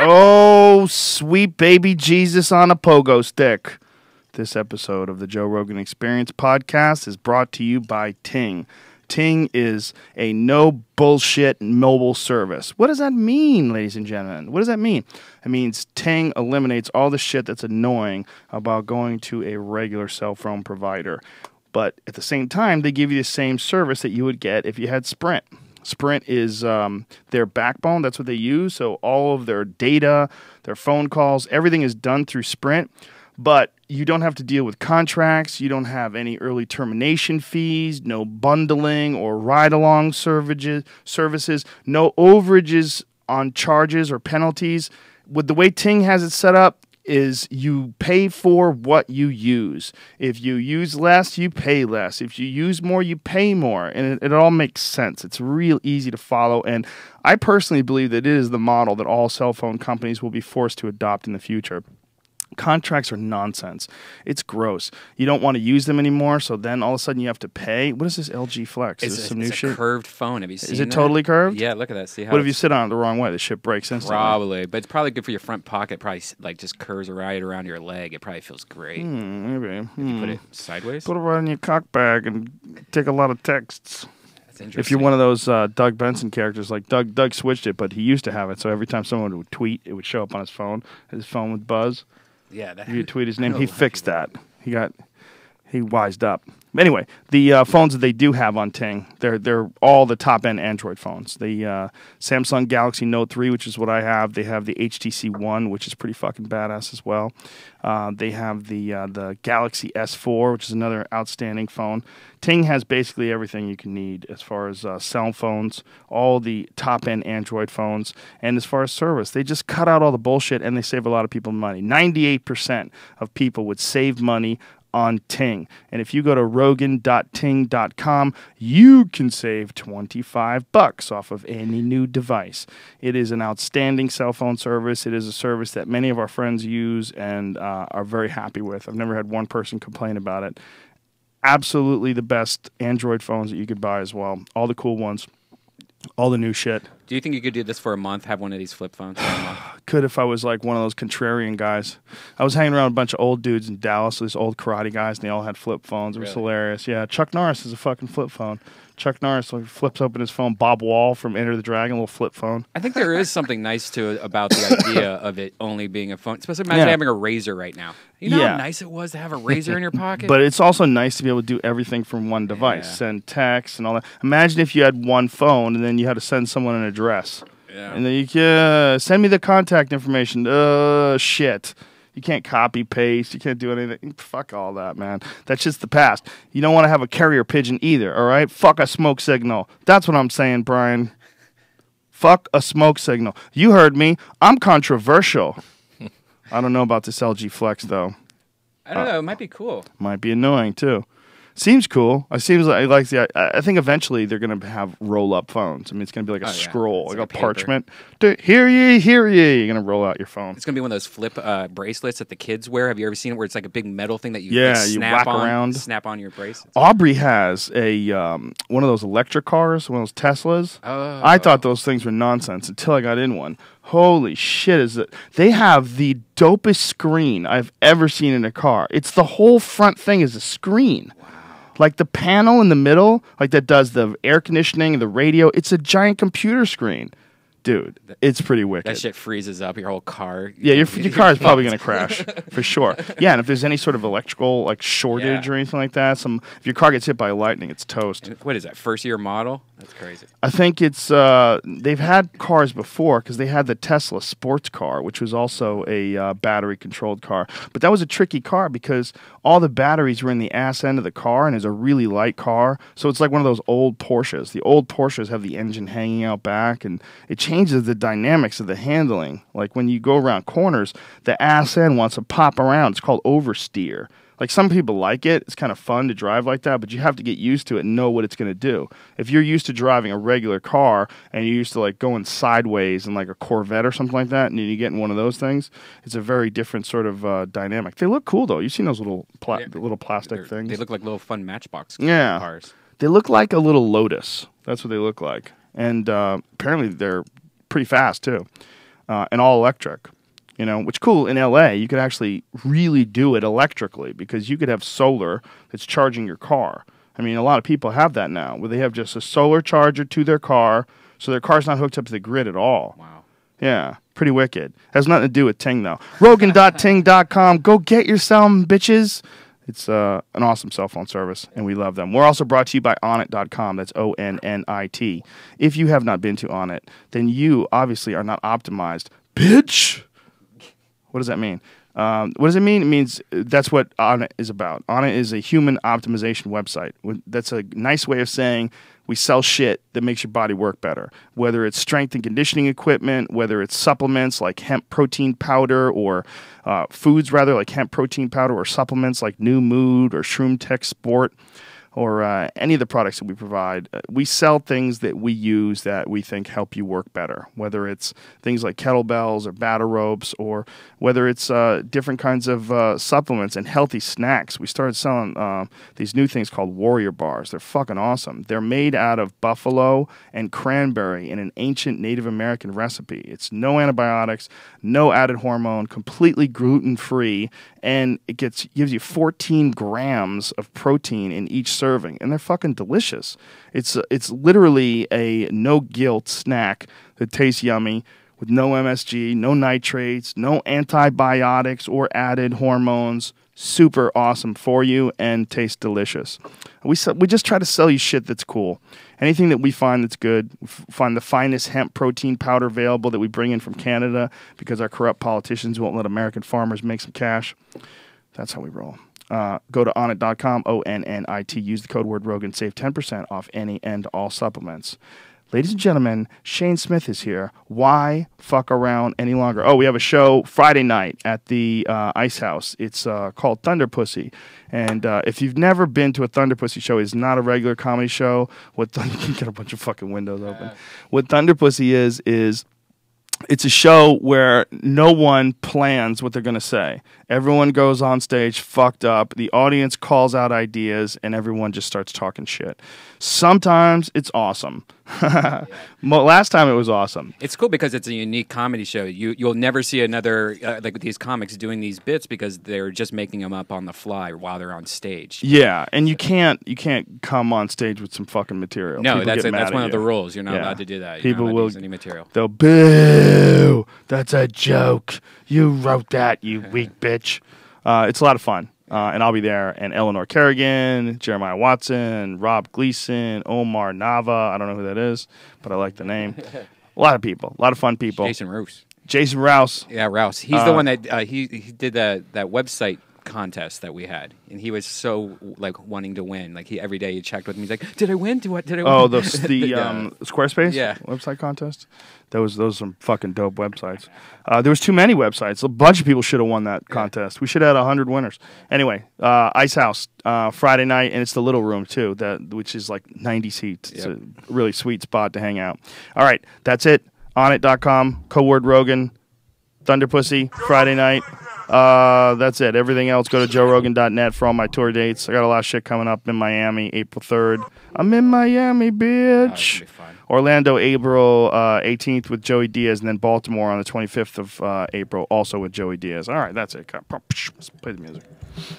Oh, sweet baby Jesus on a pogo stick. This episode of the Joe Rogan Experience podcast is brought to you by Ting. Ting is a no bullshit mobile service. What does that mean, ladies and gentlemen? What does that mean? It means Ting eliminates all the shit that's annoying about going to a regular cell phone provider. But at the same time, they give you the same service that you would get if you had Sprint. Sprint is their backbone. That's what they use. So all of their data, their phone calls, everything is done through Sprint. But you don't have to deal with contracts. You don't have any early termination fees, no bundling or ride-along services, no overages on charges or penalties. With the way Ting has it set up, is you pay for what you use. If you use less, you pay less. If you use more, you pay more. And it all makes sense. It's real easy to follow. And I personally believe that it is the model that all cell phone companies will be forced to adopt in the future. Contracts are nonsense. It's gross. You don't want to use them anymore, so then all of a sudden you have to pay. What is this LG Flex? Is this some new shit? It's a curved phone. Have you seen it? Is it totally curved? Yeah, look at that. See how? What if you sit on it the wrong way? The shit breaks instantly. Probably, but it's probably good for your front pocket. Probably like just curves right around your leg. It probably feels great. Maybe. If you put it sideways. Put it right in your cock bag and take a lot of texts. If you're one of those Doug Benson characters, like Doug switched it, but he used to have it. So every time someone would tweet, it would show up on his phone. His phone would buzz. Yeah, you tweet his name. He fixed that. He wised up. Anyway, the phones that they do have on Ting, they're all the top end Android phones. The Samsung Galaxy Note 3, which is what I have. They have the HTC One, which is pretty fucking badass as well. They have the Galaxy S4, which is another outstanding phone. Ting has basically everything you can need as far as cell phones, all the top end Android phones, and as far as service, they just cut out all the bullshit and they save a lot of people money. 98% of people would save money on Ting. And if you go to rogan.ting.com, you can save $25 off of any new device. It is an outstanding cell phone service. It is a service that many of our friends use and are very happy with. I've never had one person complain about it. Absolutely the best Android phones that you could buy as well. All the cool ones. All the new shit. Do you think you could do this for a month, have one of these flip phones for a month? Could if I was like one of those contrarian guys. I was hanging around a bunch of old dudes in Dallas, these old karate guys, and they all had flip phones. It was hilarious. Yeah, Chuck Norris has a fucking flip phone. Chuck Norris flips open his phone. Bob Wall from Enter the Dragon, a little flip phone. I think there is something nice to it about the idea of it only being a phone. Especially imagine having a razor right now. You know how nice it was to have a razor in your pocket? But it's also nice to be able to do everything from one device. Send texts and all that. Imagine if you had one phone and then you had to send someone an address. Yeah. And then you send me the contact information. Shit. You can't copy, paste. You can't do anything. Fuck all that, man. That's just the past. You don't want to have a carrier pigeon either, all right? Fuck a smoke signal. That's what I'm saying, Brian. Fuck a smoke signal. You heard me. I'm controversial. I don't know about this LG Flex, though. I don't know. It might be cool. Might be annoying, too. Seems cool. I think eventually they're gonna have roll-up phones. I mean, it's gonna be like a scroll, like a parchment. Hear ye, hear ye. You're gonna roll out your phone. It's gonna be one of those flip bracelets that the kids wear. Have you ever seen it? Where it's like a big metal thing that you you whack around, snap on your brace. Aubrey has a one of those electric cars, one of those Teslas. Oh. I thought those things were nonsense until I got in one. Holy shit! Is it? They have the dopest screen I've ever seen in a car. It's the whole front thing is a screen. Like the panel in the middle, like that does the air conditioning and the radio, it's a giant computer screen. Dude, it's pretty wicked. That shit freezes up your whole car. Yeah, your car is probably going to crash, for sure. Yeah, and if there's any sort of electrical like shortage or anything like that, if your car gets hit by lightning, it's toast. What is that, first-year model? That's crazy. I think it's, they've had cars before, because they had the Tesla sports car, which was also a battery-controlled car. But that was a tricky car, because all the batteries were in the ass end of the car, and it's a really light car. So it's like one of those old Porsches. The old Porsches have the engine hanging out back, and it changes the dynamics of the handling. Like when you go around corners, the ass end wants to pop around. It's called oversteer. Like some people like it. It's kind of fun to drive like that, but you have to get used to it and know what it's going to do. If you're used to driving a regular car and you're used to like going sideways in like a Corvette or something like that, and you get in one of those things, it's a very different sort of dynamic. They look cool though. You've seen those little plastic things? They look like little fun Matchbox cars. They look like a little Lotus. That's what they look like. And apparently they're pretty fast too. and all electric. You know, which cool in LA, you could actually really do it electrically because you could have solar that's charging your car. I mean, a lot of people have that now where they have just a solar charger to their car, so their car's not hooked up to the grid at all. Wow. Yeah, pretty wicked. Has nothing to do with Ting, though. Rogan.ting.com. Go get your some, bitches. It's an awesome cell phone service, and we love them. We're also brought to you by Onnit.com. That's ONNIT. If you have not been to Onnit, then you obviously are not optimized. Bitch! What does that mean? What does it mean? It means that's what Onnit is about. Onnit is a human optimization website. That's a nice way of saying we sell shit that makes your body work better. Whether it's strength and conditioning equipment, whether it's supplements like hemp protein powder or foods rather like hemp protein powder or supplements like New Mood or Shroom Tech Sport or any of the products that we provide. We sell things that we use that we think help you work better, whether it's things like kettlebells or battle ropes or whether it's different kinds of supplements and healthy snacks. We started selling these new things called Warrior Bars. They're fucking awesome. They're made out of buffalo and cranberry in an ancient Native American recipe. It's no antibiotics, no added hormone, completely gluten-free, and it gives you 14 grams of protein in each serving, and they're fucking delicious. It's literally a no-guilt snack that tastes yummy with no MSG, no nitrates, no antibiotics or added hormones. Super awesome for you and tastes delicious. We just try to sell you shit that's cool. Anything that we find that's good, find the finest hemp protein powder available that we bring in from Canada because our corrupt politicians won't let American farmers make some cash. That's how we roll. Go to Onnit.com, ONNIT. Use the code word Rogan. Save 10% off any and all supplements. Ladies and gentlemen, Shane Smith is here. Why fuck around any longer? Oh, we have a show Friday night at the Ice House. It's called Thunder Pussy. And if you've never been to a Thunder Pussy show, it's not a regular comedy show. You can get a bunch of fucking windows open. What Thunder Pussy is it's a show where no one plans what they're going to say. Everyone goes on stage fucked up. The audience calls out ideas, and everyone just starts talking shit. Sometimes it's awesome. Last time it was awesome. It's cool because it's a unique comedy show. You'll never see another like these comics doing these bits because they're just making them up on the fly while they're on stage. Yeah, and you can't come on stage with some fucking material. No, that's one of the rules. You're not allowed to do that. People will use any material. They'll boo. That's a joke. You wrote that, you weak bitch. It's a lot of fun. And I'll be there. And Eleanor Kerrigan, Jeremiah Watson, Rob Gleason, Omar Nava. I don't know who that is, but I like the name. A lot of people. A lot of fun people. Jason Rouse. Jason Rouse. Yeah, Rouse. He's the one that he did that website contest that we had, and he was so like wanting to win. Like every day he checked with me. He's like, "Did I win? Did I win?" Oh, the Squarespace website contest. Those are some fucking dope websites. There was too many websites. A bunch of people should have won that contest. We should have had 100 winners. Anyway, Ice House Friday night, and it's the little room too, which is like 90 seats. It's a really sweet spot to hang out. All right, that's it. Onnit.com, code word Rogan, Thunder Pussy, Friday night. That's it. Everything else, go to joerogan.net for all my tour dates. I got a lot of shit coming up in Miami, April 3rd. I'm in Miami, bitch. Oh, Orlando, April 18th with Joey Diaz, and then Baltimore on the 25th of April, also with Joey Diaz. All right, that's it. Let's play the music.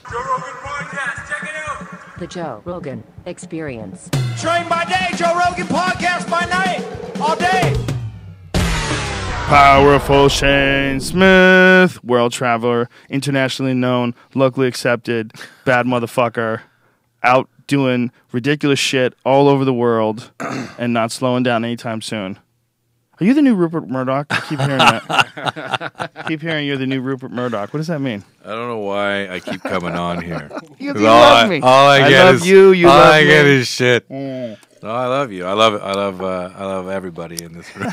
Joe Rogan Podcast, check it out. The Joe Rogan Experience. Train by day, Joe Rogan Podcast by night, all day. Powerful Shane Smith, world traveler, internationally known, locally accepted, bad motherfucker, out doing ridiculous shit all over the world and not slowing down anytime soon. Are you the new Rupert Murdoch? I keep hearing that. I keep hearing you're the new Rupert Murdoch. What does that mean? I don't know why I keep coming on here. You love me. All I get love is you. You all love I me. get is shit. Mm. No, I love you. I love everybody in this room.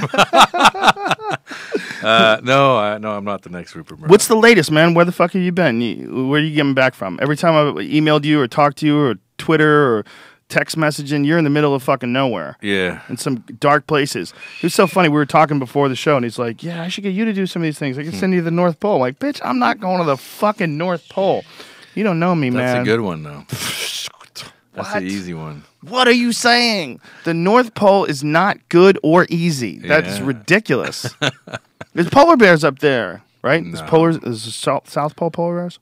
No, I'm not the next Rupert Murdoch. What's the latest, man? Where the fuck have you been? Where are you getting back from? Every time I emailed you or talked to you or Twitter or text messaging, you're in the middle of fucking nowhere. Yeah. In some dark places. It was so funny. We were talking before the show, and he's like, yeah, I should get you to do some of these things. I can send you to the North Pole. I'm like, bitch, I'm not going to the fucking North Pole. You don't know me, man. That's a good one, though. That's What? the easy one. What are you saying? The North Pole is not good or easy. That is ridiculous. There's polar bears up there, right? No. Is South Pole polar bears?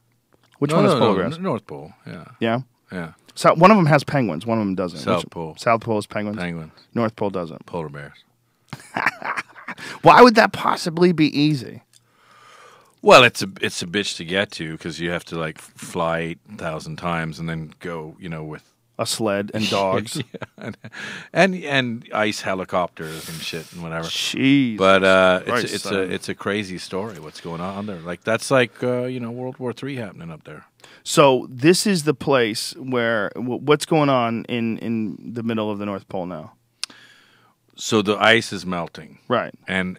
Which one is polar bears? North Pole. Yeah. Yeah. Yeah. So one of them has penguins. One of them doesn't. South Pole. South Pole is penguins. Penguins. North Pole doesn't. Polar bears. Why would that possibly be easy? Well, it's a bitch to get to because you have to like fly 8,000 times and then go, with A sled and dogs. yeah, and ice helicopters and shit and whatever. Jeez. But Christ, it's a crazy story. What's going on there? Like that's like World War III happening up there. So this is the place where what's going on in the middle of the North Pole now? So the ice is melting, Right. and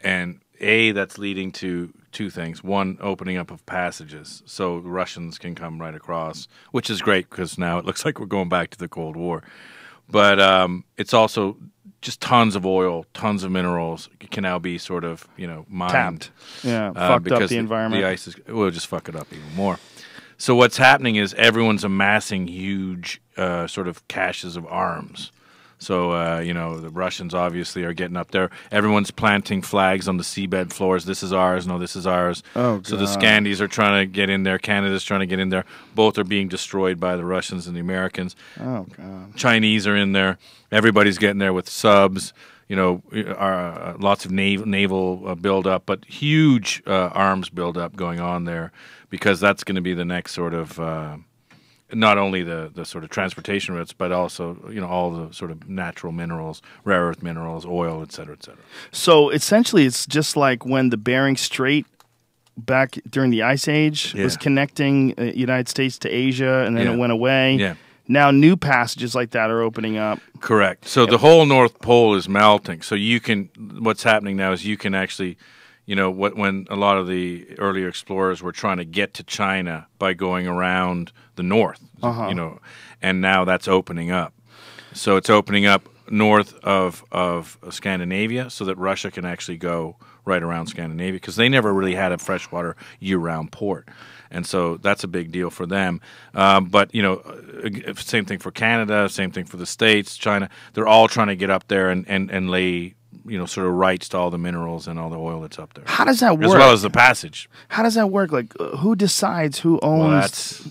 that's leading to two things. One, opening up of passages, so the Russians can come right across, which is great because now it looks like we're going back to the Cold War. But it's also just tons of oil, tons of minerals can now be sort of mined. Tapped. Yeah. Fucked up because the environment. The ice will just fuck it up even more. So what's happening is everyone's amassing huge sort of caches of arms. So, the Russians obviously are getting up there. Everyone's planting flags on the seabed floors. This is ours. No, this is ours. Oh, God. So the Scandies are trying to get in there. Canada's trying to get in there. Both are being destroyed by the Russians and the Americans. Oh, God. Chinese are in there. Everybody's getting there with subs. Lots of naval buildup, but huge arms buildup going on there because that's going to be the next sort of not only the sort of transportation routes, but also all the sort of natural minerals, rare earth minerals, oil, et cetera, et cetera. So essentially, it's just like when the Bering Strait back during the Ice Age was connecting United States to Asia, and then it went away. Yeah. Now new passages like that are opening up. Correct. So the whole North Pole is melting. So what's happening now is you can actually, when a lot of the earlier explorers were trying to get to China by going around the north, and now that's opening up. So it's opening up north of Scandinavia so that Russia can actually go right around Scandinavia because they never really had a freshwater year-round port. And so that's a big deal for them. But, same thing for Canada, same thing for the States, China. They're all trying to get up there and lay, sort of rights to all the minerals and all the oil that's up there. How does that work? As well as the passage. How does that work? Like, who decides who owns? Well, that's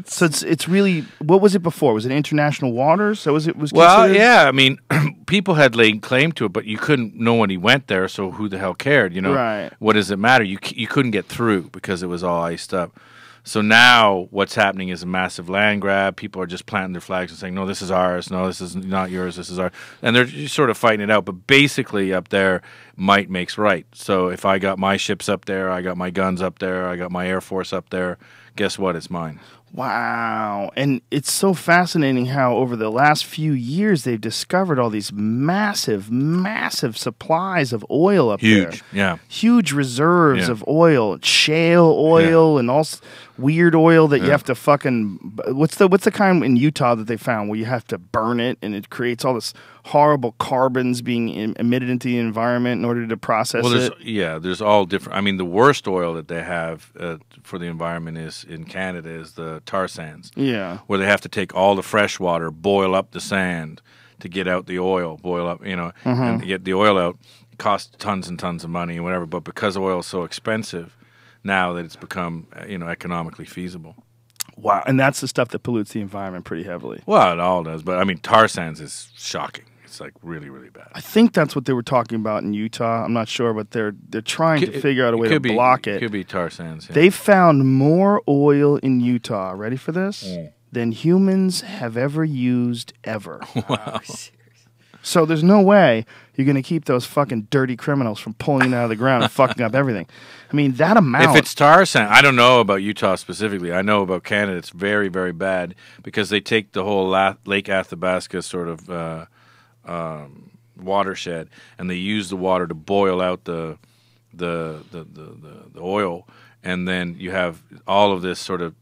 so it's really, what was it before? Was it international waters? So was well, considered? yeah. I mean, people had laid claim to it, but you couldn't. Nobody went there, so who the hell cared? Right. What does it matter? You couldn't get through because it was all iced up. So now what's happening is a massive land grab. People are just planting their flags and saying, no, this is ours. No, this is not yours. This is ours. And they're just sort of fighting it out. But basically up there, might makes right. So if I got my ships up there, I got my guns up there, I got my Air Force up there, guess what? It's mine. Wow. And it's so fascinating how over the last few years they've discovered all these massive, massive supplies of oil up there. Huge, yeah. Huge reserves of oil, shale oil and all weird oil that you have to fucking... What's the kind in Utah that they found where you have to burn it and it creates all this horrible carbons being emitted into the environment in order to process it? There's all different... I mean, the worst oil that they have for the environment is in Canada is the tar sands. Yeah. Where they have to take all the fresh water, boil up the sand to get out the oil, and to get the oil out. It costs tons and tons of money and whatever, but because oil is so expensive now that it's become, economically feasible. Wow. And that's the stuff that pollutes the environment pretty heavily. Well, it all does, but I mean, tar sands is shocking. It's like really, really bad. I think that's what they were talking about in Utah. I'm not sure, but they're trying to figure out a way to block it. It could be tar sands. Yeah. They found more oil in Utah, ready for this, than humans have ever used ever. Wow. So there's no way you're going to keep those fucking dirty criminals from pulling it out of the ground and fucking up everything. I mean, that amount... If it's tar sand, I don't know about Utah specifically. I know about Canada. It's very, very bad because they take the whole Lake Athabasca sort of watershed and they use the water to boil out the oil, and then you have all of this sort of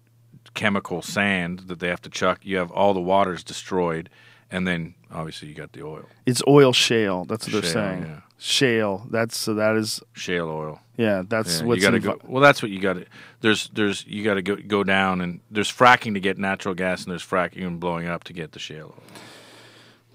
chemical sand that they have to chuck. You have all the waters destroyed, and then obviously you got the oil. It's oil shale. That's what they're Shale, saying. yeah. Shale. That is shale oil. Yeah, that's Yeah, what's you gotta go. Well, that's what you got to. You got to go down, and there's fracking to get natural gas, and there's fracking and blowing up to get the shale oil.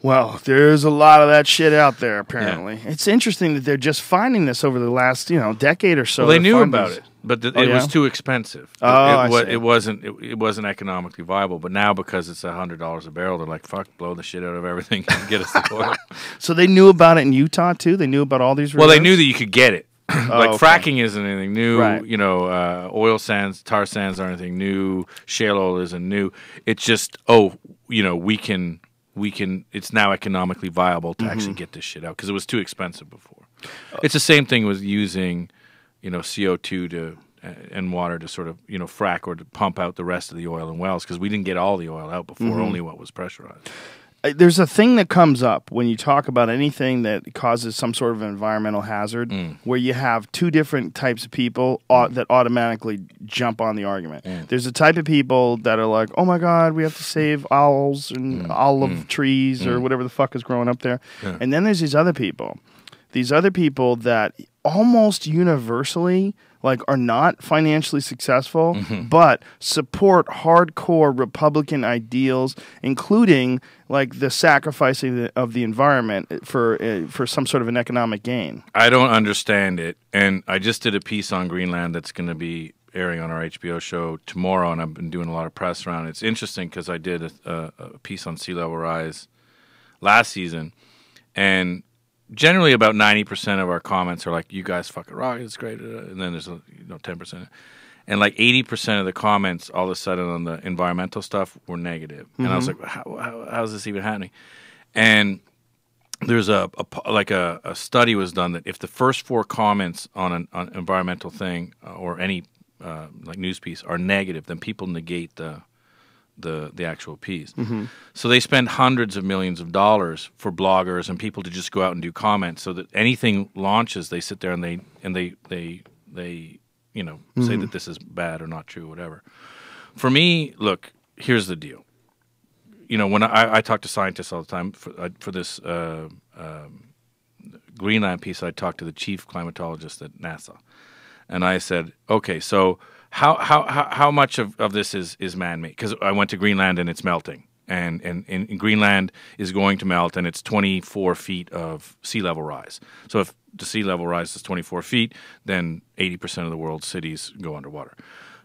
Well, there's a lot of that shit out there, apparently. Yeah. It's interesting that they're just finding this over the last, decade or so. Well, they knew about it, but it was too expensive. It wasn't economically viable. But now, because it's $100 a barrel, they're like, fuck, blow the shit out of everything and get us the oil. So they knew about it in Utah, too? They knew about all these reserves? Well, they knew that you could get it. Fracking isn't anything new. Right. Oil sands, tar sands aren't anything new. Shale oil isn't new. It's just, we can. It's now economically viable to actually get this shit out because it was too expensive before. It's the same thing with using, CO2 and water to sort of frack or to pump out the rest of the oil in wells because we didn't get all the oil out before, only what was pressurized. There's a thing that comes up when you talk about anything that causes some sort of environmental hazard where you have two different types of people that automatically jump on the argument. There's a type of people that are like, oh my God, we have to save owls and olive trees or whatever the fuck is growing up there. Yeah. And then there's these other people that almost universally are not financially successful, but support hardcore Republican ideals, including the sacrificing of the environment for some sort of an economic gain. I don't understand it, and I just did a piece on Greenland that's going to be airing on our HBO show tomorrow, and I've been doing a lot of press around it. It's interesting because I did a piece on sea level rise last season, and generally, about 90% of our comments are like, "You guys fucking rock, it's great," and then there's 10%, and 80% of the comments all of a sudden on the environmental stuff were negative, and I was like, "How is this even happening?" And there's a study was done that if the first 4 comments on an environmental thing or any news piece are negative, then people negate the actual piece. So they spend hundreds of millions of dollars for bloggers and people to just go out and do comments so that anything launches, they sit there and they say that this is bad or not true, whatever. For me, look, here's the deal. When I talk to scientists all the time for this Greenland piece, I talked to the chief climatologist at NASA, and I said, okay, so how much of this is man-made? Because I went to Greenland and it's melting, and Greenland is going to melt, and it's 24 feet of sea level rise. So if the sea level rise is 24 feet, then 80% of the world's cities go underwater.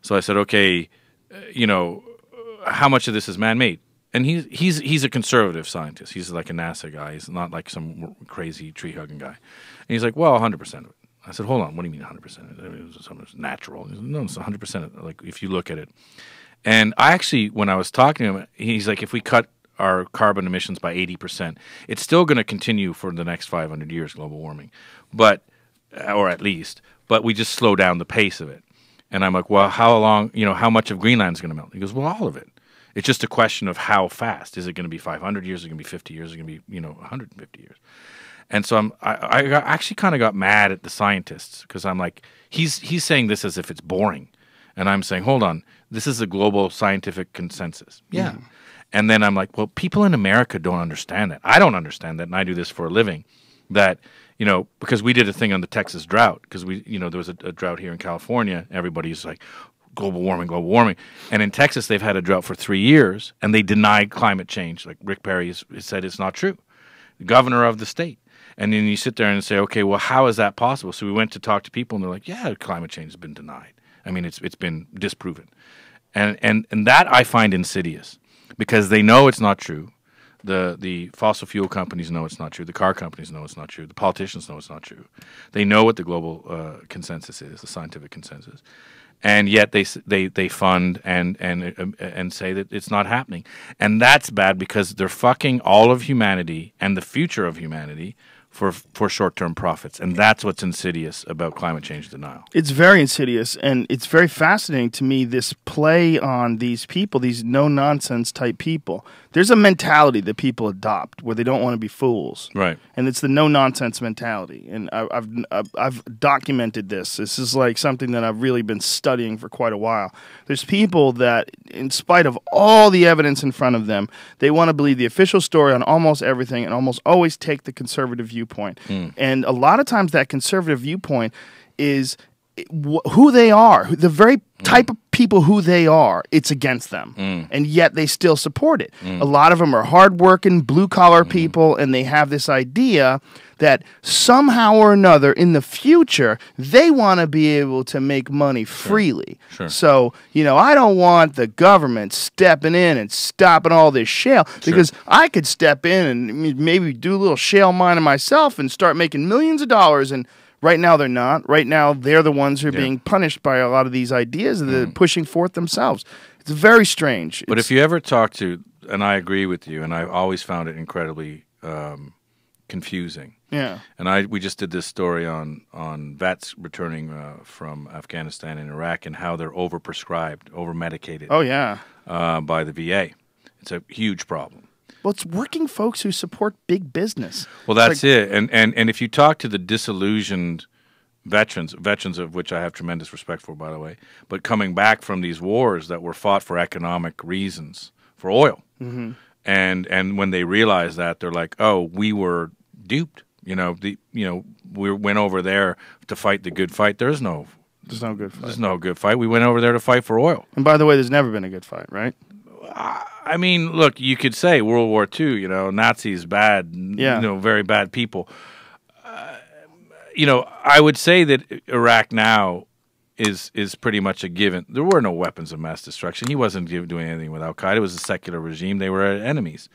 So I said, okay, how much of this is man-made? And he's a conservative scientist. He's like a NASA guy. He's not like some crazy tree-hugging guy. And he's like, well, 100% of it. I said, hold on, what do you mean 100%? It's natural. He said, no, it's 100%, if you look at it. And I actually, when I was talking to him, he's like, if we cut our carbon emissions by 80%, it's still going to continue for the next 500 years, global warming, but we just slow down the pace of it. And I'm like, well, how long, how much of Greenland's going to melt? He goes, well, all of it. It's just a question of how fast. Is it going to be 500 years? Is it going to be 50 years? Is it going to be, 150 years? And so I actually kind of got mad at the scientists because I'm like, he's saying this as if it's boring. And I'm saying, hold on, this is a global scientific consensus. Yeah. And then I'm like, well, people in America don't understand that. I don't understand that, and I do this for a living. That, because we did a thing on the Texas drought, because there was a drought here in California. Everybody's like, global warming. And in Texas, they've had a drought for 3 years, and they denied climate change. Like Rick Perry has said it's not true. The governor of the state. And then you sit there and say, okay, well, how is that possible? So we went to talk to people, and they're like, yeah, climate change has been denied. I mean, it's been disproven. And that I find insidious because they know it's not true. The fossil fuel companies know it's not true. The car companies know it's not true. The politicians know it's not true. They know what the global consensus is, the scientific consensus. And yet they fund and say that it's not happening. And that's bad because they're fucking all of humanity and the future of humanity for short-term profits. And that's what's insidious about climate change denial. It's very insidious, and it's very fascinating to me, this play on these people, these no-nonsense type people. There's a mentality that people adopt where they don't want to be fools. Right. And it's the no-nonsense mentality. And I've documented this. This is like something that I've really been studying for quite a while. There's people that, in spite of all the evidence in front of them, they want to believe the official story on almost everything and almost always take the conservative viewpoint. And a lot of times that conservative viewpoint is who they are, the very type of people who they are, it's against them. And yet they still support it. A lot of them are hardworking, blue-collar people, and they have this idea that somehow or another in the future, they want to be able to make money freely. Sure. So, I don't want the government stepping in and stopping all this shale because I could step in and maybe do a little shale mining myself and start making millions of dollars. And right now they're not. Right now they're the ones who are being punished by a lot of these ideas that they're pushing forth themselves. It's very strange. But if you ever talk to, and I agree with you, and I always found it incredibly confusing. Yeah. And we just did this story on vets returning from Afghanistan and Iraq and how they're overprescribed, overmedicated. Oh, yeah. By the VA. It's a huge problem. Well, it's working folks who support big business. Well, that's it. And if you talk to the disillusioned veterans of which I have tremendous respect for, by the way, but coming back from these wars that were fought for economic reasons, for oil, and when they realize that, they're like, oh, we were duped. We went over there to fight the good fight. There's no good fight. There's no good fight. We went over there to fight for oil. And by the way, there's never been a good fight, right? I mean, look, you could say World War II, Nazis bad, very bad people. I would say that Iraq now is pretty much a given. There were no weapons of mass destruction. He wasn't doing anything with Al-Qaeda. It was a secular regime. They were enemies.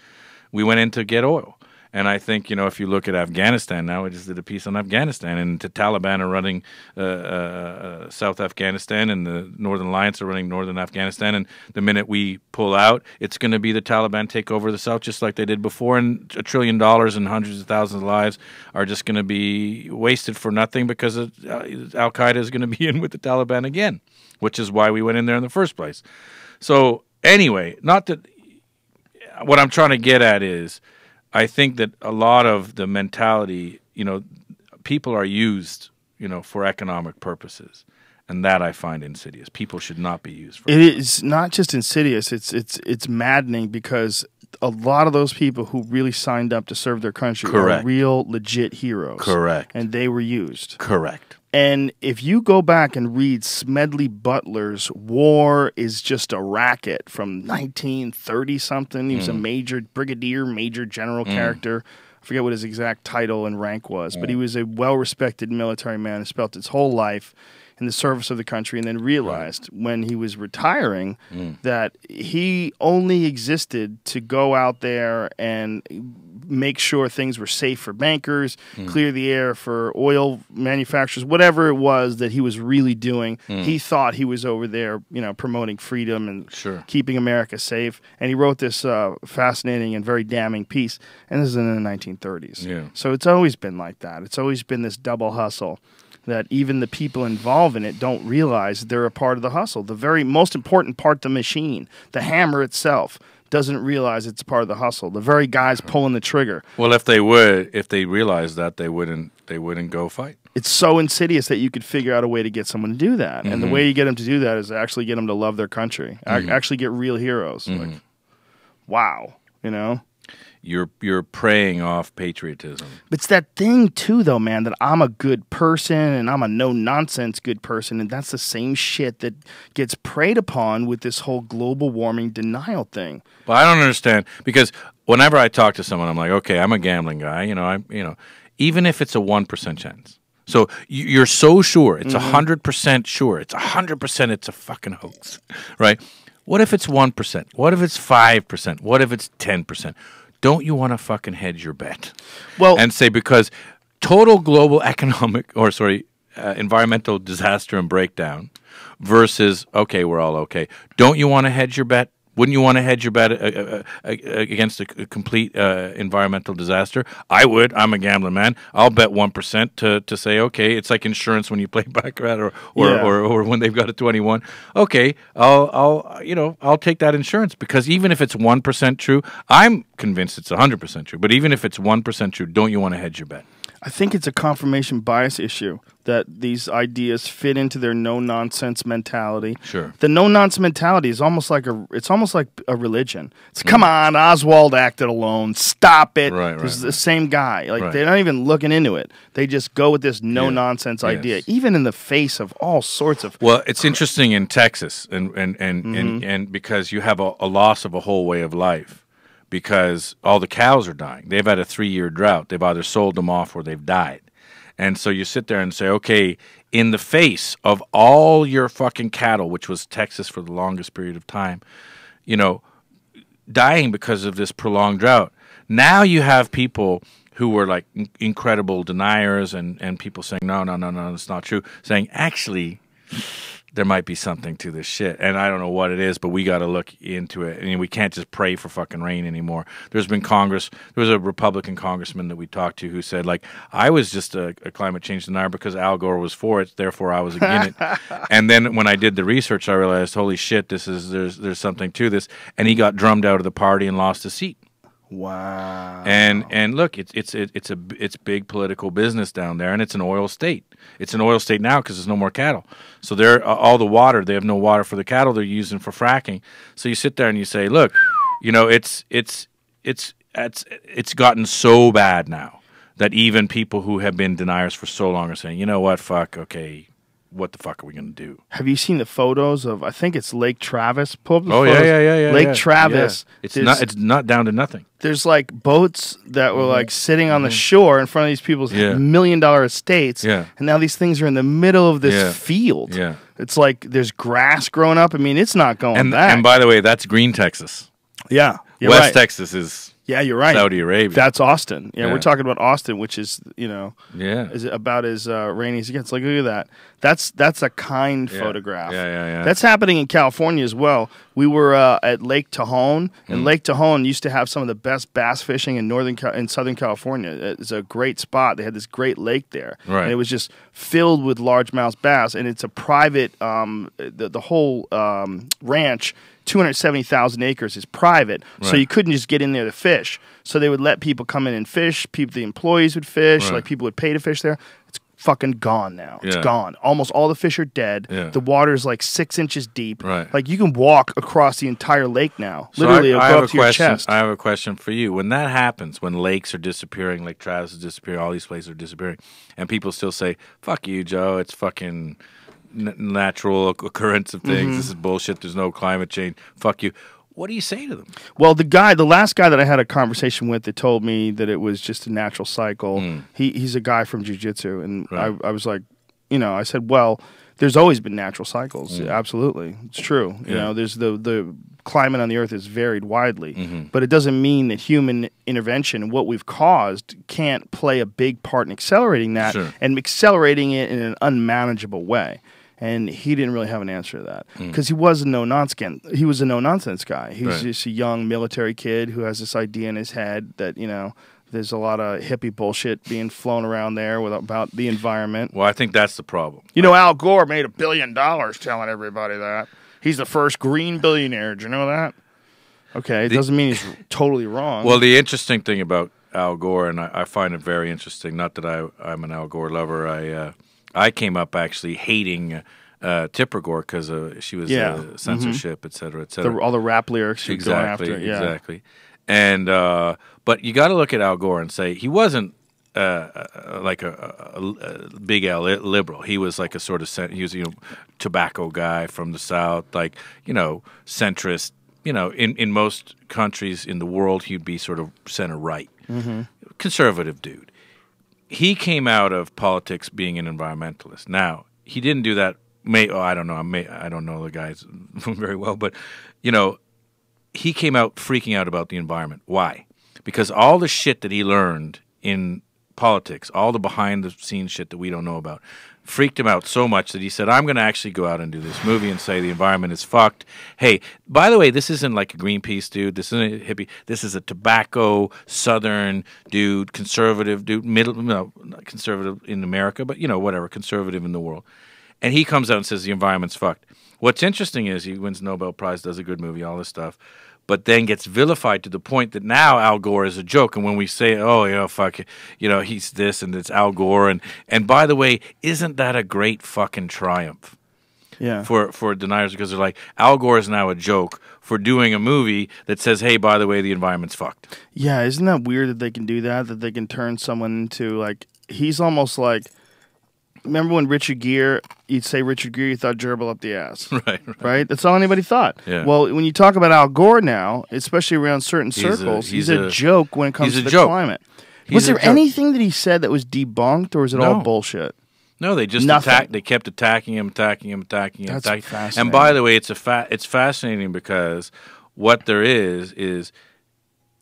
We went in to get oil. And I think, if you look at Afghanistan now, we just did a piece on Afghanistan, and the Taliban are running South Afghanistan, and the Northern Alliance are running Northern Afghanistan. And the minute we pull out, it's going to be the Taliban take over the South just like they did before, and $1 trillion and hundreds of thousands of lives are just going to be wasted for nothing because Al-Qaeda is going to be in with the Taliban again, which is why we went in there in the first place. So anyway, what I'm trying to get at is, I think that a lot of the mentality, people are used, for economic purposes, and that I find insidious. People should not be used for. It is not just insidious; it's maddening because a lot of those people who really signed up to serve their country are real, legit heroes. Correct, and they were used. Correct. And if you go back and read Smedley Butler's War is Just a Racket from 1930-something, he was a major general character. I forget what his exact title and rank was, but he was a well-respected military man who spent his whole life in the service of the country and then realized when he was retiring that he only existed to go out there and make sure things were safe for bankers, clear the air for oil manufacturers, whatever it was that he was really doing. He thought he was over there, promoting freedom and keeping America safe. And he wrote this fascinating and very damning piece. And this is in the 1930s. Yeah. So it's always been like that. It's always been this double hustle that even the people involved in it don't realize they're a part of the hustle. The very most important part, the machine, the hammer itself, doesn't realize it's a part of the hustle. The very guys pulling the trigger. Well, if they realized that, they wouldn't go fight. It's so insidious that you could figure out a way to get someone to do that. And the way you get them to do that is actually get them to love their country. Actually get real heroes. Like, wow, You're preying off patriotism. It's that thing, too, though, man, that I'm a good person and I'm a no-nonsense good person, and that's the same shit that gets preyed upon with this whole global warming denial thing. Well, I don't understand, because whenever I talk to someone, I'm like, okay, I'm a gambling guy, even if it's a 1% chance. So you're so sure, it's 100% sure, it's 100% it's a fucking hoax, right? What if it's 1%? What if it's 5%? What if it's 10%? Don't you want to fucking hedge your bet? Well, and say because total global environmental disaster and breakdown versus, okay, we're all okay. Don't you want to hedge your bet? Wouldn't you want to hedge your bet against a complete environmental disaster? I would. I'm a gambling man. I'll bet 1% to say, okay, it's like insurance when you play baccarat or when they've got a 21. Okay, I'll take that insurance because even if it's 1% true, I'm convinced it's 100% true. But even if it's 1% true, don't you want to hedge your bet? I think it's a confirmation bias issue that these ideas fit into their no-nonsense mentality. Sure. The no-nonsense mentality is almost like a religion. It's come on, Oswald acted alone. Stop it. Right, This is right. the same guy. Like Right. they're not even looking into it. They just go with this no-nonsense idea, Yes. even in the face of all sorts of. Well, it's interesting in Texas, and because you have a loss of a whole way of life, because all the cows are dying. They've had a 3-year drought. They've either sold them off or they've died. And so you sit there and say, okay, in the face of all your fucking cattle, which was Texas for the longest period of time, dying because of this prolonged drought. Now you have people who were like incredible deniers and people saying, no, it's not true. Saying, actually, there might be something to this shit. And I don't know what it is, but we got to look into it. And we can't just pray for fucking rain anymore. There was a Republican congressman that we talked to who said, like, I was just a climate change denier because Al Gore was for it, therefore I was against it. And then when I did the research, I realized, holy shit, there's something to this. And he got drummed out of the party and lost his seat. Wow. And look, it's big political business down there, and it's an oil state. It's an oil state now because there's no more cattle. So they're all the water. They have no water for the cattle. They're using for fracking. So you sit there and you say, look, it's gotten so bad now that even people who have been deniers for so long are saying, you know what, fuck, okay. What the fuck are we going to do? Have you seen the photos of? I think it's Lake Travis. Pull up the Oh photos. yeah. Lake Travis. Yeah. It's not down to nothing. There's like boats that were like sitting on the shore in front of these people's Yeah. $1 million estates. Yeah. And now these things are in the middle of this Yeah. field. Yeah. It's like there's grass growing up. I mean, it's not going And back. by the way, that's Green Texas. yeah. You're West right. Texas is Yeah, you're right. Saudi Arabia. That's Austin. Yeah, Yeah. we're talking about Austin, which is, yeah. is about as rainy as it gets. Like, look at that. That's a kind photograph. Yeah. That's happening in California as well. We were at Lake Tahoe, and Lake Tahoe used to have some of the best bass fishing in Southern California. It's a great spot. They had this great lake there, Right. and it was just filled with largemouth bass. And it's a private. The whole ranch. 270,000 acres is private, so Right. you couldn't just get in there to fish. So they would let people come in and fish. The employees would fish. Right. Like people would pay to fish there. It's fucking gone now. It's Yeah. gone. Almost all the fish are dead. Yeah. The water is like 6 inches deep. Right. Like you can walk across the entire lake now. So Literally, it'll I go have up a to your question. chest. I have a question for you. When that happens, when lakes are disappearing, Lake Travis is disappearing, all these places are disappearing, and people still say, "Fuck you, Joe. It's fucking natural occurrence of things. This is bullshit. There's no climate change. Fuck you." What do you say to them? Well, the last guy that I had a conversation with that told me that it was just a natural cycle. He's a guy from jiu-jitsu, and Right. I was like, I said, well, there's always been natural cycles. Absolutely, it's true. Yeah. There's the climate on the earth is varied widely, Mm-hmm. but it doesn't mean that human intervention and what we've caused can't play a big part in accelerating that Sure. and accelerating it in an unmanageable way. And he didn't really have an answer to that because he was a no-nonsense. He was a no-nonsense guy. He was Right. just a young military kid who has this idea in his head that there's a lot of hippie bullshit being flown around there about the environment. Well, I think that's the problem. Al Gore made $1 billion telling everybody that he's the first green billionaire. Did you know that? Okay, it doesn't mean he's totally wrong. Well, the interesting thing about Al Gore, and I find it very interesting. Not that I'm an Al Gore lover. I came up actually hating Tipper Gore because she was censorship, et cetera, et cetera. all the rap lyrics you're going Exactly, after. Yeah. exactly. And but you got to look at Al Gore and say he wasn't like a big L liberal. He was like a sort of he was tobacco guy from the South, like centrist. In most countries in the world, he'd be sort of center right, conservative dude. He came out of politics being an environmentalist. Now he didn't do that. I don't know. I don't know the guys very well, but he came out freaking out about the environment. Why? Because all the shit that he learned in politics, all the behind-the-scenes shit that we don't know about, freaked him out so much that he said, I'm going to actually go out and do this movie and say the environment is fucked. Hey, by the way, this isn't like a Greenpeace dude. This isn't a hippie. This is a tobacco, Southern dude, conservative dude, not conservative in America, but, whatever, conservative in the world. And he comes out and says the environment's fucked. What's interesting is he wins Nobel Prize, does a good movie, all this stuff. but then gets vilified to the point that now Al Gore is a joke. And when we say, oh, fuck it, he's this and it's Al Gore. And by the way, isn't that a great fucking triumph? Yeah. For deniers, because they're like, Al Gore is now a joke for doing a movie that says, hey, by the way, the environment's fucked. Yeah, isn't that weird that they can do that? That they can turn someone into, like, he's almost like, remember when Richard Gere, you'd say Richard Gere, you thought gerbil up the ass. Right? That's all anybody thought. Yeah. Well, when you talk about Al Gore now, especially around certain circles, he's a joke when it comes to the climate. Was there anything that he said that was debunked, or was it all bullshit? No, they just attacked. They kept attacking him. That's fascinating. And by the way, it's fascinating because what there is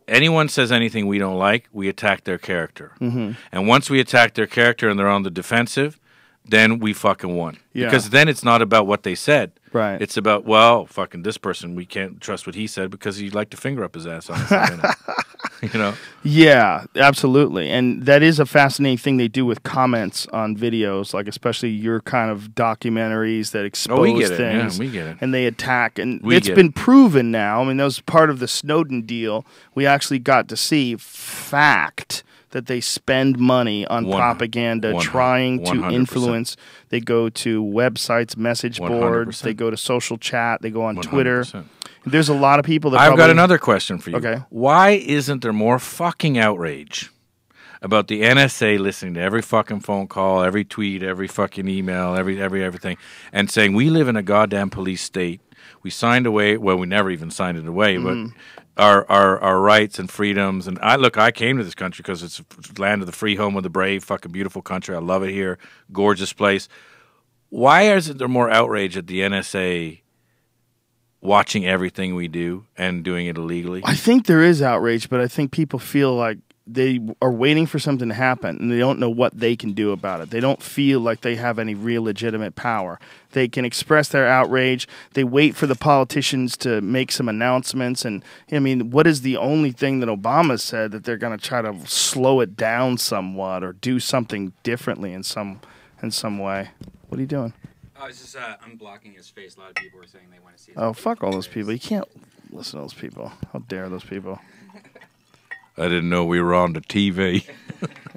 anyone says anything we don't like, we attack their character. Mm-hmm. And once we attack their character and they're on the defensive, then we fucking won. Yeah. Because then it's not about what they said. Right. It's about, well, fucking this person, we can't trust what he said because he'd like to finger up his ass on us. Yeah, absolutely. And that is a fascinating thing they do with comments on videos, like especially your kind of documentaries that expose things. Yeah, we get it. And they attack. And it's been proven now. I mean, that was part of the Snowden deal. We actually got to see fact that they spend money on propaganda trying to 100%. Influence. They go to websites, message boards, 100%. They go to social chat, they go on 100%. Twitter. There's a lot of people that I've got another question for you. Okay. Why isn't there more fucking outrage about the NSA listening to every fucking phone call, every tweet, every fucking email, everything, and saying we live in a goddamn police state. We signed away. Well, we never even signed it away, but our rights and freedoms. And I came to this country because it's land of the free, home of the brave, fucking beautiful country. I love it here, gorgeous place. Why isn't there more outrage at the NSA watching everything we do and doing it illegally? I think there is outrage, but I think people feel like they are waiting for something to happen, and they don't know what they can do about it. They don't feel like they have any real legitimate power. They can express their outrage. They wait for the politicians to make some announcements. And, I mean, what is the only thing that Obama said that they're going to try to slow it down somewhat or do something differently in some way? What are you doing? I was just unblocking his face. A lot of people were saying they want to see his Oh, fuck all those people. You can't listen to those people. How dare those people? I didn't know we were on the TV.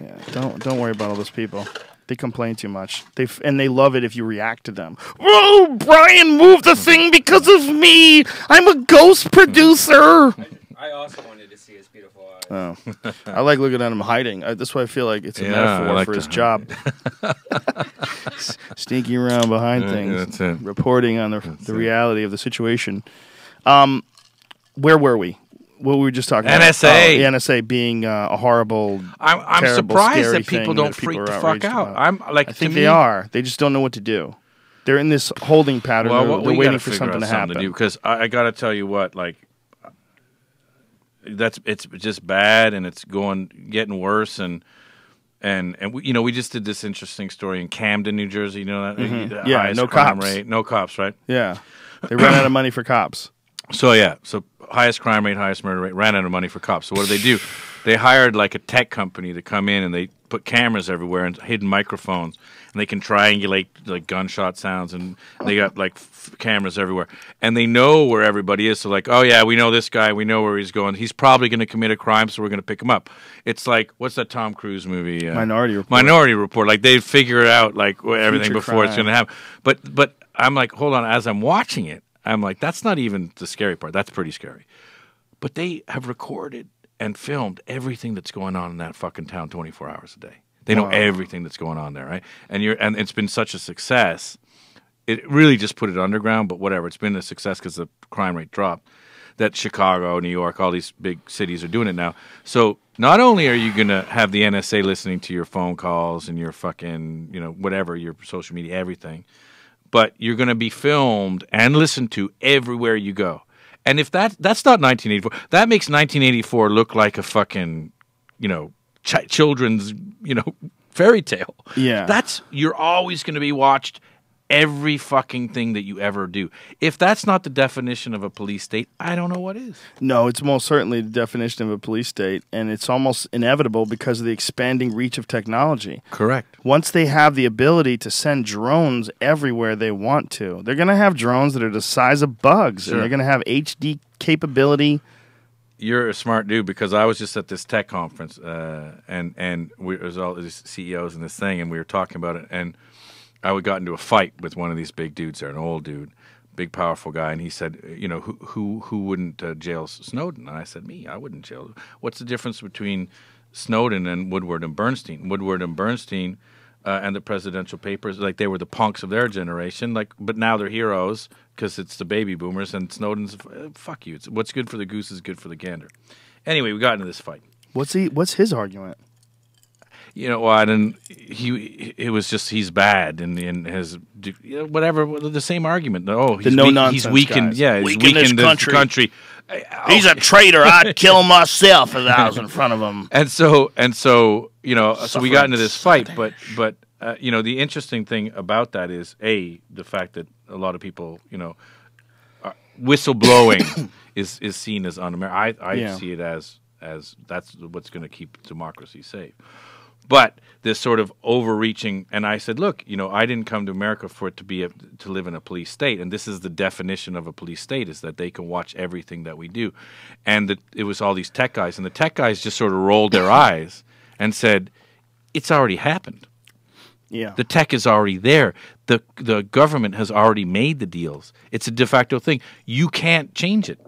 Yeah, don't worry about all those people. They complain too much. They love it if you react to them. Oh, Brian moved the thing because of me. I'm a ghost producer. I also wanted to see his beautiful eyes. Oh, I like looking at him hiding. That's why I feel like it's a metaphor for his job. Sneaking around behind things, that's it. reporting on the reality of the situation. Where were we? What we were just talking about. NSA. The NSA being a horrible, I'm terrible, surprised scary that people thing don't that freak are the fuck outraged out. about. I to think me, they are. They just don't know what to do. They're in this holding pattern. Well, they're waiting for something to happen. Because I got to tell you what, like, it's just bad, and it's getting worse, and we, we just did this interesting story in Camden, New Jersey. You know that? Mm-hmm. Yeah, no cops. Rate, no cops, right? Yeah, they ran out of money for cops. So highest crime rate, highest murder rate, ran out of money for cops. So what do? They hired like a tech company to come in, and they put cameras everywhere and hidden microphones, and they can triangulate like gunshot sounds, and they got like cameras everywhere, and they know where everybody is. So like, oh yeah, we know this guy, we know where he's going. He's probably going to commit a crime, so we're going to pick him up. It's like, what's that Tom Cruise movie? Minority Report. Minority Report. Like they figure out like everything Future before crime. it's going to happen. But I'm like, hold on. As I'm watching it, I'm like, that's not even the scary part. That's pretty scary. But they have recorded and filmed everything that's going on in that fucking town 24 hours a day. They know everything that's going on there, right? And it's been such a success. It really just put it underground, but whatever. It's been a success because the crime rate dropped. That Chicago, New York, all these big cities are doing it now. So not only are you going to have the NSA listening to your phone calls and your fucking, whatever, your social media, everything, but you're going to be filmed and listened to everywhere you go. And if that's not 1984, that makes 1984 look like a fucking, children's, fairy tale. Yeah. You're always going to be watched every fucking thing that you ever do. If that's not the definition of a police state, I don't know what is. No, it's most certainly the definition of a police state, and it's almost inevitable because of the expanding reach of technology. Correct. Once they have the ability to send drones everywhere they want to, they're going to have drones that are the size of bugs, Sure. and they're going to have HD capability. You're a smart dude because I was just at this tech conference, and there was all these CEOs in this thing, and we were talking about it, and I got into a fight with one of these big dudes there, an old dude, big powerful guy, and he said, who wouldn't jail Snowden? And I said, me, I wouldn't jail. What's the difference between Snowden and Woodward and Bernstein? Woodward and Bernstein and the presidential papers, like they were the punks of their generation, but now they're heroes because it's the baby boomers, and Snowden's fuck you. What's good for the goose is good for the gander. Anyway, we got into this fight. What's his argument? Well, I didn't. It was just he's bad and his whatever. The same argument. Oh, he's no-nonsense he's weakened. guys. Yeah, he's Weakened weakened this the country. He's a traitor. I'd kill myself if I was in front of him. And so so we got into this fight. But the interesting thing about that is the fact that a lot of people whistleblowing is seen as un-American. I see it as that's what's going to keep democracy safe. But this sort of overreaching, and I said, look, I didn't come to America for it to live in a police state, and this is the definition of a police state, is that they can watch everything that we do. And it was all these tech guys, and the tech guys just sort of rolled their eyes and said, it's already happened. Yeah. The tech is already there. The government has already made the deals. It's a de facto thing. You can't change it.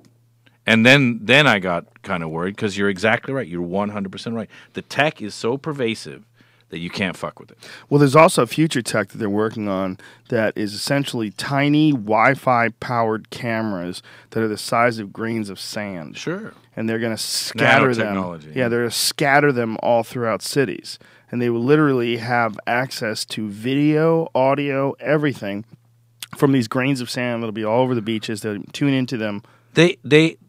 And then I got kind of worried because you're exactly right. You're 100% right. The tech is so pervasive that you can't fuck with it. Well, there's also future tech that they're working on that is essentially tiny Wi-Fi powered cameras that are the size of grains of sand. Sure. And they're going to scatter them. Nanotechnology. Yeah, they're going to scatter them all throughout cities. And they will literally have access to video, audio, everything from these grains of sand that'll be all over the beaches. They'll tune into them. They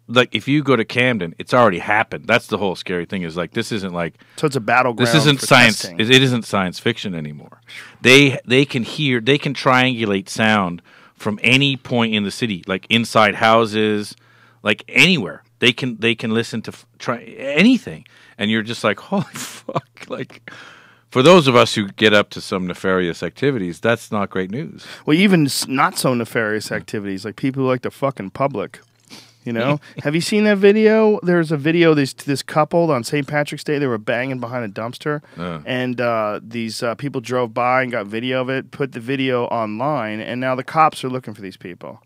like if you go to Camden, it's already happened. That's the whole scary thing. Is like this isn't like so it's a battleground. This isn't for science. testing. It isn't science fiction anymore. They can triangulate sound from any point in the city, like inside houses, like anywhere. They can listen to try anything, and you're just like, holy fuck! Like for those of us who get up to some nefarious activities, that's not great news. Well, even not so nefarious activities, like people who like to fuck in public. Have you seen that video? There's a video. This couple on St. Patrick's Day. They were banging behind a dumpster, and these people drove by and got video of it. Put the video online, and now the cops are looking for these people.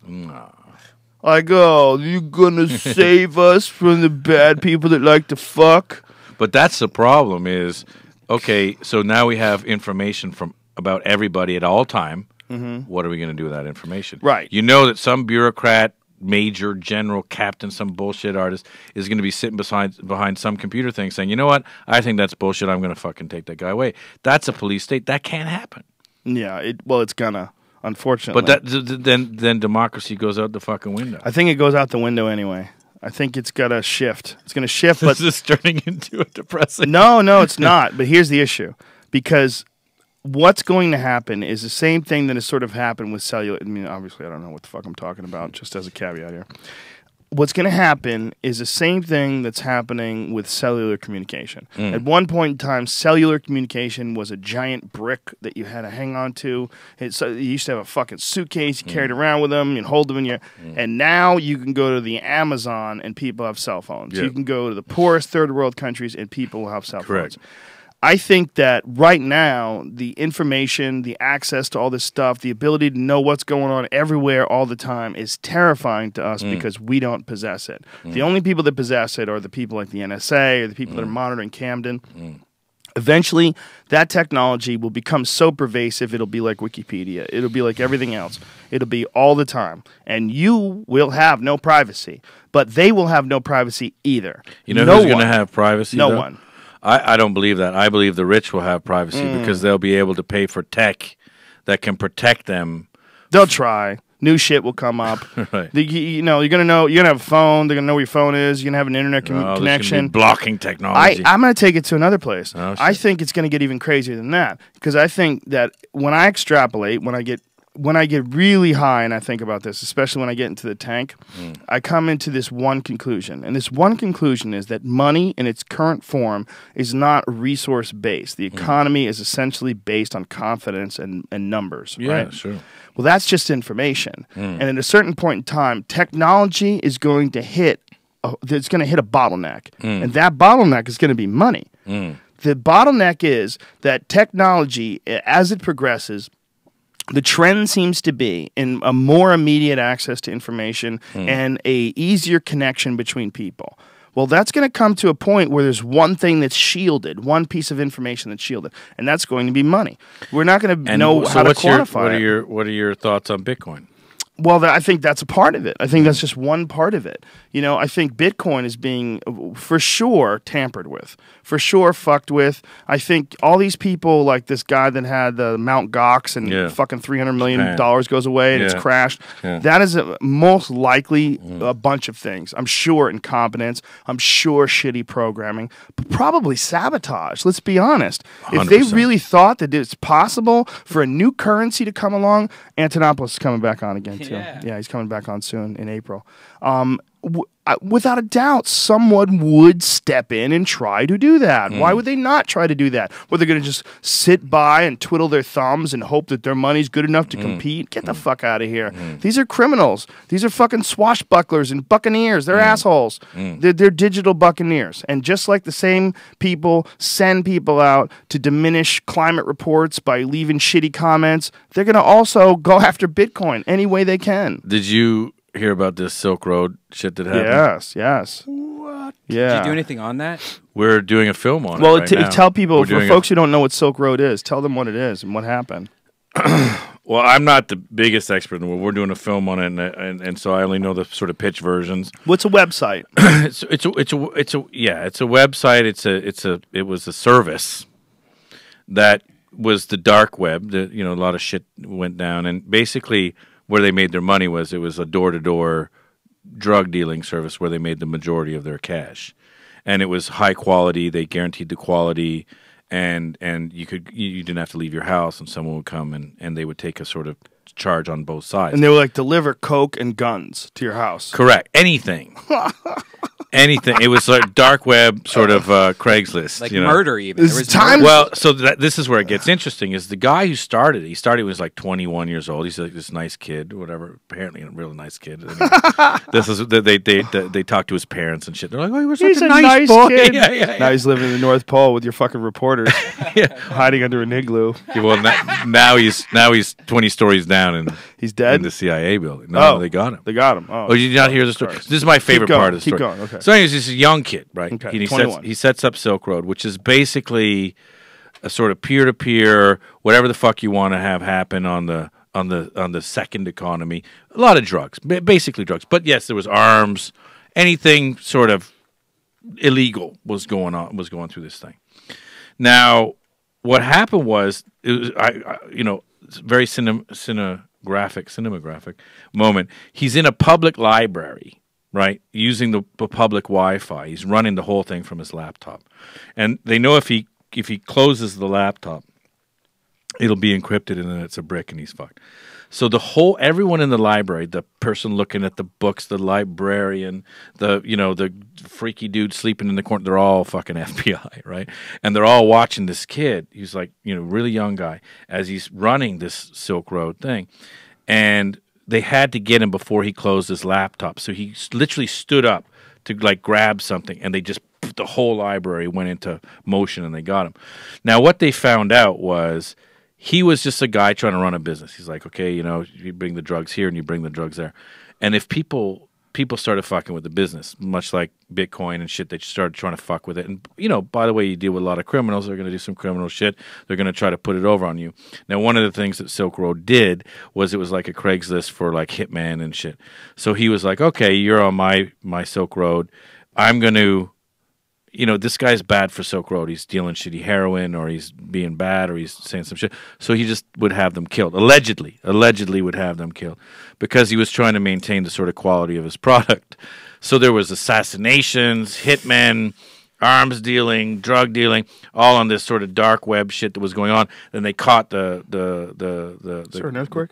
Like, oh, you gonna save us from the bad people that like to fuck? But that's the problem. Is okay. So now we have information about everybody at all time. Mm-hmm. What are we going to do with that information? Right. You know that some bureaucrat, major, general, captain, some bullshit artist is going to be sitting behind some computer thing saying, you know what, I think that's bullshit, I'm going to fucking take that guy away. That's a police state. That can't happen. Yeah, it's gonna, unfortunately. But then democracy goes out the fucking window. I think it goes out the window anyway. I think it's got to shift. It's going to shift. But this is turning into a depressing... No, it's not. But here's the issue. Because what's going to happen is the same thing that has sort of happened with cellular. I mean, obviously, I don't know what the fuck I'm talking about, just as a caveat here. What's going to happen is the same thing that's happening with cellular communication. At one point in time, cellular communication was a giant brick that you had to hang on to. You used to have a fucking suitcase you carried around with them and hold them in your... And now you can go to the Amazon and people have cell phones. Yep. You can go to the poorest third world countries and people have cell Correct. phones. I think that right now, the information, the access to all this stuff, the ability to know what's going on everywhere all the time is terrifying to us because we don't possess it. The only people that possess it are the people like the NSA or the people that are monitoring Camden. Eventually, that technology will become so pervasive, it'll be like Wikipedia. It'll be like everything else. It'll be all the time. And you will have no privacy, but they will have no privacy either. You know who's going to have privacy, No though? one. I don't believe that. I believe the rich will have privacy because they'll be able to pay for tech that can protect them. They'll try. New shit will come up. Right. You're gonna have a phone. They're gonna know where your phone is. You're gonna have an internet There's connection. gonna be blocking technology. I'm gonna take it to another place. Oh, I shit. think it's gonna get even crazier than that because I think that when I extrapolate, when I get when I get really high and I think about this, especially when I get into the tank, I come into this one conclusion. And this one conclusion is that money in its current form is not resource-based. The economy is essentially based on confidence and numbers, Yeah, right? sure. Well, that's just information. And at a certain point in time, technology is going to hit a bottleneck. And that bottleneck is going to be money. The bottleneck is that technology, as it progresses, the trend seems to be in a more immediate access to information and a easier connection between people. Well, that's going to come to a point where there's one thing that's shielded, one piece of information that's shielded, and that's going to be money. We're not going to know how to quantify it. What are your thoughts on Bitcoin? Well, I think that's a part of it. I think that's just one part of it. You know, I think Bitcoin is being, for sure, tampered with. For sure, fucked with. I think all these people, like this guy that had the Mount Gox and fucking $300 million goes away and it's crashed. That is most likely a bunch of things. I'm sure incompetence. I'm sure shitty programming. But probably sabotage. Let's be honest. 100%. If they really thought that it's possible for a new currency to come along, Antonopoulos is coming back on again, too. Yeah, he's coming back on soon in April. Without a doubt, someone would step in and try to do that. Why would they not try to do that? Well, they're going to just sit by and twiddle their thumbs and hope that their money's good enough to compete? Get the fuck out of here. These are criminals. These are fucking swashbucklers and buccaneers. They're assholes. They're digital buccaneers. And just like the same people send people out to diminish climate reports by leaving shitty comments, they're going to also go after Bitcoin any way they can. Did you hear about this Silk Road shit that happened? Yes. What? Yeah. Did you do anything on that? We're doing a film on it right now. Tell people, for folks who don't know what Silk Road is, tell them what it is and what happened. Well, I'm not the biggest expert in the world. We're doing a film on it, and so I only know the sort of pitch versions. What's a website? it's a website. It was a service that was the dark web. A lot of shit went down, and basically where they made their money was a door-to-door drug dealing service where they made the majority of their cash, and it was high quality. They guaranteed the quality, and you didn't have to leave your house, and someone would come and they would take a sort of charge on both sides. And they would like deliver coke and guns to your house. Correct. Anything. Anything. It was like dark web sort of Craigslist, like murder even. There was time. Well, so this is where it gets interesting. Is the guy who started it? He started when he was like 21 years old. He's like this nice kid, whatever. Apparently, a really nice kid. They talk to his parents and shit. They're like, "Oh, he was such a nice boy." Kid. Yeah. Now he's living in the North Pole with your fucking reporters, hiding under an igloo. Yeah, well, now he's 20 stories down and he's dead in the CIA building. No, they got him. They got him. Oh, did you not hear the story? This is my favorite part of the story. Keep going. Okay. So anyways, he's a young kid, right? Okay, He sets up Silk Road, which is basically a sort of peer-to-peer, whatever the fuck you want to have happen on the second economy. A lot of drugs, basically drugs. But yes, there was arms. Anything sort of illegal was going through this thing. Now, what happened was, it's very cinematographic moment. He's in a public library, right, using the public Wi-Fi. He's running the whole thing from his laptop, and they know if he closes the laptop, it'll be encrypted, and then it's a brick, and he's fucked. So everyone in the library, the person looking at the books, the librarian, the freaky dude sleeping in the corner, they're all fucking FBI, right? And they're all watching this kid. He's like, really young guy, as he's running this Silk Road thing, and they had to get him before he closed his laptop. So he literally stood up to like grab something, and the whole library went into motion, and they got him. Now, what they found out was he was just a guy trying to run a business. He's like, okay, you bring the drugs here and you bring the drugs there. And if people started fucking with the business, much like Bitcoin and shit, they started trying to fuck with it. And, by the way, you deal with a lot of criminals. They're going to do some criminal shit. They're going to try to put it over on you. Now, one of the things that Silk Road did was it was like a Craigslist for like hitman and shit. So he was like, okay, you're on my Silk Road. I'm going to, this guy's bad for Silk Road. He's dealing shitty heroin, or he's being bad, or he's saying some shit. So he just would have them killed. Allegedly would have them killed because he was trying to maintain the sort of quality of his product. So there was assassinations, hitmen, arms dealing, drug dealing, all on this sort of dark web shit that was going on. Then they caught the Is there an earthquake?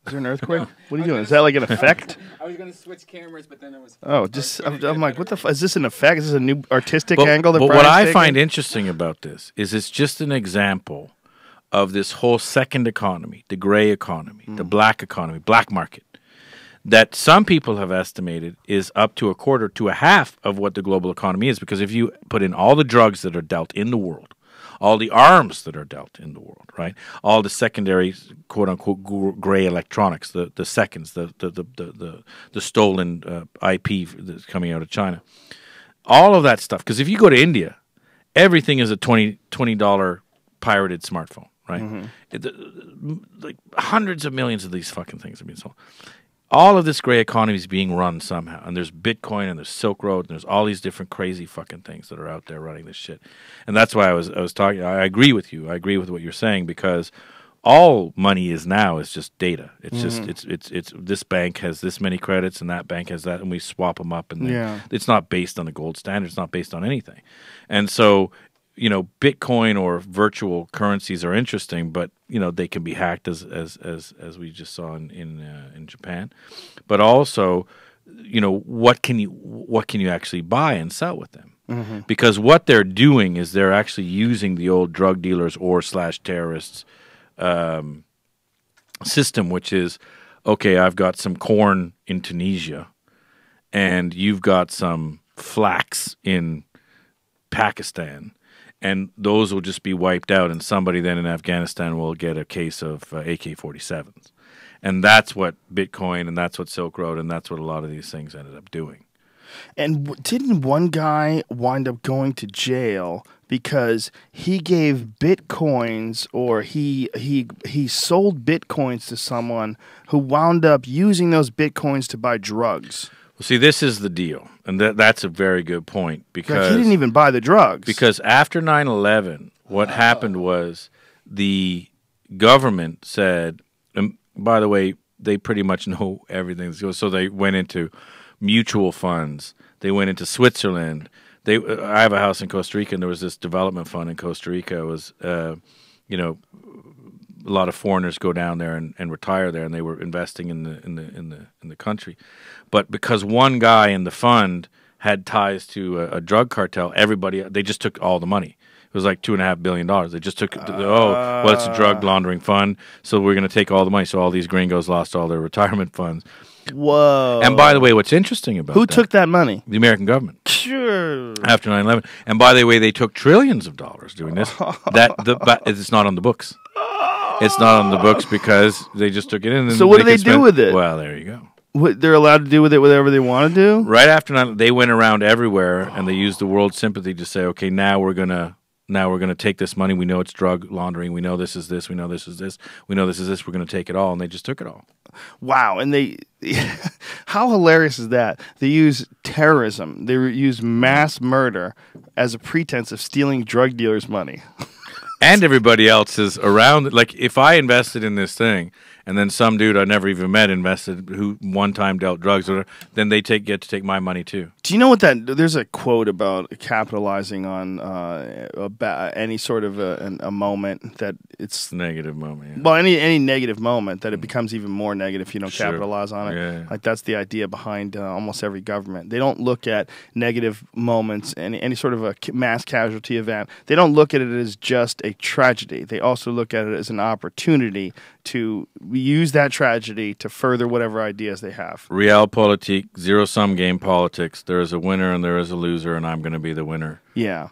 there an earthquake? What are you doing? Is that like an effect? I was going to switch cameras, but then it was. Oh, just I'm like, what the? Is this an effect? Is this a new artistic But, angle? That but what Brian's I taking? find interesting about this is it's just an example of this whole second economy, the gray economy, the black economy, black market, that some people have estimated is up to a quarter to a half of what the global economy is. Because if you put in all the drugs that are dealt in the world, all the arms that are dealt in the world, right? All the secondary, quote unquote, gray electronics, the seconds, the stolen IP that's coming out of China, all of that stuff. Because if you go to India, everything is a $20 pirated smartphone, right? Like hundreds of millions of these fucking things have been sold. All of this gray economy is being run somehow. And there's Bitcoin and there's Silk Road and there's all these different crazy fucking things that are out there running this shit. And that's why I was talking. I agree with you. I agree with what you're saying, because all money is now is just data. It's just it's this bank has this many credits and that bank has that, and we swap them up, and it's not based on a gold standard. It's not based on anything. And so, you know, Bitcoin or virtual currencies are interesting, but you know they can be hacked as we just saw in Japan. But also, you know, what can you actually buy and sell with them? Because what they're doing is they're actually using the old drug dealers or /terrorists system, which is, okay, I've got some corn in Tunisia, and you've got some flax in Pakistan. And those will just be wiped out, and somebody then in Afghanistan will get a case of AK-47s. And that's what Bitcoin, and that's what Silk Road, and that's what a lot of these things ended up doing. And didn't one guy wind up going to jail because he gave bitcoins, or he sold bitcoins to someone who wound up using those bitcoins to buy drugs? Well, see, this is the deal, and that's a very good point, because like he didn't even buy the drugs. Because after 9/11, what happened was the government said, and by the way, they pretty much know everything. So they went into mutual funds. They went into Switzerland. I have a house in Costa Rica, and there was this development fund in Costa Rica. It was, you know, a lot of foreigners go down there and retire there, and they were investing in the country. But because one guy in the fund had ties to a drug cartel, they just took all the money. It was like $2.5 billion. They just took, it's a drug laundering fund, so we're going to take all the money. So all these gringos lost all their retirement funds. Whoa. And by the way, what's interesting about Who took that money? The American government. Sure. After 9/11. And by the way, they took trillions of dollars doing this. But it's not on the books. It's not on the books because they just took it in. And so what do they do with it? Well, there you go. What, they're allowed to do with it whatever they want to do? Right after 9/11, they went around everywhere and they used the world sympathy to say, okay, now we're gonna take this money. We know it's drug laundering. We know this is this. We know this is this. We know this is this. We're going to take it all. And they just took it all. Wow. And how hilarious is that? They use terrorism. They use mass murder as a pretense of stealing drug dealers' money. And everybody else is around. Like, if I invested in this thing, and then some dude I never even met invested, who one time dealt drugs, then they get to take my money too. Do you know what there's a quote about capitalizing on any sort of a moment that it's negative moment. Yeah. Well, any negative moment that it becomes even more negative if you don't capitalize on it. Yeah. Like that's the idea behind almost every government. They don't look at negative moments, any sort of a mass casualty event. They don't look at it as just a tragedy. They also look at it as an opportunity to use that tragedy to further whatever ideas they have. Realpolitik, zero-sum game politics. There is a winner and there is a loser, and I'm going to be the winner. Yeah.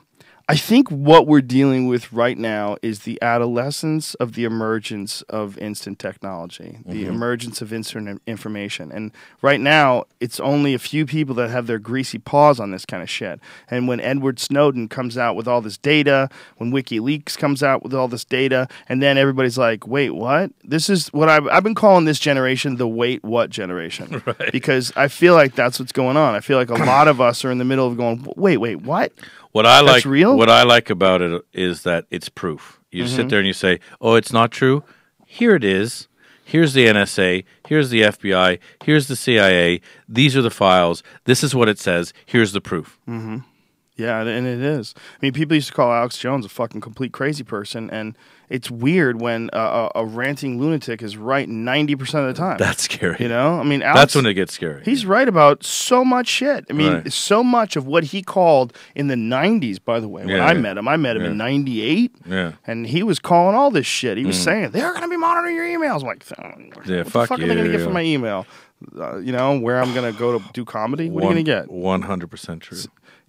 I think what we're dealing with right now is the adolescence of the emergence of instant technology, the emergence of instant information. And right now, it's only a few people that have their greasy paws on this kind of shit. And when Edward Snowden comes out with all this data, when WikiLeaks comes out with all this data, and then everybody's like, wait, what? This is what I've been calling this generation the wait what generation. Right. Because I feel like that's what's going on. I feel like a lot of us are in the middle of going, wait, what? What I That's real? What I like about it is that it's proof. You sit there and you say, "Oh, it's not true." Here it is. Here's the NSA. Here's the FBI. Here's the CIA. These are the files. This is what it says. Here's the proof. Yeah, and it is. I mean, people used to call Alex Jones a fucking complete crazy person, and it's weird when a ranting lunatic is right 90% of the time. That's scary. You know? I mean, Alex, That's when it gets scary. he's right about so much shit. I mean, Right. so much of what he called in the 90s, by the way, when Yeah, I yeah. met him. I met him in 98, Yeah. and he was calling all this shit. He was saying, they're going to be monitoring your emails. I'm like, what Yeah, the fuck fuck are they going to you, get yeah. from my email? You know, where I'm going to go to do comedy? What are you going to get? 100% true.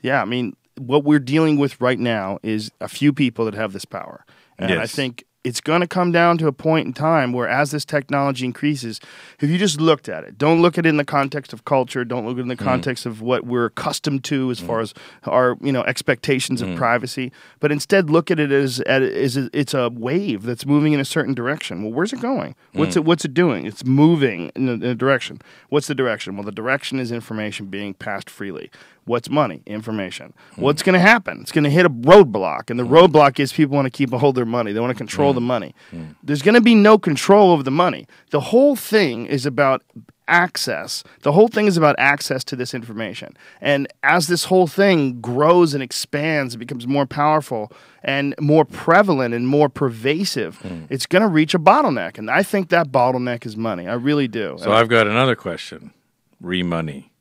Yeah, I mean, what we're dealing with right now is a few people that have this power. And I Yes. think it's going to come down to a point in time where as this technology increases, if you just looked at it, don't look at it in the context of culture, don't look at it in the context of what we're accustomed to as far as our, expectations of privacy, but instead look at it as it's a wave that's moving in a certain direction. Well, where's it going? What's it doing? It's moving in a direction. What's the direction? Well, the direction is information being passed freely. What's money? Information. What's going to happen? It's going to hit a roadblock, and the roadblock is people want to keep a hold of their money. They want to control the money. There's going to be no control over the money. The whole thing is about access. The whole thing is about access to this information. And as this whole thing grows and expands, it becomes more powerful and more prevalent and more pervasive, it's going to reach a bottleneck. And I think that bottleneck is money. I really do. So I've got another question. Re-money.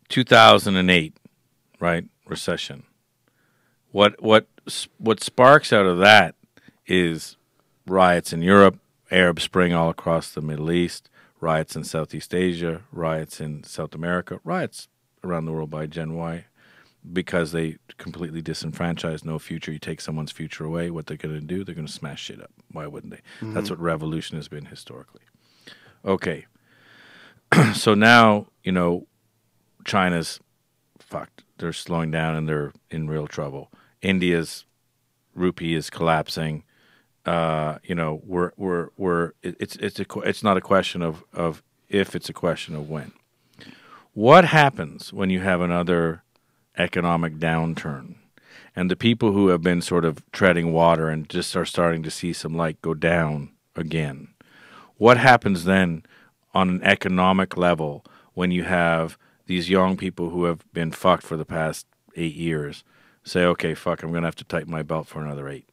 2008, right? Recession. What sparks out of that is riots in Europe, Arab Spring all across the Middle East, riots in Southeast Asia, riots in South America, riots around the world by Gen Y, because they completely disenfranchise, no future. You take someone's future away, what they're going to do? They're going to smash shit up. Why wouldn't they? That's what revolution has been historically. Okay. So now, China's fucked. They're slowing down and they're in real trouble. India's rupee is collapsing. It's not a question of if, it's a question of when. What happens when you have another economic downturn and the people who have been sort of treading water and just are starting to see some light go down again? What happens then on an economic level when you have these young people who have been fucked for the past 8 years say, okay, fuck, I'm going to have to tighten my belt for another 8?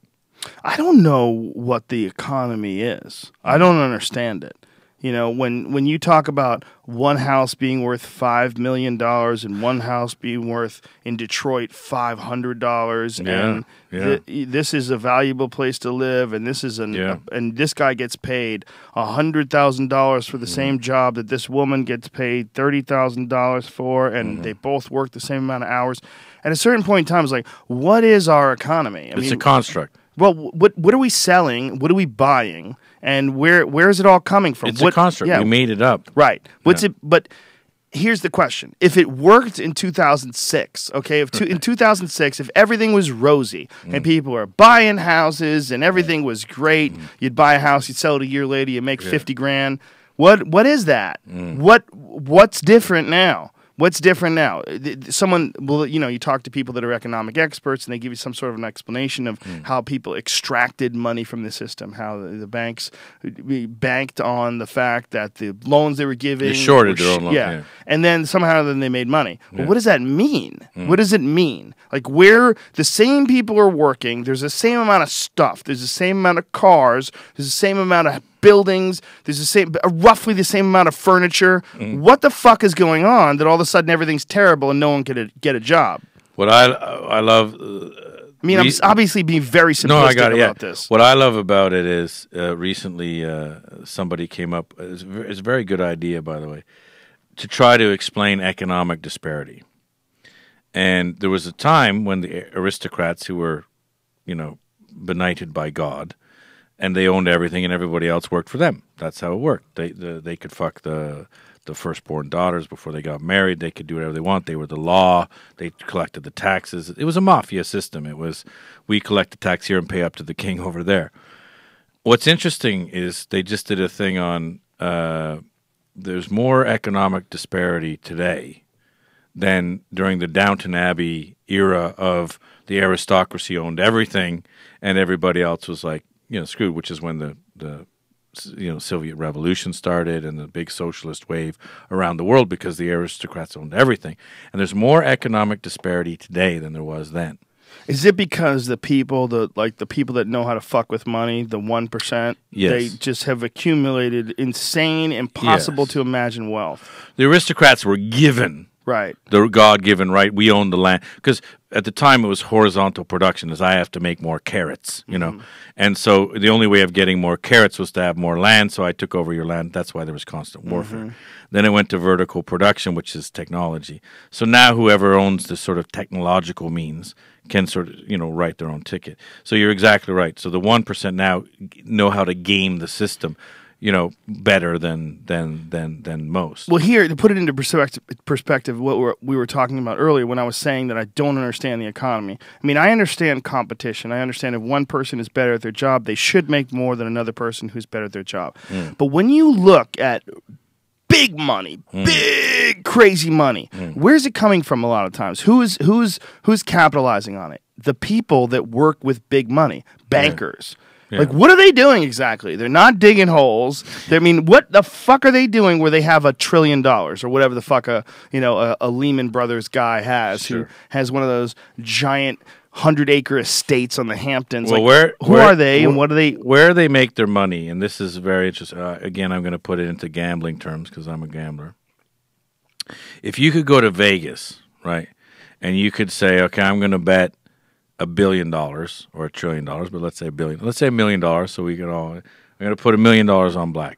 I don't know what the economy is. I don't understand it. When you talk about one house being worth $5 million and one house being worth in Detroit $500, this is a valuable place to live, and this is and this guy gets paid $100,000 for the same job that this woman gets paid $30,000 for, and they both work the same amount of hours. At a certain point in time, it's like, what is our economy? It's a construct. Well, what are we selling? What are we buying? And where is it all coming from? It's a construct. Yeah, We made it up. right. What's it? But here's the question: if it worked in 2006, okay, in 2006, if everything was rosy and people were buying houses and everything was great, you'd buy a house, you'd sell it a year later, you make 50 grand. What is that? What's different now? What's different now? Someone will, you talk to people that are economic experts, and they give you some sort of an explanation of how people extracted money from the system, how the banks banked on the fact that the loans they were giving, They shorted their own loans. Yeah. and then somehow they made money. Well, what does that mean? What does it mean? Like, where the same people are working, there's the same amount of stuff, there's the same amount of cars, there's the same amount of buildings, there's roughly the same amount of furniture. What the fuck is going on that all of a sudden everything's terrible and no one can get a job? What I love. I'm obviously being very simplistic about this. What I love about it is recently somebody came up. It's a very good idea, by the way, to try to explain economic disparity. And there was a time when the aristocrats who were, benighted by God, and they owned everything, and everybody else worked for them. That's how it worked. They could fuck the firstborn daughters before they got married. They could do whatever they want. They were the law. They collected the taxes. It was a mafia system. It was, we collect the tax here and pay up to the king over there. What's interesting is they just did a thing on there's more economic disparity today than during the Downton Abbey era of the aristocracy owned everything and everybody else was like, screwed, which is when the Soviet Revolution started and the big socialist wave around the world because the aristocrats owned everything. And there's more economic disparity today than there was then. Is it because the people that know how to fuck with money, the 1%, Yes. they just have accumulated insane, impossible Yes. to imagine wealth? The aristocrats were given Right. the God-given right. We own the land because at the time it was horizontal production. As I have to make more carrots, and so the only way of getting more carrots was to have more land. So I took over your land. That's why there was constant warfare. Then it went to vertical production, which is technology. So now whoever owns this sort of technological means can sort of write their own ticket. So you're exactly right. So the 1% now know how to game the system. Better than most. Well, here, to put it into perspective, what we were talking about earlier when I was saying that I don't understand the economy. I mean, I understand competition. I understand if one person is better at their job, they should make more than another person who's better at their job. But when you look at big money, big crazy money, where's it coming from a lot of times? Who's capitalizing on it? The people that work with big money, bankers. Yeah. Like, what are they doing exactly? They're not digging holes. What the fuck are they doing where they have $1 trillion or whatever the fuck a Lehman Brothers guy has, who has one of those giant 100-acre estates on the Hamptons? Well, who are they and what are they? Where they make their money, and this is very interesting. Again, I'm going to put it into gambling terms because I'm a gambler. If you could go to Vegas, right, and you could say, okay, I'm going to bet $1 billion or $1 trillion, but let's say $1 billion. Let's say $1 million, so we can all. I'm going to put $1 million on black.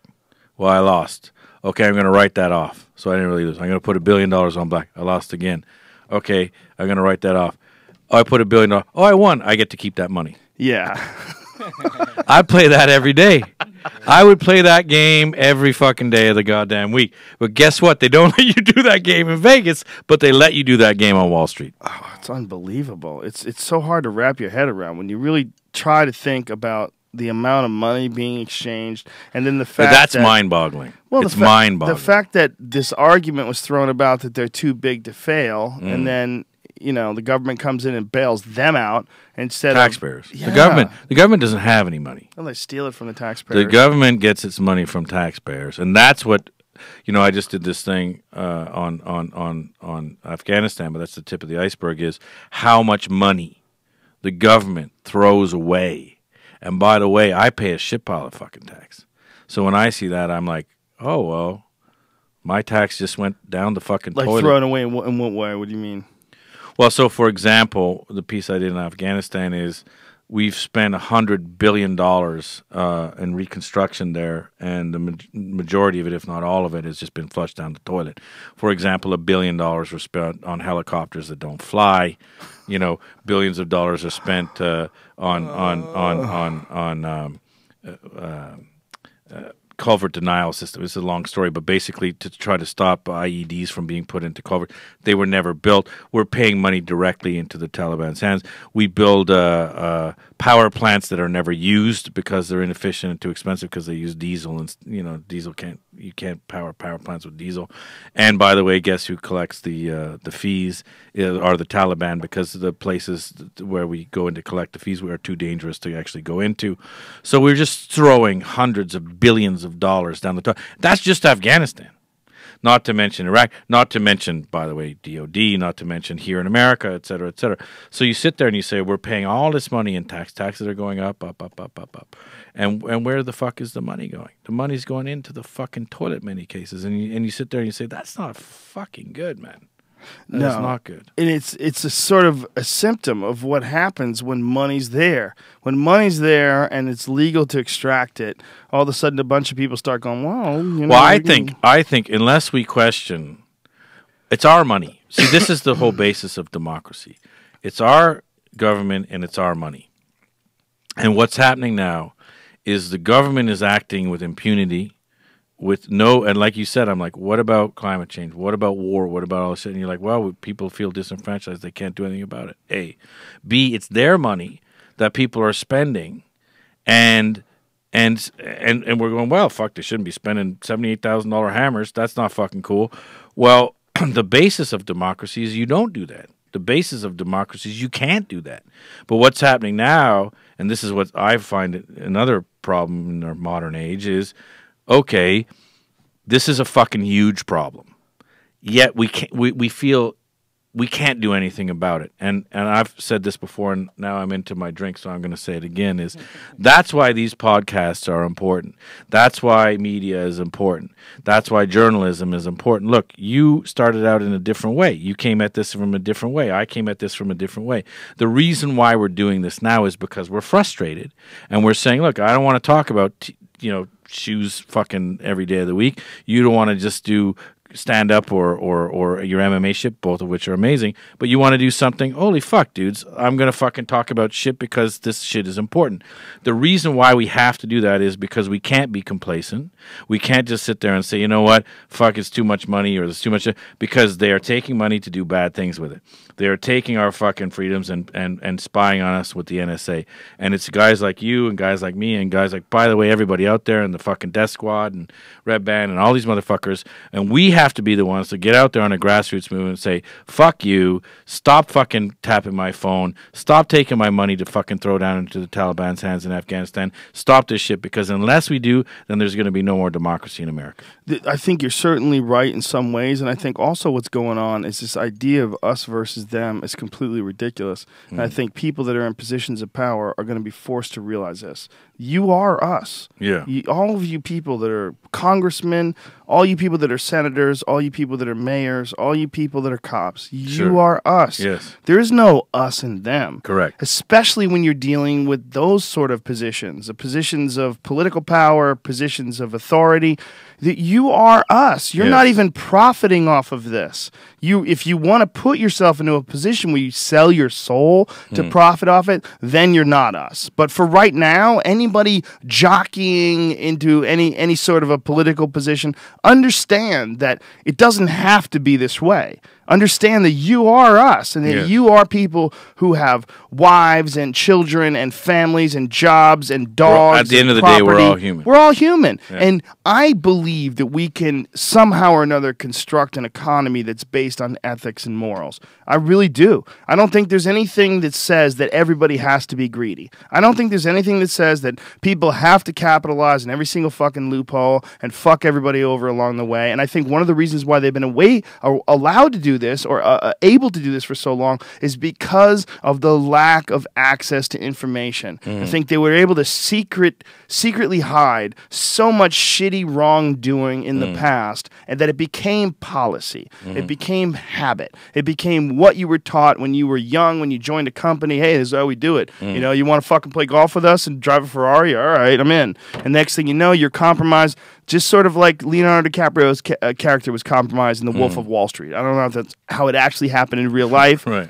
Well, I lost. Okay, I'm going to write that off. So I didn't really lose. I'm going to put $1 billion on black. I lost again. Okay, I'm going to write that off. Oh, I put $1 billion. Oh, I won. I get to keep that money. Yeah. I play that every day. I would play that game every fucking day of the goddamn week. But guess what? They don't let you do that game in Vegas, but they let you do that game on Wall Street. Oh, it's unbelievable. It's so hard to wrap your head around when you really try to think about the amount of money being exchanged, and then the fact that's mind-boggling. Well, it's mind-boggling. The fact that this argument was thrown about that they're too big to fail, and then the government comes in and bails them out instead taxpayers. of taxpayers. The government doesn't have any money. Well, they steal it from the taxpayers. The government gets its money from taxpayers, and that's what I just did this thing on Afghanistan, but that's the tip of the iceberg. Is how much money the government throws away. And by the way, I pay a shit pile of fucking tax. So when I see that, I'm like, oh well, my tax just went down the fucking toilet. Like thrown away in what way? What do you mean? Well, so for example, the piece I did in Afghanistan is we've spent $100 billion in reconstruction there, and the majority of it, if not all of it, has just been flushed down the toilet. For example, $1 billion were spent on helicopters that don't fly. Billions of dollars are spent on culvert denial system. It's a long story, but basically to try to stop IEDs from being put into culvert. They were never built. We're paying money directly into the Taliban's hands. We build power plants that are never used because they're inefficient and too expensive because they use diesel, and diesel you can't power plants with diesel. And by the way, guess who collects the fees are the Taliban, because the places where we go in to collect the fees are too dangerous to actually go into. So we're just throwing hundreds of billions of dollars down the toilet. That's just Afghanistan. Not to mention Iraq, not to mention, by the way, DOD, not to mention here in America, et cetera, et cetera. So you sit there and you say, we're paying all this money in tax. Taxes are going up. And where the fuck is the money going? The money's going into the fucking toilet in many cases. And you sit there and you say, that's not fucking good, man. That's not good. And it's a sort of a symptom of what happens when money's there. When money's there and it's legal to extract it, all of a sudden a bunch of people start going, well, I think unless we question, it's our money. See, this is the whole basis of democracy. It's our government and it's our money. And what's happening now is the government is acting with impunity. And like you said, I'm like, what about climate change? What about war? What about all this shit? And you're like, well, people feel disenfranchised. They can't do anything about it. A. B, it's their money that people are spending. And we're going, well, fuck, they shouldn't be spending $78,000 hammers. That's not fucking cool. Well, the basis of democracy is you don't do that. The basis of democracy is you can't do that. But what's happening now, and this is what I find another problem in our modern age is, okay, this is a fucking huge problem. Yet we feel we can't do anything about it. And I've said this before, and now I'm into my drink, so I'm going to say it again, is that's why these podcasts are important. That's why media is important. That's why journalism is important. Look, you started out in a different way. You came at this from a different way. I came at this from a different way. The reason why we're doing this now is because we're frustrated, and we're saying, look, I don't want to talk about, shoes fucking every day of the week. You don't want to just do stand up or your MMA shit, both of which are amazing, but you want to do something, holy fuck, dudes, I'm going to fucking talk about shit because this shit is important. The reason why we have to do that is because we can't be complacent. We can't just sit there and say, you know what, fuck, it's too much money or there's too much, because they are taking money to do bad things with it. They are taking our fucking freedoms and spying on us with the NSA. And it's guys like you and guys like me and guys like, by the way, everybody out there and the fucking Death Squad and Red Band and all these motherfuckers. And we have to be the ones to get out there on a grassroots movement and say, fuck you, stop fucking tapping my phone, stop taking my money to fucking throw down into the Taliban's hands in Afghanistan, stop this shit, because unless we do, then there's going to be no more democracy in America. I think you're certainly right in some ways, and I think also what's going on is this idea of us versus them is completely ridiculous. And I think people that are in positions of power are going to be forced to realize this. You are us. Yeah. All of you people that are congressmen, all you people that are senators, all you people that are mayors, all you people that are cops, you are us. Yes. There is no us and them. Correct. Especially when you're dealing with those sort of positions, the positions of political power, positions of authority. That you are us. You're not even profiting off of this. If you want to put yourself into a position where you sell your soul to profit off it, then you're not us. But for right now, anybody jockeying into any sort of a political position, understand that it doesn't have to be this way. Understand that you are us, and that you are people who have wives and children and families and jobs and dogs. At the end of the property. day, we're all human. We're all human. Yeah. And I believe that we can somehow or another construct an economy that's based on ethics and morals. I really do. I don't think there's anything that says that everybody has to be greedy. I don't think there's anything that says that people have to capitalize in every single fucking loophole and fuck everybody over along the way. And I think one of the reasons why they've been allowed to do this or able to do this for so long is because of the lack of access to information. I think they were able to secretly hide so much shitty wrongdoing in the past, and that it became policy. It became habit. It became what you were taught when you were young, when you joined a company. Hey, this is how we do it. You know, you want to fucking play golf with us and drive a Ferrari? All right, I'm in. And next thing you know, you're compromised. Just sort of like Leonardo DiCaprio's character was compromised in The Wolf of Wall Street. I don't know if that's how it actually happened in real life. Right.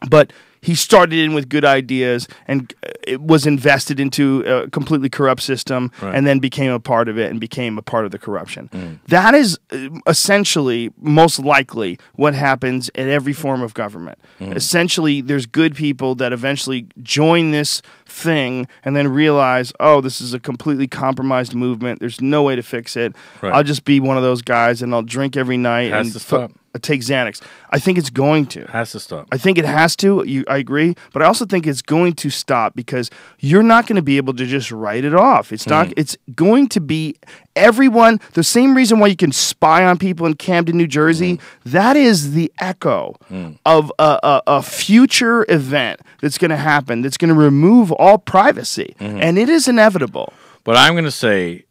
But he started in with good ideas and it was invested into a completely corrupt system and then became a part of it and became a part of the corruption. That is essentially, most likely, what happens in every form of government. Essentially, there's good people that eventually join this thing and then realize, oh, this is a completely compromised movement. There's no way to fix it. Right. I'll just be one of those guys and I'll drink every night Has and to stop. take Xanax. I think it's going to. Has to stop. I think it has to. I agree, but I also think it's going to stop because you're not going to be able to just write it off. It's not. It's going to be everyone. The same reason why you can spy on people in Camden, New Jersey. That is the echo of a future event that's going to happen. That's going to remove all privacy, and it is inevitable. But I'm going to say,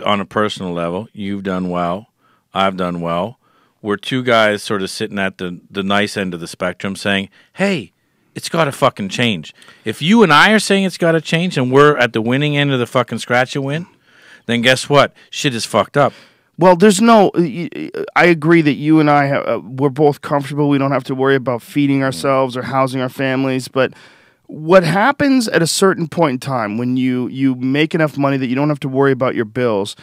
on a personal level, you've done well. I've done well. We're two guys sort of sitting at the nice end of the spectrum saying, hey, it's got to fucking change. If you and I are saying it's got to change and we're at the winning end of the fucking scratch and win, then guess what? Shit is fucked up. Well, there's no. I agree that you and I we're both comfortable. We don't have to worry about feeding ourselves or housing our families. But what happens at a certain point in time when you make enough money that you don't have to worry about your bills?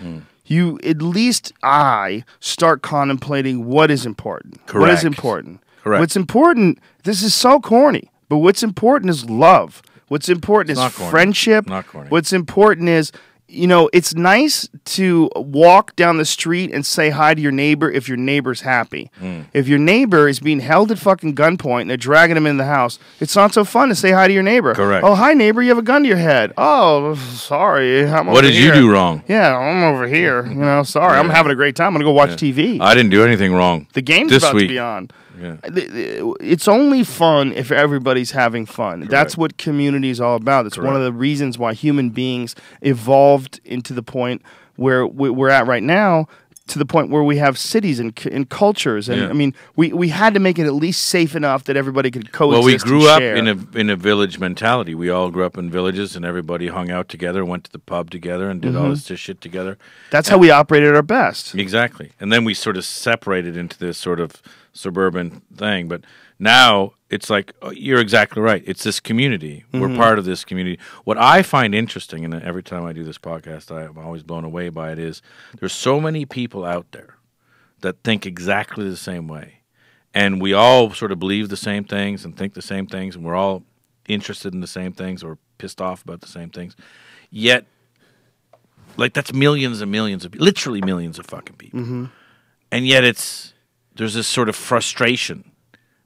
You, at least I, start contemplating what is important. Correct. What is important? Correct. What's important, this is so corny, but what's important is love. What's important is not corny. friendship. Not corny. What's important is it's nice to walk down the street and say hi to your neighbor if your neighbor's happy. If your neighbor is being held at fucking gunpoint and they're dragging him in the house, it's not so fun to say hi to your neighbor. Correct. Oh, hi, neighbor, you have a gun to your head. Oh, sorry. What did you do wrong? Yeah, I'm over here. Sorry. I'm having a great time. I'm going to go watch TV. I didn't do anything wrong. The game's this about week. to be on. Yeah. It's only fun if everybody's having fun. Correct. That's what community is all about. It's one of the reasons why human beings evolved into the point where we're at right now, to the point where we have cities and cultures. And I mean, we had to make it at least safe enough that everybody could coexist. Well, we grew and up share. in a village mentality. We all grew up in villages, and everybody hung out together, went to the pub together, and did all this shit together. That's how we operated at our best. Exactly. And then we sort of separated into this sort of suburban thing. But now it's like, you're exactly right. It's this community. We're part of this community. What I find interesting, and every time I do this podcast, I'm always blown away by it, is there's so many people out there that think exactly the same way. And we all sort of believe the same things and think the same things, and we're all interested in the same things or pissed off about the same things. Yet, like, that's millions and millions of, literally millions of fucking people. And yet there's this sort of frustration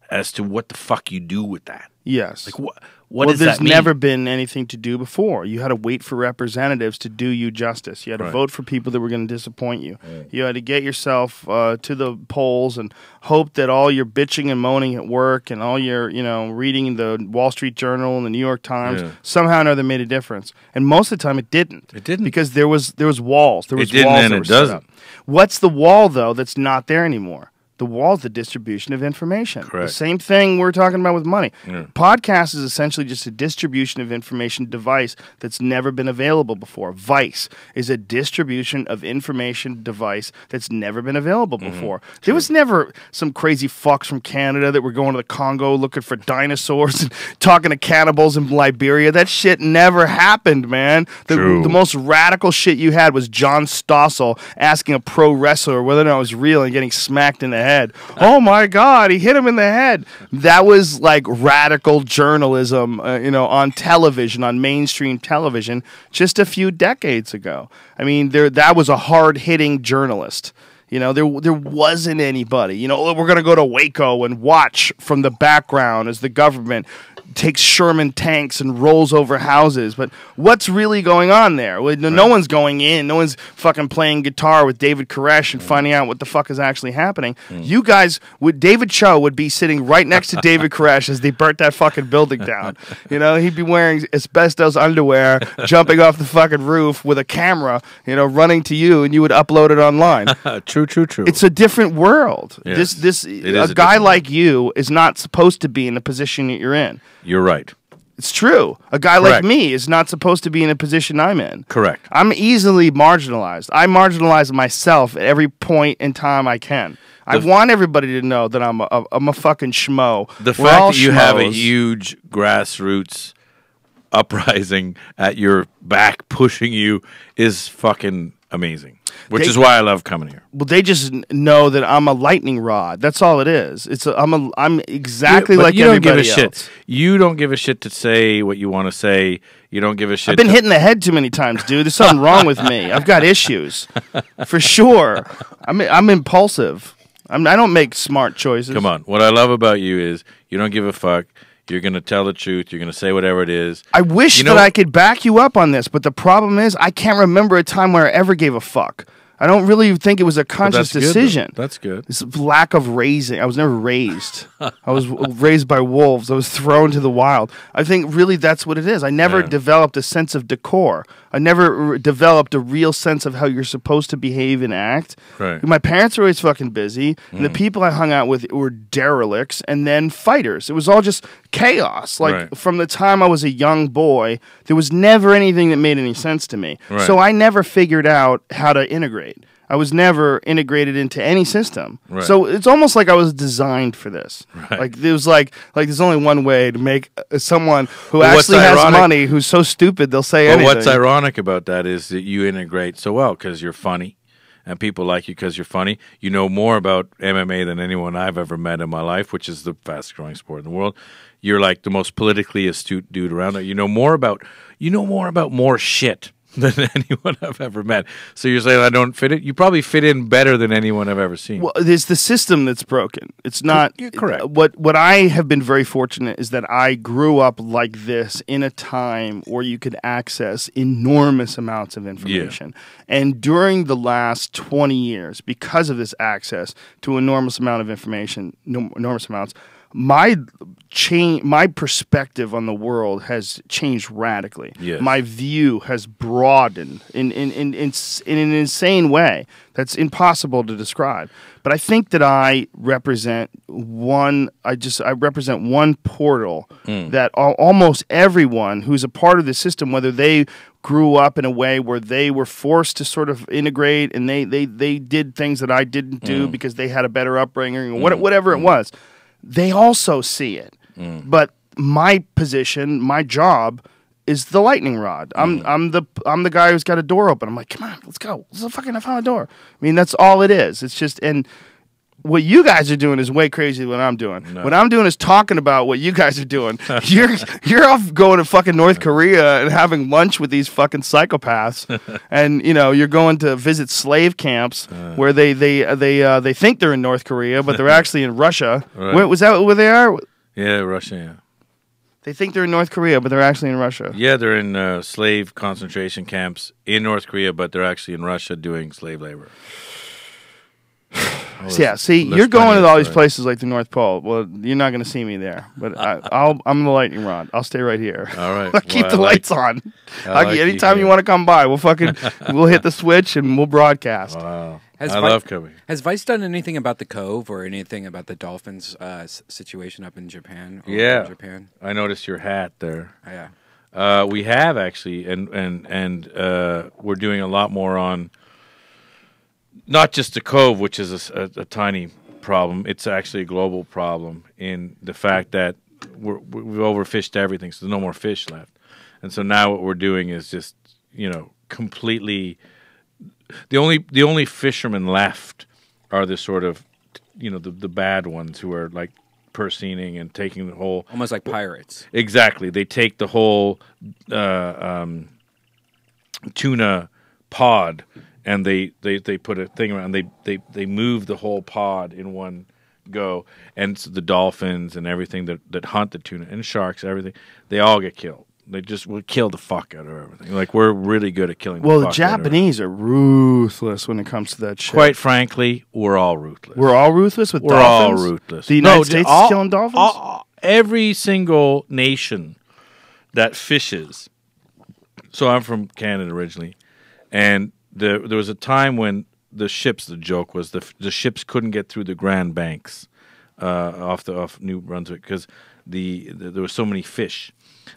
as to what the fuck you do with that. Yes. Like, what Well, does there's that mean? never been anything to do before. You had to wait for representatives to do you justice. You had to vote for people that were going to disappoint you. You had to get yourself to the polls and hope that all your bitching and moaning at work and all your, reading the Wall Street Journal and the New York Times somehow or another made a difference. And most of the time, it didn't. It didn't. Because there was walls. There was It didn't, walls and that it were set doesn't. up. What's the wall, though, that's not there anymore? The wall is the distribution of information. Correct. The same thing we're talking about with money. Yeah. Podcast is essentially just a distribution of information device that's never been available before. Vice is a distribution of information device that's never been available before. There was never some crazy fucks from Canada that were going to the Congo looking for dinosaurs and talking to cannibals in Liberia. That shit never happened, man. The most radical shit you had was John Stossel asking a pro wrestler whether or not it was real and getting smacked in the head. Oh my God, he hit him in the head. That was like radical journalism, on television, on mainstream television, just a few decades ago. I mean, that was a hard-hitting journalist. There wasn't anybody. We're going to go to Waco and watch from the background as the government takes Sherman tanks and rolls over houses. But what's really going on there? No one's going in. No one's fucking playing guitar with David Koresh and finding out what the fuck is actually happening. You guys, David Cho would be sitting right next to David Koresh as they burnt that fucking building down. He'd be wearing asbestos underwear, jumping off the fucking roof with a camera, running to you, and you would upload it online. True. It's a different world. Yes. A guy like you is not supposed to be in the position that you're in. You're right. It's true. A guy like me is not supposed to be in a position I'm in. Correct. I'm easily marginalized. I marginalize myself at every point in time I can. I want everybody to know that I'm a fucking schmo. The We're fact all that you have a schmoes. huge grassroots uprising at your back pushing you is fucking amazing. Which is why I love coming here. Well, they just know that I'm a lightning rod. That's all it is. I'm exactly like you don't give a everybody else. shit. You don't give a shit to say what you want to say. You don't give a shit. I've been hit in the head too many times, dude. There's something wrong with me. I've got issues, for sure. I'm impulsive. I don't make smart choices. Come on. What I love about you is you don't give a fuck. You're going to tell the truth. You're going to say whatever it is. I wish that I could back you up on this, but the problem is I can't remember a time where I ever gave a fuck. I don't really think it was a conscious decision. That's good. This lack of raising. I was never raised. I was raised by wolves. I was thrown to the wild. I think really that's what it is. I never developed a sense of decor. I never developed a real sense of how you're supposed to behave and act. Right. My parents were always fucking busy, and the people I hung out with were derelicts and then fighters. It was all just chaos. From the time I was a young boy, there was never anything that made any sense to me. Right. So I never figured out how to integrate. I was never integrated into any system. Right. So it's almost like I was designed for this. Right. Like it was like there's only one way to make someone who actually has money who's so stupid they'll say anything. But what's ironic about that is that you integrate so well because you're funny and people like you because you're funny. You know more about MMA than anyone I've ever met in my life, which is the fastest growing sport in the world. You're like the most politically astute dude around there. You know more about more shit than anyone I've ever met. So you're saying I don't fit it? You probably fit in better than anyone I've ever seen. Well, it's the system that's broken. It's not. You're correct. What I have been very fortunate is that I grew up like this in a time where you could access enormous amounts of information. And during the last 20 years, because of this access to enormous amount of information, enormous amounts, my perspective on the world has changed radically. Yes. My view has broadened in an insane way that's impossible to describe. But I think that I represent one. I represent one portal that almost everyone who's a part of the system, whether they grew up in a way where they were forced to sort of integrate and they did things that I didn't do because they had a better upbringing or whatever it was. They also see it. But my position, my job is the lightning rod. I'm the guy who's got a door open. I'm like, come on, let's go. I found a door. I mean, that's all it is. It's just, and what you guys are doing is way crazy than what I'm doing. No. What I'm doing is talking about what you guys are doing. You're off going to fucking North Korea and having lunch with these fucking psychopaths, and you're going to visit slave camps where they think they're in North Korea, but they're actually in Russia. Right. Was that where they are? Yeah, Russia. Yeah. They think they're in North Korea, but they're actually in Russia. Yeah, they're in slave concentration camps in North Korea, but they're actually in Russia doing slave labor. You're going to all these places like the North Pole. Well, you're not going to see me there, but I'm the lightning rod. I'll stay right here. All right, I'll keep the lights on. Anytime you want to come by, we'll hit the switch and we'll broadcast. Wow. I love coming. Has Vice done anything about the Cove or anything about the Dolphins situation up in Japan? Japan. I noticed your hat there. Yeah. We have actually, and we're doing a lot more on not just the Cove, which is a tiny problem. It's actually a global problem in the fact that we've overfished everything, so there's no more fish left. And so now what we're doing is just completely. The only fishermen left are the sort of the bad ones who are like pursening and taking the whole, almost like pirates. Exactly, they take the whole tuna pod and they put a thing around. They move the whole pod in one go, and so the dolphins and everything that hunt the tuna and sharks, everything, they all get killed. They just will kill the fuck out of everything. Like, we're really good at killing the fuck out of everything. Well, the Japanese are ruthless when it comes to that shit. Quite frankly, we're all ruthless. We're all ruthless with dolphins? We're all ruthless. The United States is killing dolphins? Every single nation that fishes. So I'm from Canada originally. And there was a time when the joke was the ships couldn't get through the Grand Banks off New Brunswick because there were so many fish.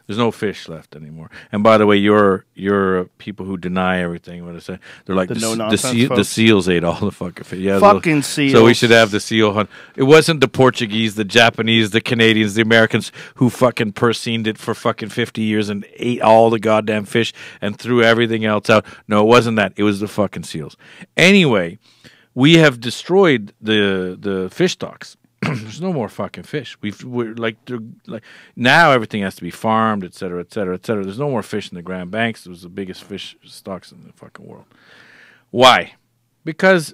There's no fish left anymore. And by the way, you're people who deny everything. What I say? They're like the seals ate all the fucking fish. Yeah, fucking seals. So we should have the seal hunt. It wasn't the Portuguese, the Japanese, the Canadians, the Americans who fucking pursened it for fucking 50 years and ate all the goddamn fish and threw everything else out. No, it wasn't that. It was the fucking seals. Anyway, we have destroyed the fish stocks. There's no more fucking fish. We're now everything has to be farmed, et cetera, et cetera, et cetera. There's no more fish in the Grand Banks. It was the biggest fish stocks in the fucking world. Why? Because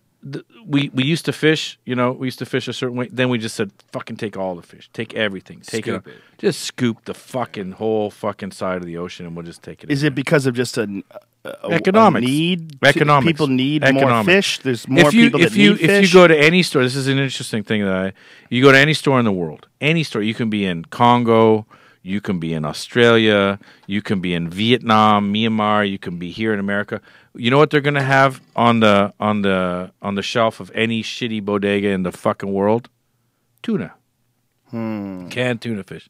we used to fish. We used to fish a certain way. Then we just said, "Fucking take all the fish. Take everything. Take it. Just scoop the fucking whole fucking side of the ocean, and we'll just take it." Is it because of just economics? Economics. People need more fish. There's more people that need fish. If you go to any store, this is an interesting thing you go to any store in the world, any store. You can be in Congo, you can be in Australia, you can be in Vietnam, Myanmar, you can be here in America. You know what they're gonna have on the shelf of any shitty bodega in the fucking world? Tuna, canned tuna fish.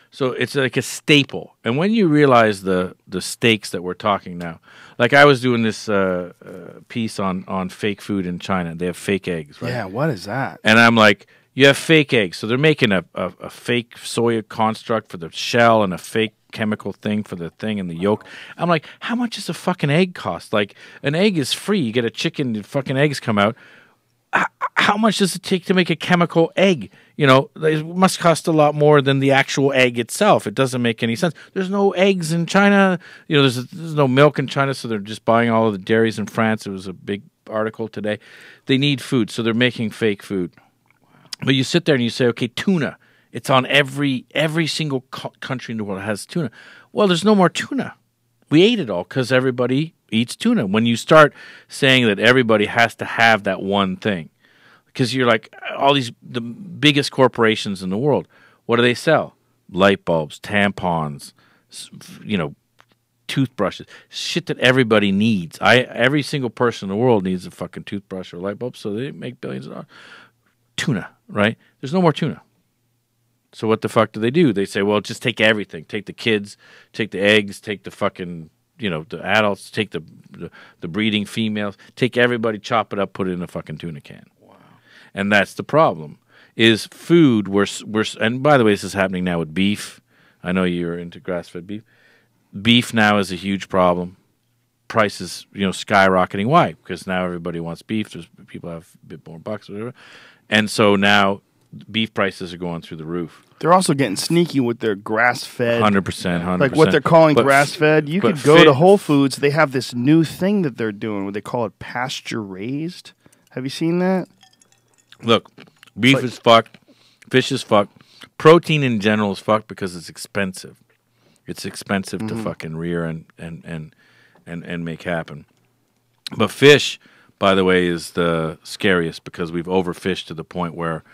So it's like a staple. And when you realize the stakes that we're talking now, like I was doing this piece on fake food in China. They have fake eggs, right? Yeah, what is that? And I'm like, you have fake eggs. So they're making a fake soya construct for the shell and a fake chemical thing for the thing and the yolk. I'm like, how much does a fucking egg cost? Like, an egg is free. You get a chicken, the fucking eggs come out. how much does it take to make a chemical egg? You know, it must cost a lot more than the actual egg itself. It doesn't make any sense. There's no eggs in China. You know, there's no milk in China, so they're just buying all of the dairies in France. It was a big article today. They need food, so they're making fake food. But you sit there and you say, okay, tuna. It's on every single country in the world has tuna. Well, there's no more tuna. We ate it all because everybody eats tuna. When you start saying that everybody has to have that one thing, because you're like, the biggest corporations in the world, what do they sell? Light bulbs, tampons, you know, toothbrushes, shit that everybody needs. Every single person in the world needs a fucking toothbrush or light bulb, so they make billions of dollars. Tuna, right? There's no more tuna. So what the fuck do? They say, well, just take everything. Take the kids, take the eggs, take the fucking, you know, the adults, take the breeding females, take everybody, chop it up, put it in a fucking tuna can. And that's the problem, is food, and by the way, this is happening now with beef. I know you're into grass-fed beef. Beef now is a huge problem. Prices, you know, skyrocketing. Why? Because now everybody wants beef. There's people have a bit more bucks or whatever. And so now beef prices are going through the roof. They're also getting sneaky with their grass-fed. 100%. Like what they're calling grass-fed. You could go to Whole Foods. They have this new thing that they're doing where they call it pasture-raised. Have you seen that? Look, beef is fucked, fish is fucked, protein in general is fucked because it's expensive. It's expensive to fucking rear and make happen. But fish, by the way, is the scariest because we've overfished to the point where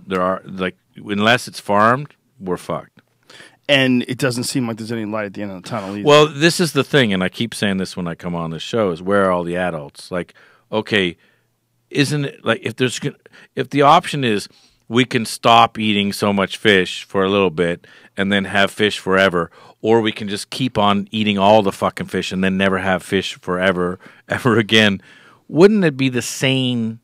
there are, like, unless it's farmed, we're fucked. And it doesn't seem like there's any light at the end of the tunnel either. Well, this is the thing, and I keep saying this when I come on this show, is where are all the adults? Like, okay, isn't it like if the option is we can stop eating so much fish for a little bit and then have fish forever, or we can just keep on eating all the fucking fish and then never have fish forever, ever again, wouldn't it be the same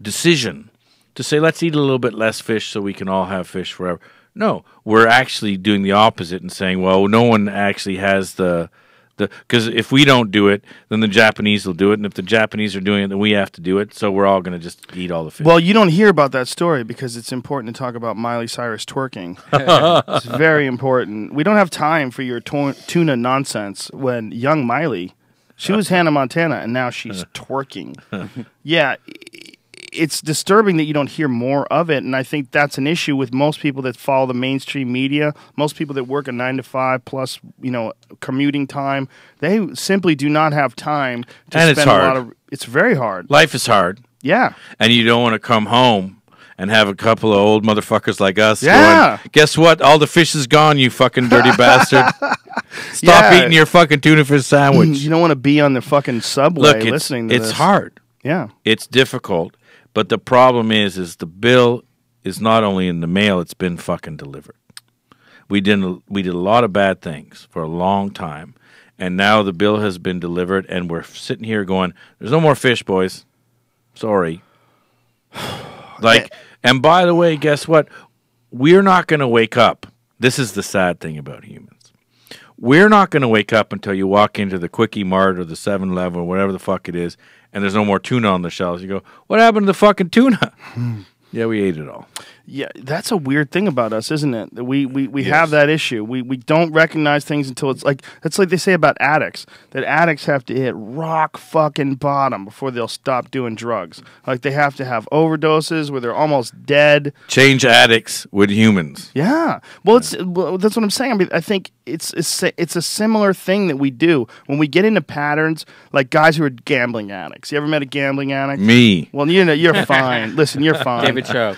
decision to say let's eat a little bit less fish so we can all have fish forever? No, we're actually doing the opposite and saying, well, no one actually has because if we don't do it, then the Japanese will do it, and if the Japanese are doing it, then we have to do it. So we're all going to just eat all the fish. Well, you don't hear about that story because it's important to talk about Miley Cyrus twerking. It's very important. We don't have time for your tuna nonsense. When young Miley, she was Hannah Montana, and now she's twerking. Yeah. It's disturbing that you don't hear more of it, and I think that's an issue with most people that follow the mainstream media. Most people that work a 9 to 5 plus, you know, commuting time, they simply do not have time to and spend it's hard. a lot of. It's very hard. Life is hard. Yeah, and you don't want to come home and have a couple of old motherfuckers like us. Yeah. Going, guess what? All the fish is gone, you fucking dirty bastard. Stop eating your fucking tuna fish sandwich. You don't want to be on the fucking subway listening to this. It's hard. Yeah, it's difficult. But the problem is the bill is not only in the mail; it's been fucking delivered. We did a lot of bad things for a long time, and now the bill has been delivered, and we're sitting here going, "There's no more fish, boys. Sorry." And by the way, guess what? We're not going to wake up. This is the sad thing about humans. We're not going to wake up until you walk into the Quickie Mart or the 7-Eleven or whatever the fuck it is, and there's no more tuna on the shelves. You go, what happened to the fucking tuna? Yeah, we ate it all. Yeah, that's a weird thing about us, isn't it? We have that issue. We don't recognize things until it's like they say about addicts. That addicts have to hit rock fucking bottom before they'll stop doing drugs. Like they have to have overdoses where they're almost dead. Change addicts with humans. Yeah. Well, that's what I'm saying. I mean, I think it's a similar thing that we do when we get into patterns. Like guys who are gambling addicts. You ever met a gambling addict? Me. Well, you're fine. Listen, you're fine. David Cho.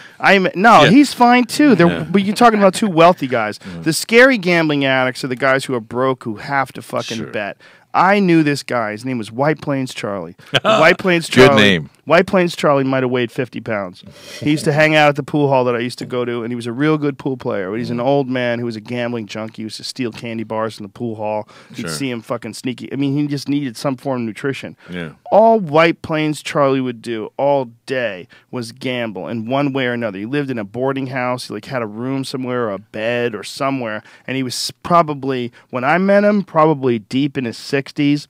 He's fine too. But you're talking about two wealthy guys. The scary gambling addicts are the guys who are broke who have to fucking bet. I knew this guy. His name was White Plains Charlie. White Plains Charlie. Good name. White Plains Charlie might have weighed 50 pounds. He used to hang out at the pool hall that I used to go to, and he was a real good pool player. But he's an old man who was a gambling junkie. He used to steal candy bars from the pool hall. You'd see him fucking sneaky. I mean, he just needed some form of nutrition. Yeah. All White Plains Charlie would do all day was gamble in one way or another. He lived in a boarding house. He had a room somewhere or a bed or somewhere, and he was probably, when I met him, probably deep in his 60s.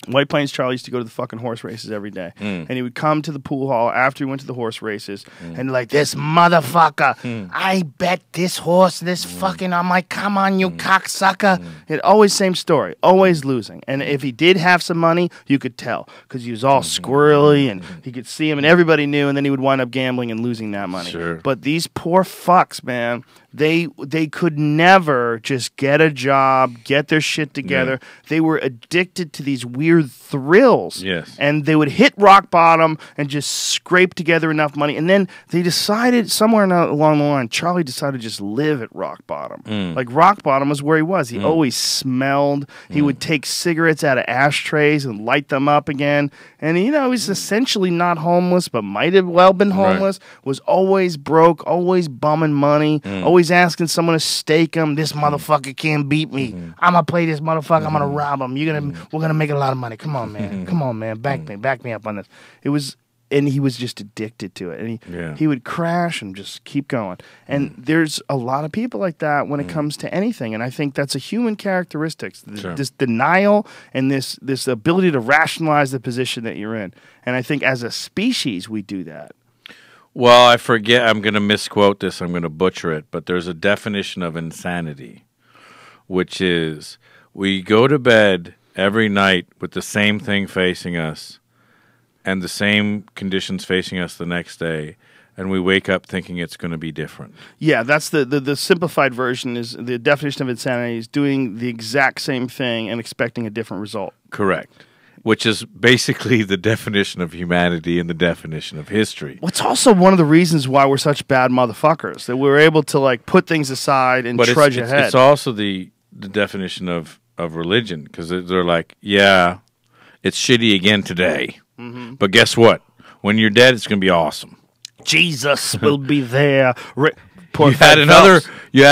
White Plains Charlie used to go to the fucking horse races every day. And he would come to the pool hall after he went to the horse races and like, this motherfucker, I bet this horse, this fucking, I'm like, come on, you cocksucker. It always same story, always losing. And if he did have some money, you could tell because he was all squirrely and he could see him and everybody knew, and then he would wind up gambling and losing that money. Sure. But these poor fucks, man, they could never just get a job, get their shit together. They were addicted to these weird thrills. Yes. And they would hit rock bottom and just scrape together enough money. And then they decided somewhere along the line, Charlie decided to just live at rock bottom. Like rock bottom was where he was. He always smelled. He would take cigarettes out of ashtrays and light them up again. And, you know, he's essentially not homeless, but might have well been homeless. Was always broke, always bumming money, always asking someone to stake him. This motherfucker can't beat me. I'm gonna play this motherfucker. I'm gonna rob him. We're gonna make a lot of money. Come on, man. Come on, man. Back me up on this. It was, and he was just addicted to it. And he would crash and just keep going. And there's a lot of people like that when it comes to anything. And I think that's a human characteristic. This denial and this ability to rationalize the position that you're in. And I think as a species, we do that. Well, I forget. I'm going to misquote this. I'm going to butcher it. But there's a definition of insanity, which is we go to bed every night with the same thing facing us and the same conditions facing us the next day, and we wake up thinking it's going to be different. Yeah, that's the simplified version. Is the definition of insanity is doing the exact same thing and expecting a different result. Correct. Which is basically the definition of humanity and the definition of history. What's also one of the reasons why we're such bad motherfuckers, that we're able to like put things aside and trudge ahead. It's also the definition of religion, because they're like, yeah, it's shitty again today, but guess what? When you're dead, it's going to be awesome. Jesus will be there. You had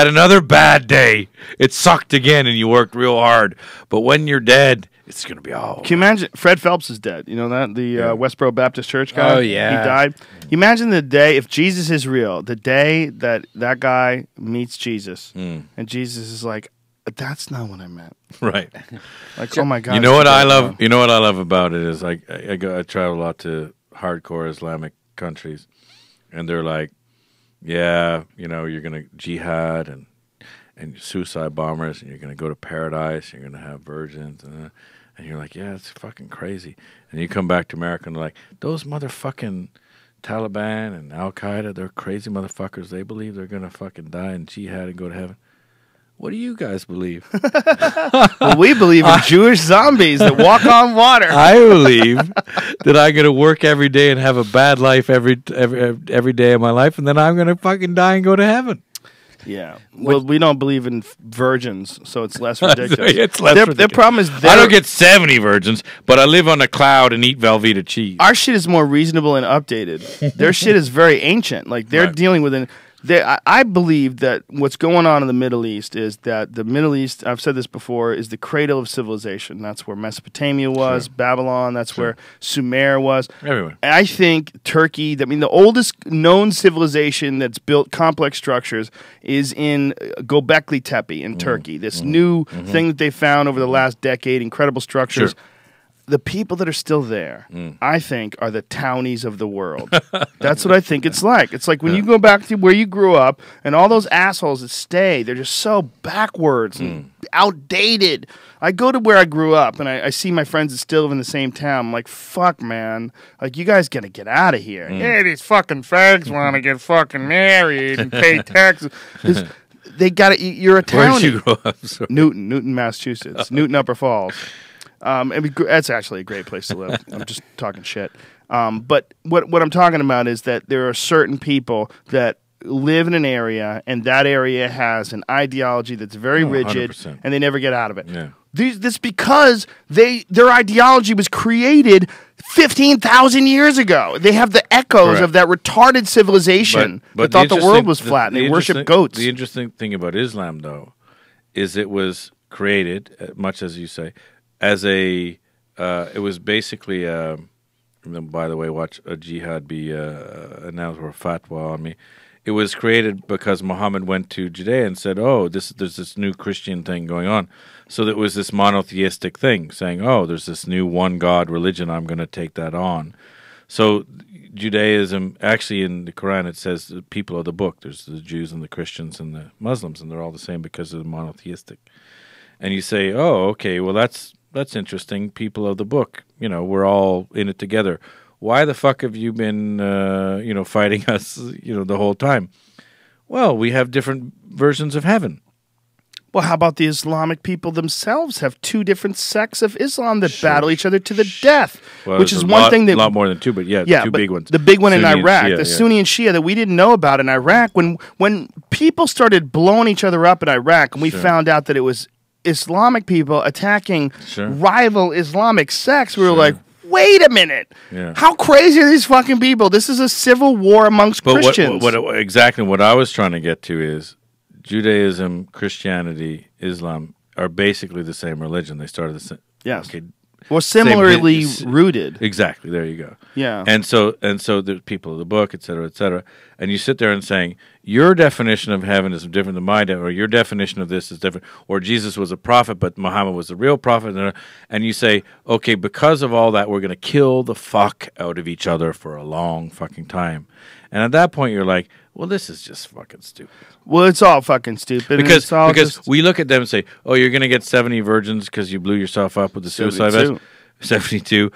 another bad day. It sucked again, and you worked real hard. But when you're dead, it's going to be all. Can you imagine? Fred Phelps is dead. You know that? The Westboro Baptist Church guy? Oh, yeah. He died. You imagine the day, if Jesus is real, the day that that guy meets Jesus, and Jesus is like, that's not what I meant. Right. Like, oh my God. You know what I love? You know what I love about it is I travel a lot to hardcore Islamic countries, and they're like, yeah, you know, you're going to jihad and suicide bombers, and you're going to go to paradise, and you're going to have virgins, and you're like, yeah, it's fucking crazy. And you come back to America, and they're like, those motherfucking Taliban and Al-Qaeda, they're crazy motherfuckers. They believe they're going to fucking die in jihad and go to heaven. What do you guys believe? Well, we believe in Jewish zombies that walk on water. I believe that I'm going to work every day and have a bad life every day of my life, and then I'm going to fucking die and go to heaven. Yeah. Well, we don't believe in virgins, so it's less ridiculous. It's less ridiculous. Their problem is I don't get 70 virgins, but I live on a cloud and eat Velveeta cheese. Our shit is more reasonable and updated. Their shit is very ancient. Like, they're dealing with I believe that what's going on in the Middle East is that the Middle East, I've said this before, is the cradle of civilization. That's where Mesopotamia was, Babylon, that's where Sumer was. Everywhere. I think Turkey, the oldest known civilization that's built complex structures is in Göbekli Tepe in Turkey. This new thing that they found over the last decade, incredible structures. Sure. The people that are still there, I think, are the townies of the world. That's what I think it's like. It's like when you go back to where you grew up, and all those assholes that stay, they're just so backwards and outdated. I go to where I grew up, and I see my friends that still live in the same town. I'm like, fuck, man. Like, you guys got to get out of here. Hey, these fucking fags want to get fucking married and pay taxes. They got to. You're a townie. Where did you grow up? Sorry. Newton, Massachusetts. Newton, Upper Falls. That's actually a great place to live. I'm just talking shit. But what I'm talking about is that there are certain people that live in an area, and that area has an ideology that's very rigid, 100%. and they never get out of it. Yeah. This because their ideology was created 15,000 years ago. They have the echoes of that retarded civilization that thought the world was flat, and they worship goats. The interesting thing about Islam, though, is it was created, much as you say, as it was basically, by the way, watch a jihad be announced or a fatwa on me. it was created because Muhammad went to Judea and said, "Oh, there's this new Christian thing going on." So there was this monotheistic thing saying, "Oh, there's this new one God religion. I'm going to take that on." So Judaism, actually in the Quran, it says the people of the book. There's the Jews and the Christians and the Muslims, and they're all the same because they're monotheistic. And you say, "Oh, okay, well that's interesting. People of the book, we're all in it together. Why the fuck have you been, fighting us, the whole time?" Well, we have different versions of heaven. Well, how about the Islamic people themselves have two different sects of Islam that battle each other to the death, Well, which is there's one thing that a lot more than two, but two big ones. The big one in Sunni and Iraq, Shia, the Sunni and Shia that we didn't know about in Iraq. When people started blowing each other up in Iraq, and we found out that it was Islamic people attacking rival Islamic sects, we were like, wait a minute. Yeah. How crazy are these fucking people? This is a civil war amongst Christians. Exactly what I was trying to get to is Judaism, Christianity, Islam are basically the same religion. They started the same. Yes. Okay. Well, similarly rooted. Exactly. There you go. Yeah. And so the people of the book, et cetera, and you sit there and saying your definition of heaven is different than my or your definition of this is different, or Jesus was a prophet, but Muhammad was the real prophet, and you say, okay, because of all that, we're going to kill the fuck out of each other for a long fucking time, and at that point, you're like, well, this is just fucking stupid. Well, it's all fucking stupid. Because we look at them and say, oh, you're going to get 70 virgins because you blew yourself up with the suicide vest. 72.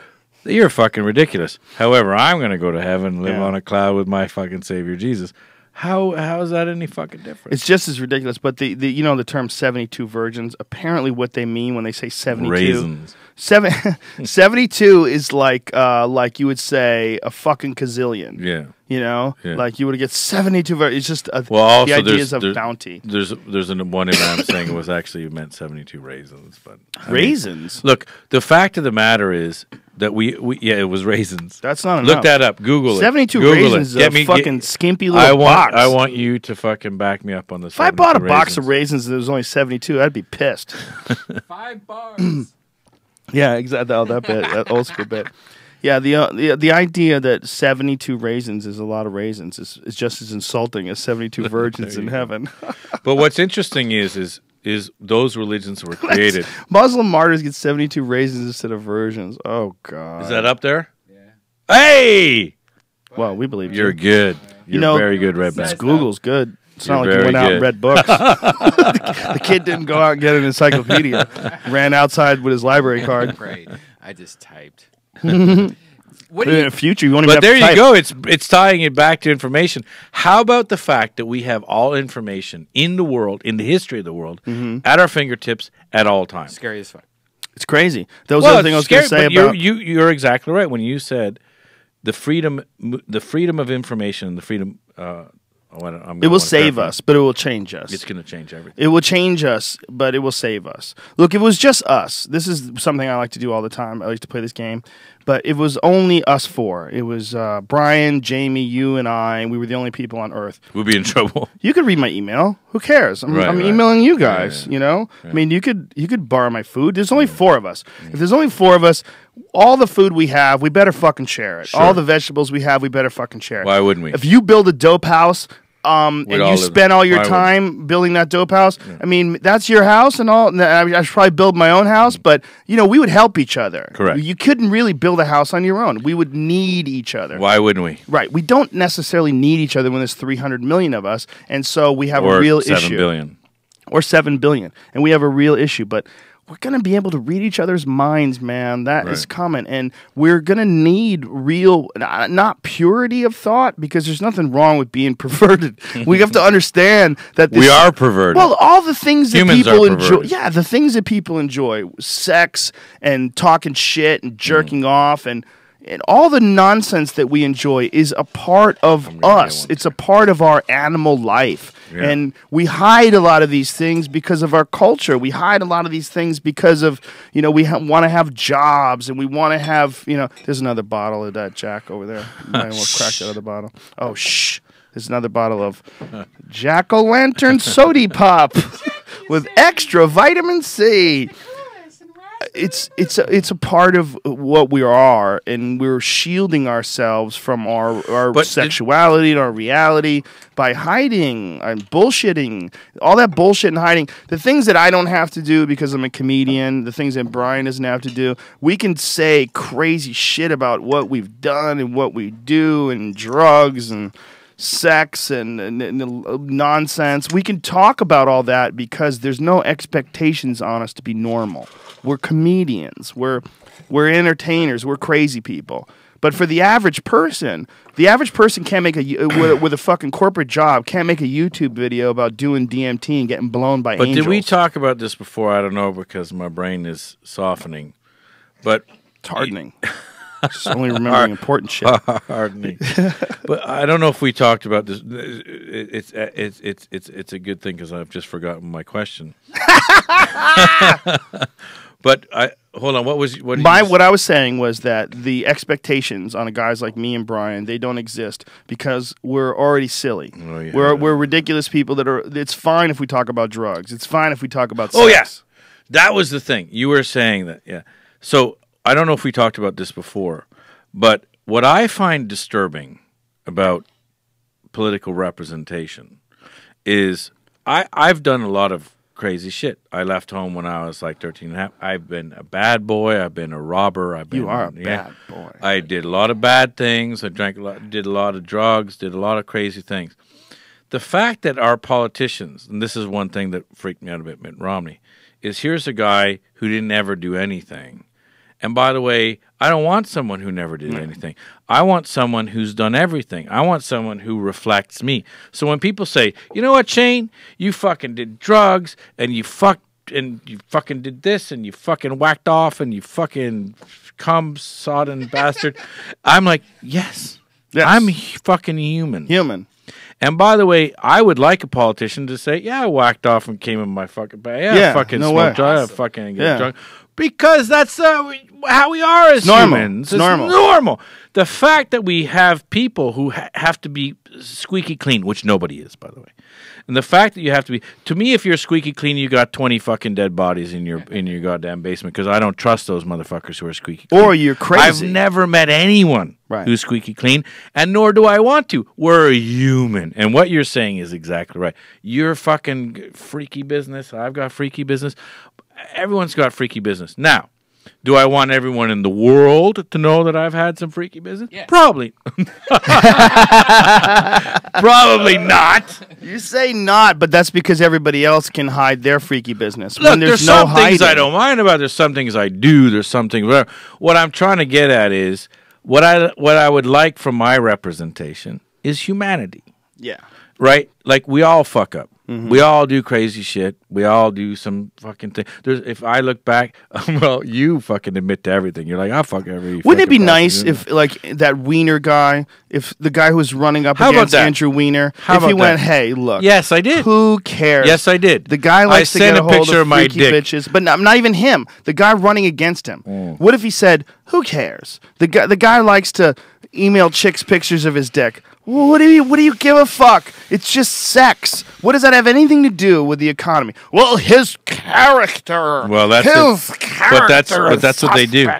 You're fucking ridiculous. However, I'm going to go to heaven and live on a cloud with my fucking Savior Jesus. How is that any fucking different? It's just as ridiculous. But the term 72 virgins, apparently what they mean when they say 72. Raisins. 72 is like you would say a fucking gazillion. Yeah. Like you would get 72 virgins. It's just also the ideas of bounty. There's one imam saying it was actually meant 72 raisins, but raisins. Look, the fact of the matter is that it was raisins. That's not enough. Look that up. Google it. 72 Google raisins it. is a fucking skimpy little box. I want you to fucking back me up on this. If I bought a box of raisins and there was only 72, I'd be pissed. 5 bars. Yeah, exactly. Oh, that bit, that old school bit. Yeah, the idea that 72 raisins is a lot of raisins is just as insulting as 72 virgins in heaven. But what's interesting is those religions were created. Muslim martyrs get 72 raisins instead of virgins. Oh God, is that up there? Yeah. Hey, well, we believe you're good. You're very good, Redback. Google's good. It's not like you went out and read books. The kid didn't go out and get an encyclopedia. Ran outside with his library card. Right. I just typed. In the future, you won't even But have there to type. you go. It's tying it back to information. How about the fact that we have all information in the world, in the history of the world, at our fingertips at all times? Scary as fuck. It's crazy. That was the other thing I was going to say about... You're exactly right when you said the freedom of information and the freedom... it will save us, but it will change us. It's going to change everything. It will change us, but it will save us. Look, if it was just us, this is something I like to do all the time. I like to play this game. But it was only us four. It was Brian, Jamie, you, and I, and we were the only people on Earth. We'd be in trouble. You could read my email. Who cares? I'm emailing you guys, I mean, you could borrow my food. There's only 4 of us. If there's only 4 of us, all the food we have, we better fucking share it. Sure. All the vegetables we have, we better fucking share it. Why wouldn't we? If you build a dope house... and you spend all your time building that dope house. Yeah. I mean, that's your house and all. I should probably build my own house, but, we would help each other. Correct. You couldn't really build a house on your own. We would need each other. Why wouldn't we? Right. We don't necessarily need each other when there's 300 million of us, and so we have a real issue. Or 7 billion. Or 7 billion. And we have a real issue, but... we're going to be able to read each other's minds, man. That is coming. And we're going to need real, not purity of thought, because there's nothing wrong with being perverted. We have to understand that we are perverted. Well, all the things that Humans people are enjoy. perverted. Yeah, the things that people enjoy. Sex and talking shit and jerking off and all the nonsense that we enjoy is a part of us. It's a part of our animal life. Yeah. And we hide a lot of these things because of our culture. We hide a lot of these things because of, we want to have jobs and we want to have, there's another bottle of that Jack over there. You might want to crack that other bottle. Oh, shh. There's another bottle of Jack-o'-lantern Sody Pop with extra vitamin C. it's a part of what we are, and we're shielding ourselves from our sexuality and our reality by hiding and bullshitting, all that bullshit and hiding. The things that I don't have to do because I'm a comedian, the things that Brian doesn't have to do. We can say crazy shit about what we've done and what we do and drugs and sex and nonsense. We can talk about all that because there's no expectations on us to be normal. We're comedians. We're entertainers. We're crazy people. But for the average person can't make with a fucking corporate job can't make a YouTube video about doing DMT and getting blown by angels. But did we talk about this before? I don't know, because my brain is softening. But it's hardening. Just only remembering important shit. Hardening. But I don't know if we talked about this. It's a good thing because I've just forgotten my question. But hold on. What I was saying was that the expectations on guys like me and Brian, they don't exist because we're already silly. Oh, yeah. We're ridiculous people that are. It's fine if we talk about drugs. It's fine if we talk about sex. Oh yes, that was the thing you were saying that. Yeah. So I don't know if we talked about this before, but what I find disturbing about political representation is I've done a lot of crazy shit. I left home when I was like 13 and a half. I've been a bad boy. I've been a robber. You are a bad boy. I did a lot of bad things. I drank a lot, did a lot of drugs, did a lot of crazy things. The fact that our politicians, and this is one thing that freaked me out a bit, Mitt Romney, is here's a guy who didn't ever do anything. And by the way, I don't want someone who never did anything. I want someone who's done everything. I want someone who reflects me. So when people say, you know what, Shane, you fucking did drugs and you fucking did this and you fucking whacked off and you fucking cum sodden bastard, I'm like, yes. I'm fucking human. And by the way, I would like a politician to say, yeah, I whacked off and came in my fucking bag. Yeah, I fucking smoked drugs. I fucking get drunk. Because that's how we are as humans. It's normal. The fact that we have people who have to be squeaky clean, which nobody is, by the way. And the fact that you have to be, to me, if you're squeaky clean, you got 20 fucking dead bodies in your goddamn basement, because I don't trust those motherfuckers who are squeaky clean. Or you're crazy. I've never met anyone who's squeaky clean, and nor do I want to. We're human. And what you're saying is exactly right. You're fucking freaky business. I've got freaky business. Everyone's got freaky business. Now, do I want everyone in the world to know that I've had some freaky business? Yeah. Probably. Probably not. You say not, but that's because everybody else can hide their freaky business. Look, there's some things I don't mind about. There's some things I do. There's some things. What I'm trying to get at is what I would like from my representation is humanity. Yeah. Right? Like, we all fuck up. Mm-hmm. We all do crazy shit. We all do some fucking thing. If I look back, well, you fucking admit to everything. You're like, I fuck every. Wouldn't it be nice if, like, that Wiener guy, if the guy who was running up against Andrew Wiener, if he went, hey, look. Yes, I did. Who cares? Yes, I did. The guy likes to get a hold of freaky bitches, but not even him. The guy running against him. What if he said, who cares? The guy likes to email chicks pictures of his dick. What do you give a fuck? It's just sex. What does that have anything to do with the economy? Well, his character. Well, that's character. But that's what they do.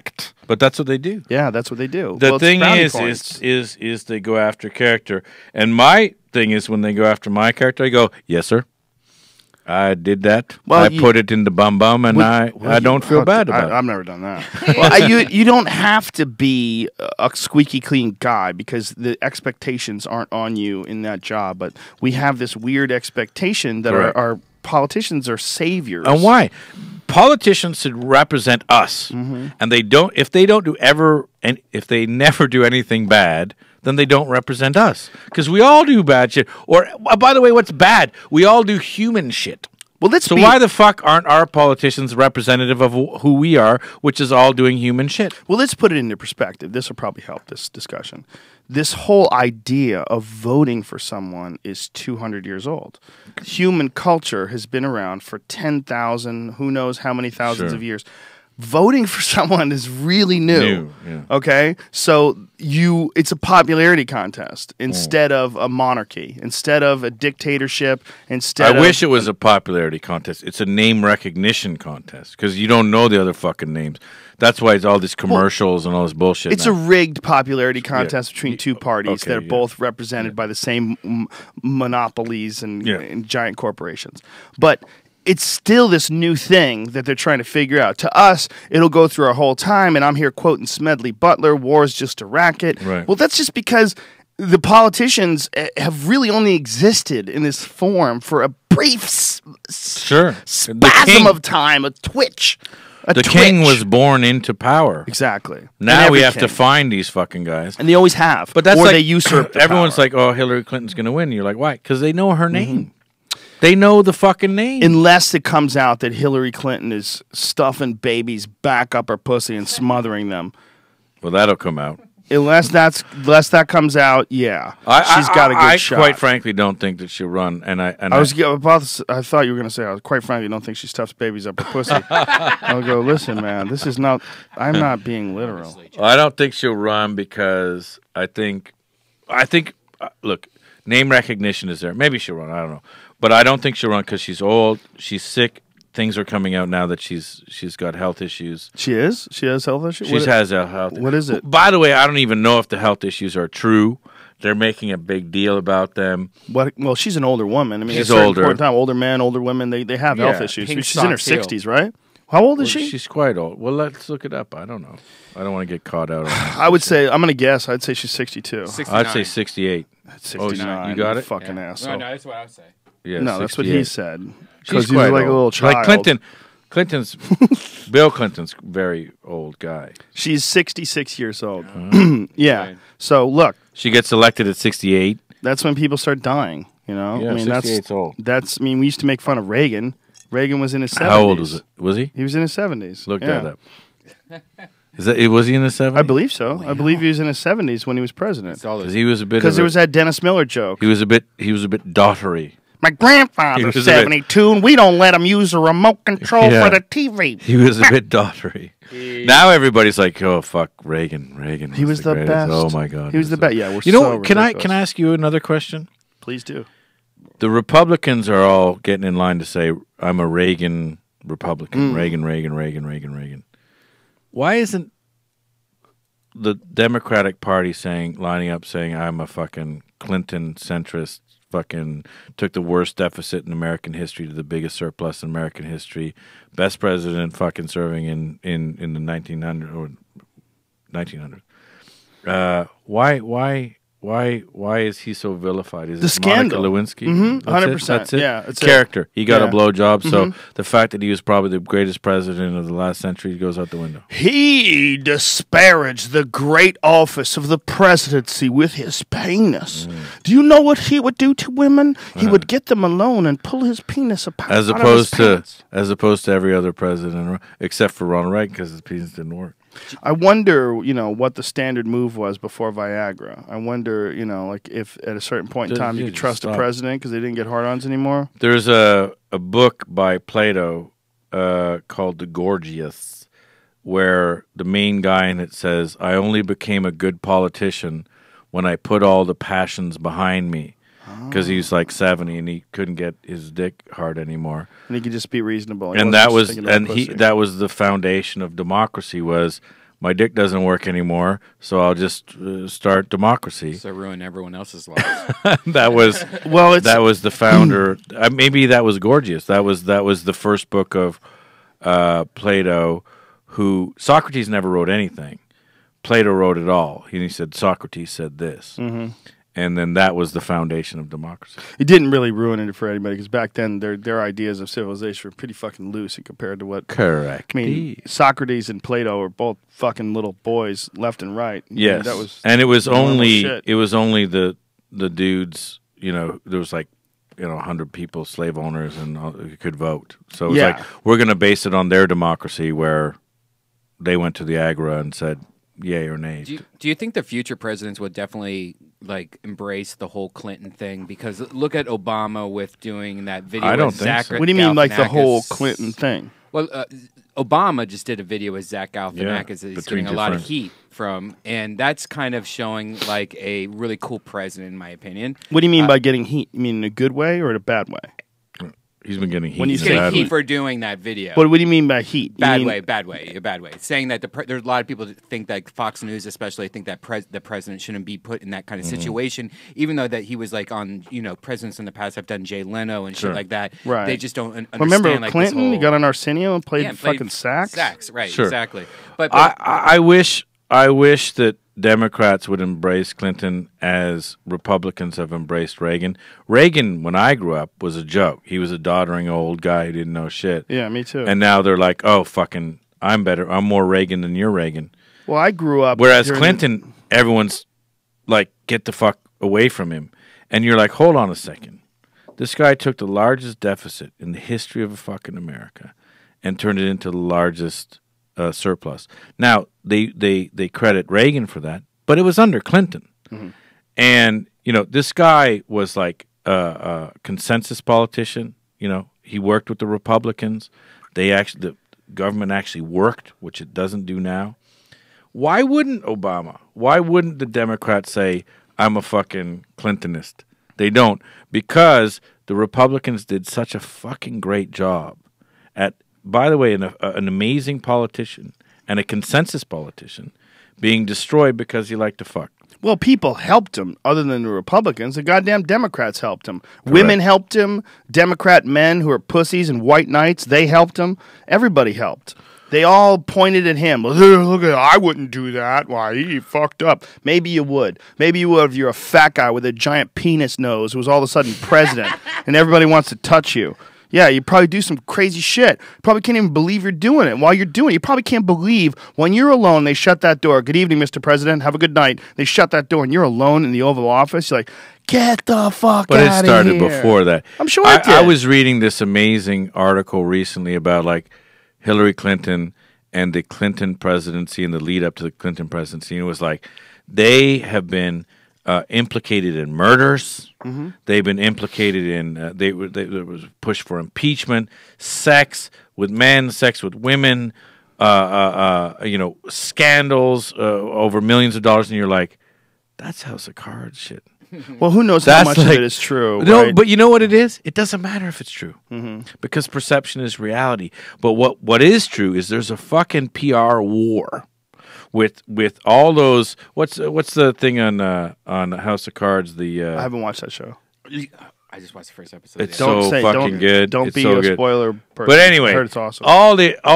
But that's what they do. Yeah, that's what they do. The thing is they go after character, and my thing is when they go after my character, I go, yes, sir. I did that. Well, I put it in the bum, and I don't feel bad about it. I've never done that. Well, you don't have to be a squeaky clean guy because the expectations aren't on you in that job. But we have this weird expectation that our politicians are saviors. And why? Politicians should represent us, and they don't. If they never do anything bad, then they don't represent us. Because we all do bad shit. Or, by the way, what's bad? We all do human shit. Well, why the fuck aren't our politicians representative of who we are, which is all doing human shit? Well, let's put it into perspective. This will probably help this discussion. This whole idea of voting for someone is 200 years old. Human culture has been around for 10,000, who knows how many thousands of years. voting for someone is really new. Yeah. Okay, so it's a popularity contest instead of a monarchy, instead of a dictatorship. I wish it was a popularity contest. It's a name recognition contest because you don't know the other fucking names. That's why it's all these commercials and all this bullshit. It's now. a rigged popularity contest between two parties that are both represented by the same monopolies and giant corporations. But it's still this new thing that they're trying to figure out. To us, it'll go through our whole time, and I'm here quoting Smedley Butler, war's just a racket. Right. Well, that's just because the politicians have really only existed in this form for a brief spasm of time, a twitch. The king was born into power. Exactly. Now we have to find these fucking guys. And they always have. But that's or like, they usurp the everyone's power. like, oh, Hillary Clinton's going to win. You're like, why? Because they know her name. They know the fucking name. Unless it comes out that Hillary Clinton is stuffing babies back up her pussy and smothering them. Well, that'll come out. Unless that comes out, yeah, she's got a good shot. I quite frankly don't think that she'll run. I thought you were going to say, I quite frankly don't think she stuffs babies up her pussy. I'll go, listen, man, this is not. I'm not being literal. I don't think she'll run because I think. Look, name recognition is there. Maybe she'll run. I don't know, but I don't think she'll run because she's old. She's sick. Things are coming out now that she's got health issues. She is? She has health issues? She has a health. What is it? By the way, I don't even know if the health issues are true. They're making a big deal about them. Well, she's an older woman. I mean, she's at a older. Important time, older men, older women, they have health issues. She's in her 60s, right? How old is she? She's quite old. Well, let's look it up. I don't know. I don't want to get caught out on this. I would say, I'm going to guess, I'd say she's 62. 69. I'd say 68. That's 69. you got it? Fucking asshole. No, that's what I would say. Yeah, no, that's what 68. he said. She's Because he's like a little child. Like Bill Clinton's very old guy. She's 66 years old. Yeah. Right. So look, She gets elected at 68. that's when people start dying. You know, Yeah, I mean 68's old. That's. I mean, we used to make fun of Reagan. Reagan was in his 70s. How old was it? Was he? He was in his 70s. Look yeah. that up. Was he in his 70s? I believe so. I believe he was in his 70s when he was president. Because he was a bit. Because there was that Dennis Miller joke. He was a bit daughtery. My grandfather's He was a bit- 72, and we don't let him use the remote control Yeah. for the TV. He was a bit daughtery. Now everybody's like, "Oh fuck, Reagan! He was the greatest. best. Oh my god, He was the best. Yeah, we're You know, so can I ridiculous. ask you another question? Please do. The Republicans are all getting in line to say, "I'm a Reagan Republican." Reagan. Why isn't the Democratic Party lining up saying, "I'm a fucking Clinton centrist"? Fucking took the worst deficit in American history to the biggest surplus in American history. Best president fucking serving in the 1900s or 1900s. Why is he so vilified? Is The it scandal. Monica Lewinsky? Mhm, 100%. That's it. Yeah, it's Character. He got Yeah. a blowjob, so the fact that he was probably the greatest president of the last century goes out the window. He disparaged the great office of the presidency with his penis. Do you know what he would do to women? He would get them alone and pull his penis apart. As out of his pants. opposed to every other president, except for Ronald Reagan, because his penis didn't work. I wonder, what the standard move was before Viagra. I wonder, like if at a certain point in time you could trust a president because they didn't get hard-ons anymore. There's a book by Plato called The Gorgias, where the main guy in it says, "I only became a good politician when I put all the passions behind me." Because he's like 70 and he couldn't get his dick hard anymore. And he could just be reasonable. He And wasn't that just was thinking about pussy. that was the foundation of democracy was my dick doesn't work anymore, so I'll just start democracy. So ruin everyone else's lives. That was that was the founder. Maybe that was Gorgias. That was the first book of Plato. Who Socrates never wrote anything. Plato wrote it all. He said Socrates said this. And then that was the foundation of democracy. It didn't really ruin it for anybody because back then their ideas of civilization were pretty fucking loose and compared to what. Correct. I mean, Socrates and Plato were both fucking little boys, left and right. Yes, that was. and it was normal only shit. the dudes. There was like 100 people, slave owners, and who could vote. So it was like we're going to base it on their democracy, where they went to the Agra and said yay or nay. Do you think the future presidents would definitely embrace the whole Clinton thing? Because look at Obama with doing that video. I don't with think so. Zachary What do you mean, like the whole Galifianakis. Clinton thing? Well, Obama just did a video with Zach Galifianakis that he's between getting a two lot of friends. heat from, and that's kind of showing like a really cool president, in my opinion. What do you mean by getting heat? You mean in a good way or in a bad way? He's been getting heat. When you He's say getting badly. heat for doing that video. What do you mean by heat? You Bad mean- way, bad way, a bad way. Saying that there's a lot of people that think that Fox News, especially, think that the president shouldn't be put in that kind of Mm-hmm. situation, even though that he was like on, presidents in the past have done Jay Leno and Sure. shit like that. Right. They just don't understand. Remember like, Clinton? This whole, He got on Arsenio and played yeah, fucking sax? Sax, right? Sure. Exactly. But I wish that Democrats would embrace Clinton as Republicans have embraced Reagan. Reagan, when I grew up, was a joke. He was a doddering old guy who didn't know shit. Yeah, me too. And now they're like, oh, fucking, I'm better. I'm more Reagan than you're Reagan. well, I grew up. Whereas during- Clinton, everyone's like, get the fuck away from him. And you're like, hold on a second. This guy took the largest deficit in the history of fucking America and turned it into the largest surplus. Now, they credit Reagan for that, but it was under Clinton. Mm-hmm. And, this guy was like a consensus politician. He worked with the Republicans. The government actually worked, which it doesn't do now. Why wouldn't Obama? Why wouldn't the Democrats say, I'm a fucking Clintonist? They don't, because the Republicans did such a fucking great job at, by the way, an amazing politician and a consensus politician being destroyed because he liked to fuck. Well, people helped him other than the Republicans. The goddamn Democrats helped him. Women helped him. Democrat men who are pussies and white knights, they helped him. Everybody helped. They all pointed at him. Look at, I wouldn't do that. Why, he fucked up. Maybe you would. Maybe you would if you're a fat guy with a giant penis nose who's all of a sudden president and everybody wants to touch you. Yeah, you probably do some crazy shit. You probably can't even believe you're doing it. While you're doing it, you probably can't believe when you're alone, they shut that door. Good evening, Mr. President. Have a good night. They shut that door and you're alone in the Oval Office. You're like, get the fuck But out it of started here. before that. I'm sure it I did. was reading this amazing article recently about like Hillary Clinton and the Clinton presidency and the lead up to the Clinton presidency. And it was like they have been implicated in murders. Mm-hmm. They've been implicated in there was a push for impeachment, sex with men, sex with women, scandals over millions of dollars, and you're like, that's House of Cards shit. Well, who knows how much of it is true? No, right? but you know what it is? It doesn't matter if it's true because perception is reality. But what is true is there's a fucking PR war with all those. What's the thing on House of Cards? I haven't watched that show. I just watched the first episode. It's yeah. so fucking good. Don't It's be so a good. spoiler person. But anyway, I heard it's awesome. all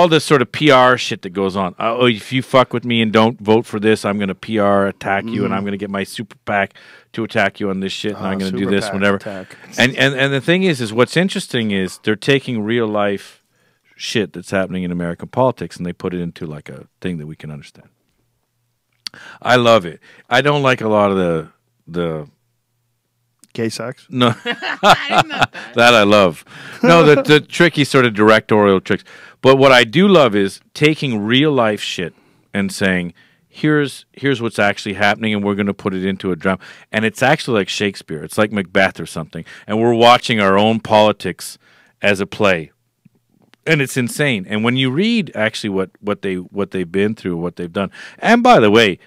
this sort of PR shit that goes on. Oh, if you fuck with me and don't vote for this, I'm going to PR attack you, and I'm going to get my super PAC to attack you on this shit, and I'm going to do super this, PAC whatever. attack. And the thing is what's interesting is they're taking real life shit that's happening in American politics, and they put it into like a thing that we can understand. I love it. I don't like a lot of the Gay sex? no, that I love. No, the tricky sort of directorial tricks. But what I do love is taking real life shit and saying, here's what's actually happening, and we're going to put it into a drama. And it's actually like Shakespeare. It's like Macbeth or something. And we're watching our own politics as a play. And it's insane. And when you read actually what they've been through, what they've done. And by the way,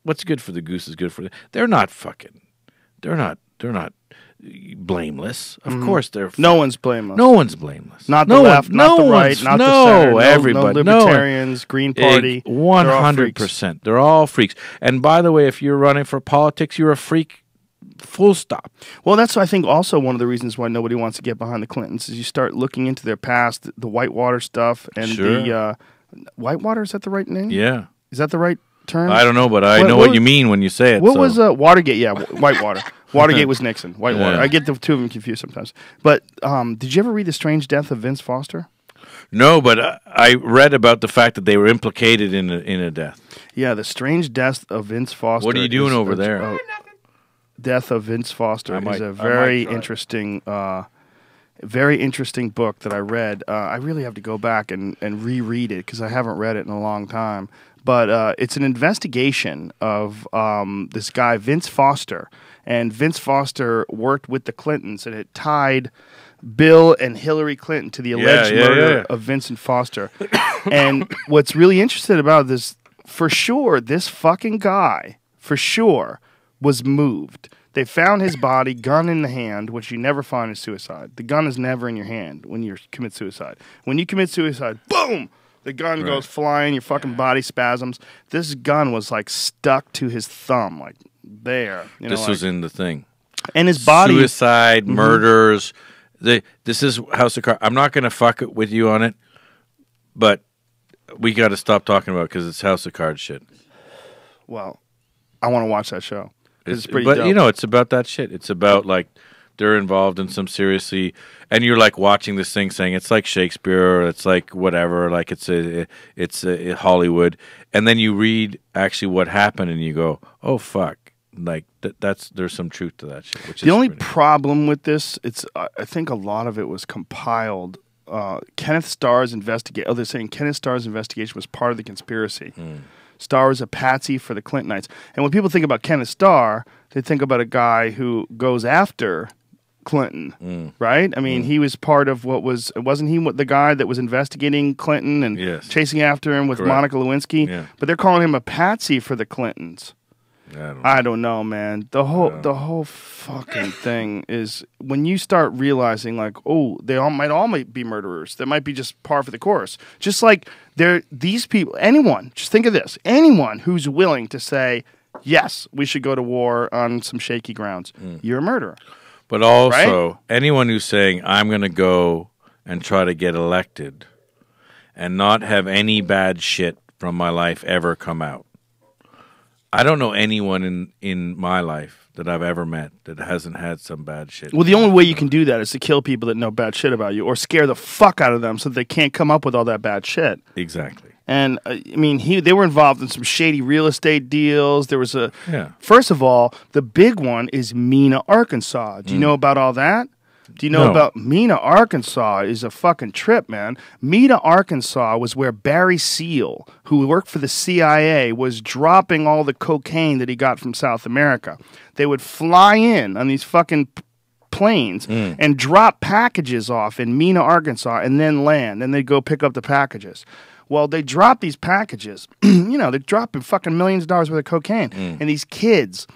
what's good for the goose is good for the. They're not blameless. Of course they're No one's blameless. no one's blameless. Not the no left, one, not no the right, one's- not no, the center. No, everybody, no libertarians, Green Party. 100%. They're all freaks. And by the way, if you're running for politics, you're a freak. Full stop. Well, that's I think also one of the reasons why nobody wants to get behind the Clintons is you start looking into their past, the Whitewater stuff, and Sure. the Whitewater. Is that the right name? Yeah. Is that the right term? I don't know, but I What- know what- what you mean when you say it. What so. was Watergate? Yeah, Whitewater. Watergate was Nixon. Whitewater. Yeah. I get the two of them confused sometimes. But did you ever read The Strange Death of Vince Foster? No, but I read about the fact that they were implicated in a death. Yeah, The Strange Death of Vince Foster. What are you doing is over a- there? Death of Vince Foster I might- is I a might very try it. interesting book that I read. I really have to go back and reread it because I haven't read it in a long time. but it's an investigation of this guy, Vince Foster. And Vince Foster worked with the Clintons, and it tied Bill and Hillary Clinton to the alleged murder of Vincent Foster. And what's really interesting about this, for sure, this fucking guy, for sure, was moved. They found his body, gun in the hand, which you never find in suicide. The gun is never in your hand when you commit suicide. When you commit suicide, boom! The gun goes flying, your fucking body spasms. This gun was like stuck to his thumb, like there. This was in the thing. And his body. Suicide, murders. This is House of Cards. I'm not going to fuck it with you on it, but we got to stop talking about it because it's House of Cards shit. Well, I want to watch that show. It's pretty but, dope. you know, it's about that shit. It's about, like, they're involved in some seriously, and you're like watching this thing saying it's like Shakespeare or it's like whatever, like it's a Hollywood, and then you read actually what happened and you go, oh fuck, like there's some truth to that shit. Which the only problem with this, I think a lot of it was compiled. Kenneth Starr's investigation. Oh, they're saying Kenneth Starr's investigation was part of the conspiracy. Starr was a patsy for the Clintonites, and when people think about Kenneth Starr, they think about a guy who goes after Clinton, right? I mean, he was part of wasn't he the guy that was investigating Clinton and chasing after him with Monica Lewinsky? Yeah. But they're calling him a patsy for the Clintons. I don't know, man. The whole fucking thing is when you start realizing, like, oh, they might be murderers. That might be just par for the course. Just like these people, anyone. Just think of this: anyone who's willing to say, yes, we should go to war on some shaky grounds, you're a murderer. But also, anyone who's saying, I'm going to go and try to get elected and not have any bad shit from my life ever come out. I don't know anyone in my life that I've ever met that hasn't had some bad shit. Well, the only way you can do that is to kill people that know bad shit about you or scare the fuck out of them so that they can't come up with all that bad shit. Exactly. And, I mean, they were involved in some shady real estate deals. There was first of all, the big one is Mena, Arkansas. Do you know about all that? Do you know about Mena, Arkansas is a fucking trip, man. Mena, Arkansas was where Barry Seal, who worked for the CIA, was dropping all the cocaine that he got from South America. They would fly in on these fucking planes and drop packages off in Mena, Arkansas, and then land. Then they'd go pick up the packages. Well, they drop these packages. They're dropping fucking millions of dollars worth of cocaine. And these kids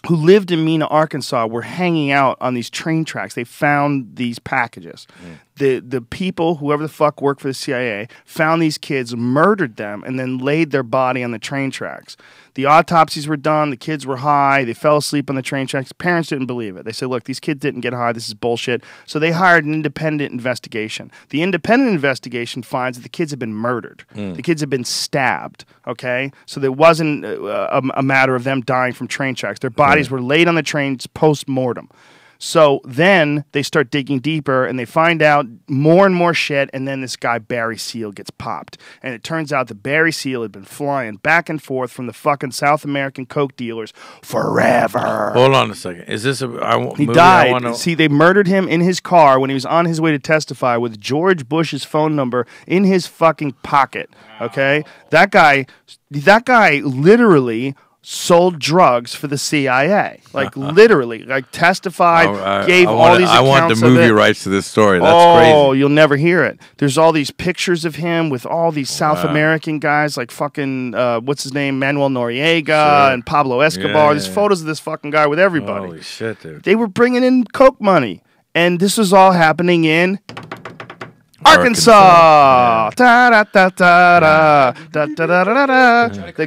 who lived in Mena, Arkansas were hanging out on these train tracks. They found these packages. The people, whoever the fuck worked for the CIA, found these kids, murdered them, and then laid their body on the train tracks. The autopsies were done. The kids were high. They fell asleep on the train tracks. Parents didn't believe it. They said, look, these kids didn't get high. This is bullshit. So they hired an independent investigation. The independent investigation finds that the kids have been murdered. The kids have been stabbed, okay? So there wasn't a matter of them dying from train tracks. Their bodies were laid on the trains post-mortem. So then they start digging deeper and they find out more and more shit, and then this guy Barry Seal gets popped. And it turns out that Barry Seal had been flying back and forth from the fucking South American coke dealers forever. Hold on a second. Is this he died. See, they murdered him in his car when he was on his way to testify with George Bush's phone number in his fucking pocket. Okay? That guy literally sold drugs for the CIA, like literally, like testified, gave all these accounts. I want the movie rights to this story. That's crazy. Oh, you'll never hear it. There's all these pictures of him with all these South American guys, like fucking what's his name, Manuel Noriega and Pablo Escobar. There's photos of this fucking guy with everybody. Holy shit, dude! They were bringing in coke money, and this was all happening in Arkansas. The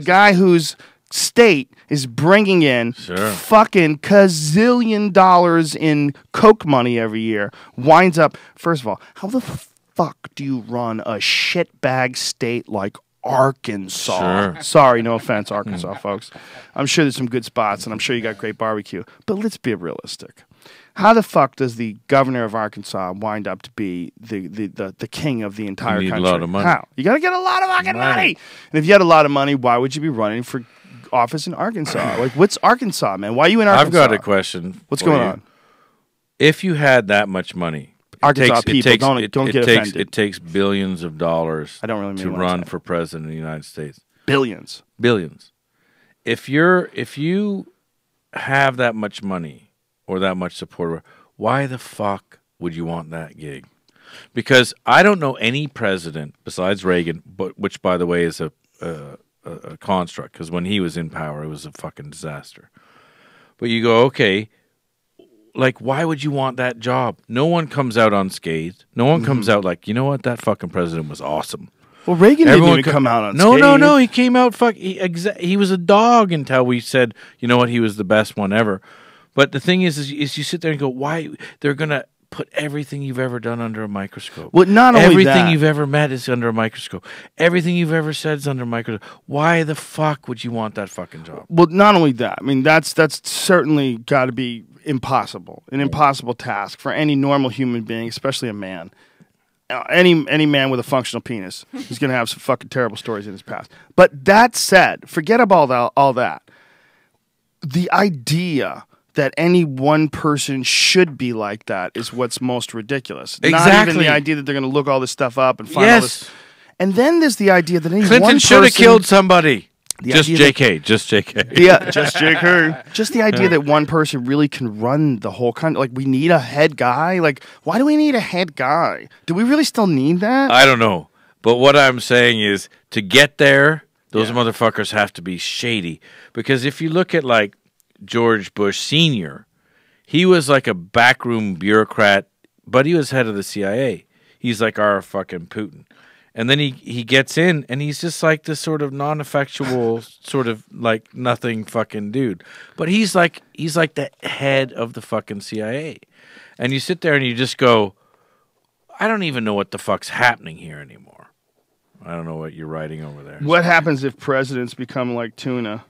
guy who's state is bringing in fucking gazillion dollars in coke money every year winds up, first of all, how the fuck do you run a shitbag state like Arkansas? Sorry, no offense, Arkansas folks. I'm sure there's some good spots and I'm sure you got great barbecue, but let's be realistic. How the fuck does the governor of Arkansas wind up to be the king of the entire country? You need a lot of money. How? You got to get a lot of fucking money. And if you had a lot of money, why would you be running for office in Arkansas? Like, what's Arkansas, man? Why are you in Arkansas? I've got a question. What's going on? If you had that much money, Arkansas people, don't get offended. It takes billions of dollars I don't really mean to run for president of the United States. Billions. Billions. If you have that much money or that much support, why the fuck would you want that gig? Because I don't know any president besides Reagan, but which, by the way, is a construct. Because when he was in power, it was a fucking disaster. But you go, okay, like, why would you want that job? No one comes out unscathed. No one comes out like, you know what, that fucking president was awesome. Well, Reagan didn't even come out unscathed. No. He came out he was a dog until we said, you know what, he was the best one ever. But the thing is you sit there and go, why? They're gonna put everything you've ever done under a microscope. Well, not only everything that, you've ever met is under a microscope. Everything you've ever said is under a microscope. Why the fuck would you want that fucking job? Well, not only that. I mean, that's certainly got to be impossible, an impossible task for any normal human being, especially a man. Any man with a functional penis is going to have some fucking terrible stories in his past. But that said, forget about all that. The idea that any one person should be like that is what's most ridiculous. Exactly. Not even the idea that they're going to look all this stuff up and find all this. And then there's the idea that any Clinton one should have person, killed somebody. Just JK. Just JK. Yeah, just JK. Just the idea that one person really can run the whole country. Like, we need a head guy. Like, why do we need a head guy? Do we really still need that? I don't know. But what I'm saying is, to get there, those motherfuckers have to be shady. Because if you look at, like, George Bush Sr., he was like a backroom bureaucrat, but he was head of the CIA. He's like our fucking Putin. And then he gets in, and he's just like this sort of non-effectual, sort of like nothing fucking dude. But he's like the head of the fucking CIA. And you sit there and you just go, I don't even know what the fuck's happening here anymore. I don't know what you're writing over there. What happens if presidents become like tuna?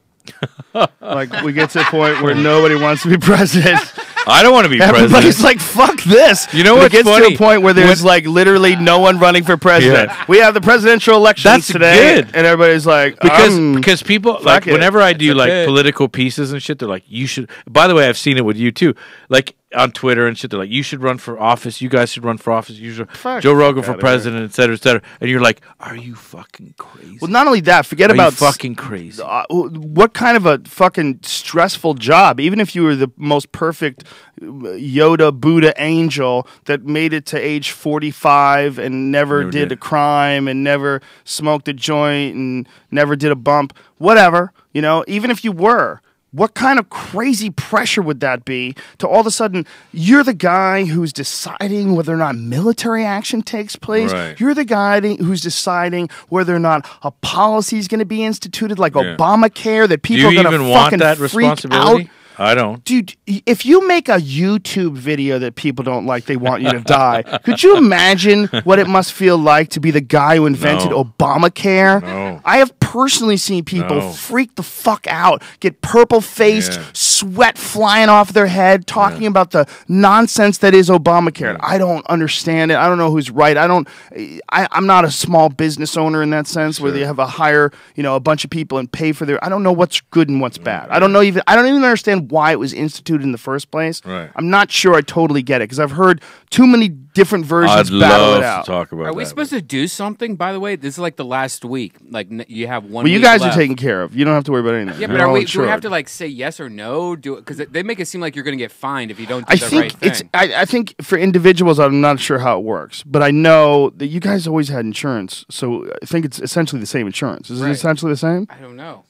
Like, we get to the point where nobody wants to be president. I don't want to be president. Everybody's like, fuck this. You know what? what's It gets funny? to a point where there's like literally no one running for president. Yeah. We have the presidential elections That's today, good. and everybody's like, because people like it. whenever I do That's like okay. political pieces and shit, they're like, you should. By the way, I've seen it with you too. Like on Twitter and shit, they're like, you should run for office. You guys should run for office. You should Joe Rogan for outta president, et cetera, and you're like, are you fucking crazy? well, not only that, forget are about you fucking crazy. what kind of a fucking stressful job. Even if you were the most perfect Yoda Buddha angel that made it to age 45 and never did a crime and never smoked a joint and never did a bump, whatever, you know, even if you were, what kind of crazy pressure would that be to all of a sudden you're the guy who's deciding whether or not military action takes place? Right. You're the guy who's deciding whether or not a policy is going to be instituted like Obamacare that people Do you are going even to want fucking that freak responsibility? out. I don't. Dude, if you make a YouTube video that people don't like, they want you to die. Could you imagine what it must feel like to be the guy who invented Obamacare? No. I have personally seen people No. freak the fuck out, get purple-faced, Yeah. sweat flying off their head, talking about the nonsense that is Obamacare. I don't understand it. I don't know who's right. I'm not a small business owner in that sense where they have a hire, a bunch of people and pay for I don't know what's good and what's bad. I don't even understand why it was instituted in the first place. Right. I'm not sure I totally get it because I've heard too many different versions I'd battle love it out. to talk about that. Are we supposed to do something? By the way, this is like the last week. Like you have one. Well, you week guys left. are taken care of. You don't have to worry about anything. Yeah, but You're all do we have insured. to like say yes or no? Do because they make it seem like you're going to get fined if you don't do I the think right thing. I think for individuals, I'm not sure how it works, but I know that you guys always had insurance, so I think it's essentially the same insurance. Is it Right. essentially the same? I don't know.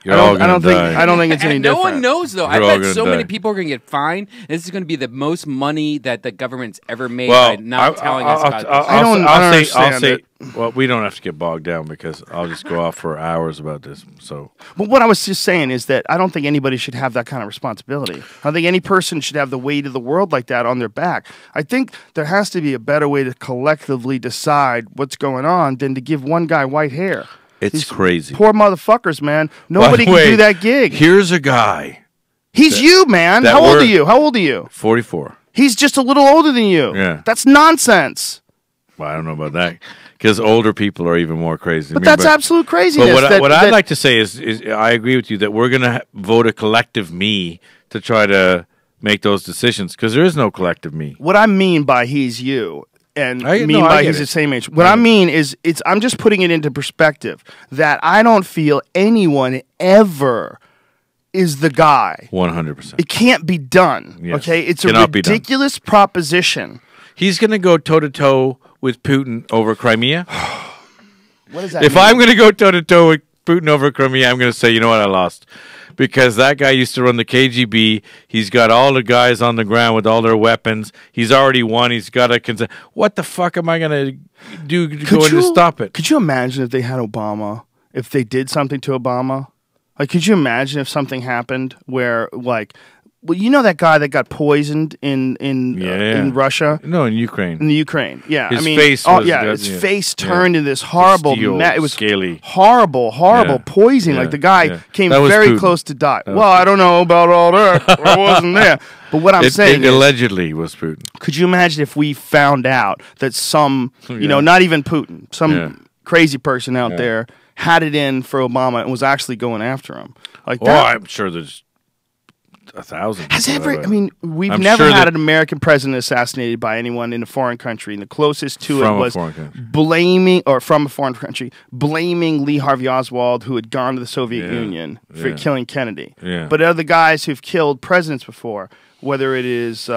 You're all I gonna don't die. think it's any And no different. one knows though. I You're all bet gonna so die. many people are going to get fined. This is going to be the most money that the government's ever made Well, by not telling us about this. I don't understand say. it. Well, we don't have to get bogged down because I'll just go off for hours about this. So But what I was just saying is that I don't think anybody should have that kind of responsibility. I don't think any person should have the weight of the world like that on their back. I think there has to be a better way to collectively decide what's going on than to give one guy white hair. it's These crazy. Poor motherfuckers, man. By Nobody the can way, do that gig. Here's a guy, He's you, man. that How old are we're- you? How old are you? 44. He's just a little older than you. Yeah. That's nonsense. Well, I don't know about that because older people are even more crazy. But that's absolute craziness. But what I'd like to say is I agree with you that we're going to vote a collective me to try to make those decisions because there is no collective me. What I mean by he's you, and I mean get he's it. the same age. What I mean is, I'm just putting it into perspective that I don't feel anyone ever is the guy. 100%. It can't be done. Yes. Okay, it's a Cannot be done. ridiculous proposition. He's going to go toe-to-toe with Putin over Crimea. What does that If mean? I'm going to go toe-to-toe with Putin over Crimea, I'm going to say, you know what, I lost. Because that guy used to run the KGB. He's got all the guys on the ground with all their weapons. He's already won. He's got a consent. What the fuck am I going to do to go in to stop it? Could you imagine if they had Obama, if they did something to Obama? Like, could you imagine if something happened where, like, well, you know that guy that got poisoned in Russia? No, in Ukraine. In the Ukraine, yeah. His I mean, face was his face turned into this horrible. Steel, It was scaly. horrible Yeah. poisoning. Yeah. Like the guy Yeah. came That was very Putin. close to die. That Well, I don't know about all that. I wasn't there. But what I'm saying It is, allegedly was Putin. could you imagine if we found out that some, not even Putin, some crazy person out there had it in for Obama and was actually going after him? Like Oh, that. I'm sure there's 1,000. Has people ever? that- I mean, we've I'm never sure had that- an American president assassinated by anyone in a foreign country, and the closest to From it a was foreign country. blaming, or from a foreign country, blaming Lee Harvey Oswald, who had gone to the Soviet Yeah. Union for Yeah. killing Kennedy. Yeah. But other guys who've killed presidents before, whether it is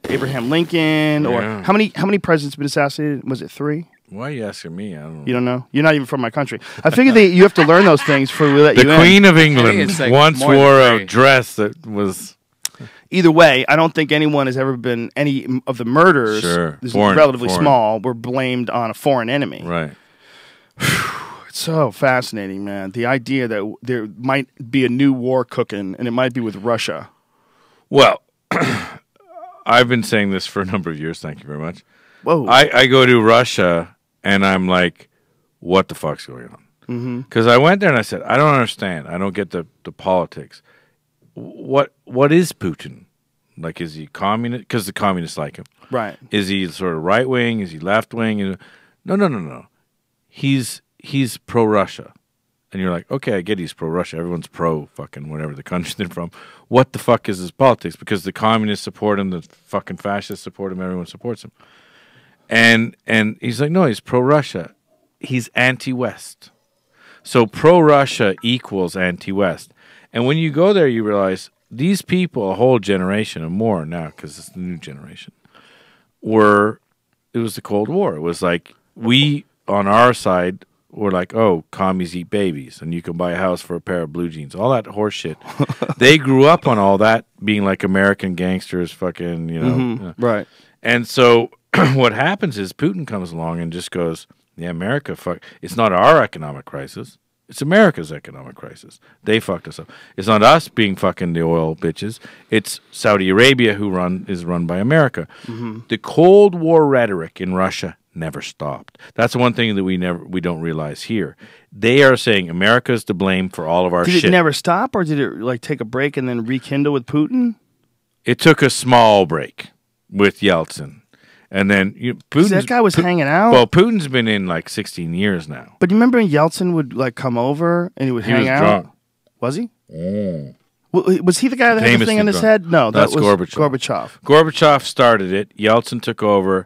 Abraham Lincoln or Yeah. how many presidents have been assassinated? Was it 3? Why are you asking me? I don't know. You don't know? You're not even from my country. I figure you have to learn those things before we let The you Queen in. of England it's like once more than wore a three. dress that was Either way, I don't think anyone has ever been, any of the murders, Sure. this is Foreign- relatively foreign. small, were blamed on a foreign enemy. right. It's so fascinating, man. The idea that there might be a new war cooking, and it might be with Russia. Well, I've been saying this for a number of years. Thank you very much. Whoa. I go to Russia and I'm like, what the fuck's going on? Because I went there and I said, I don't understand. I don't get the politics. What is Putin? Like, is he communist? Because the communists like him. Right. Is he sort of right wing? Is he left wing? No. He's pro Russia, and you're like, okay, I get he's pro Russia. Everyone's pro fucking whatever the country they're from. What the fuck is his politics? Because the communists support him, the fucking fascists support him, everyone supports him. And he's like, no, he's pro Russia. He's anti West. So pro Russia equals anti West. And when you go there, you realize these people, a whole generation and more now, because it's the new generation, it was the Cold War. It was like we, on our side, were like, oh, commies eat babies, and you can buy a house for a pair of blue jeans. All that horse shit. They grew up on all that, being like American gangsters, fucking, Right. And so what happens is Putin comes along and just goes, yeah, America, it's not our economic crisis. It's America's economic crisis. They fucked us up. It's not us being fucking the oil bitches. It's Saudi Arabia who is run by America. The Cold War rhetoric in Russia never stopped. That's one thing that we don't realize here. They are saying America's to blame for all of our shit. Did it never stop, or did it like take a break and then rekindle with Putin? It took a small break with Yeltsin. And then Putin. That guy was hanging out. Well, Putin's been in like 16 years now. But you remember when Yeltsin would like come over and he would He hang was out? drunk. Was he? Was he the guy that had the thing Famously on his drunk. head? No, that That's was Gorbachev. Gorbachev started it. Yeltsin took over,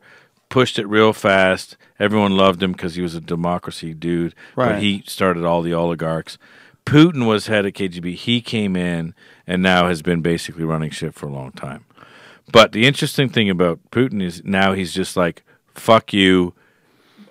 pushed it real fast. Everyone loved him because he was a democracy dude. Right. But he started all the oligarchs. Putin was head of KGB. He came in and now has been basically running shit for a long time. But the interesting thing about Putin is now he's just like, fuck you.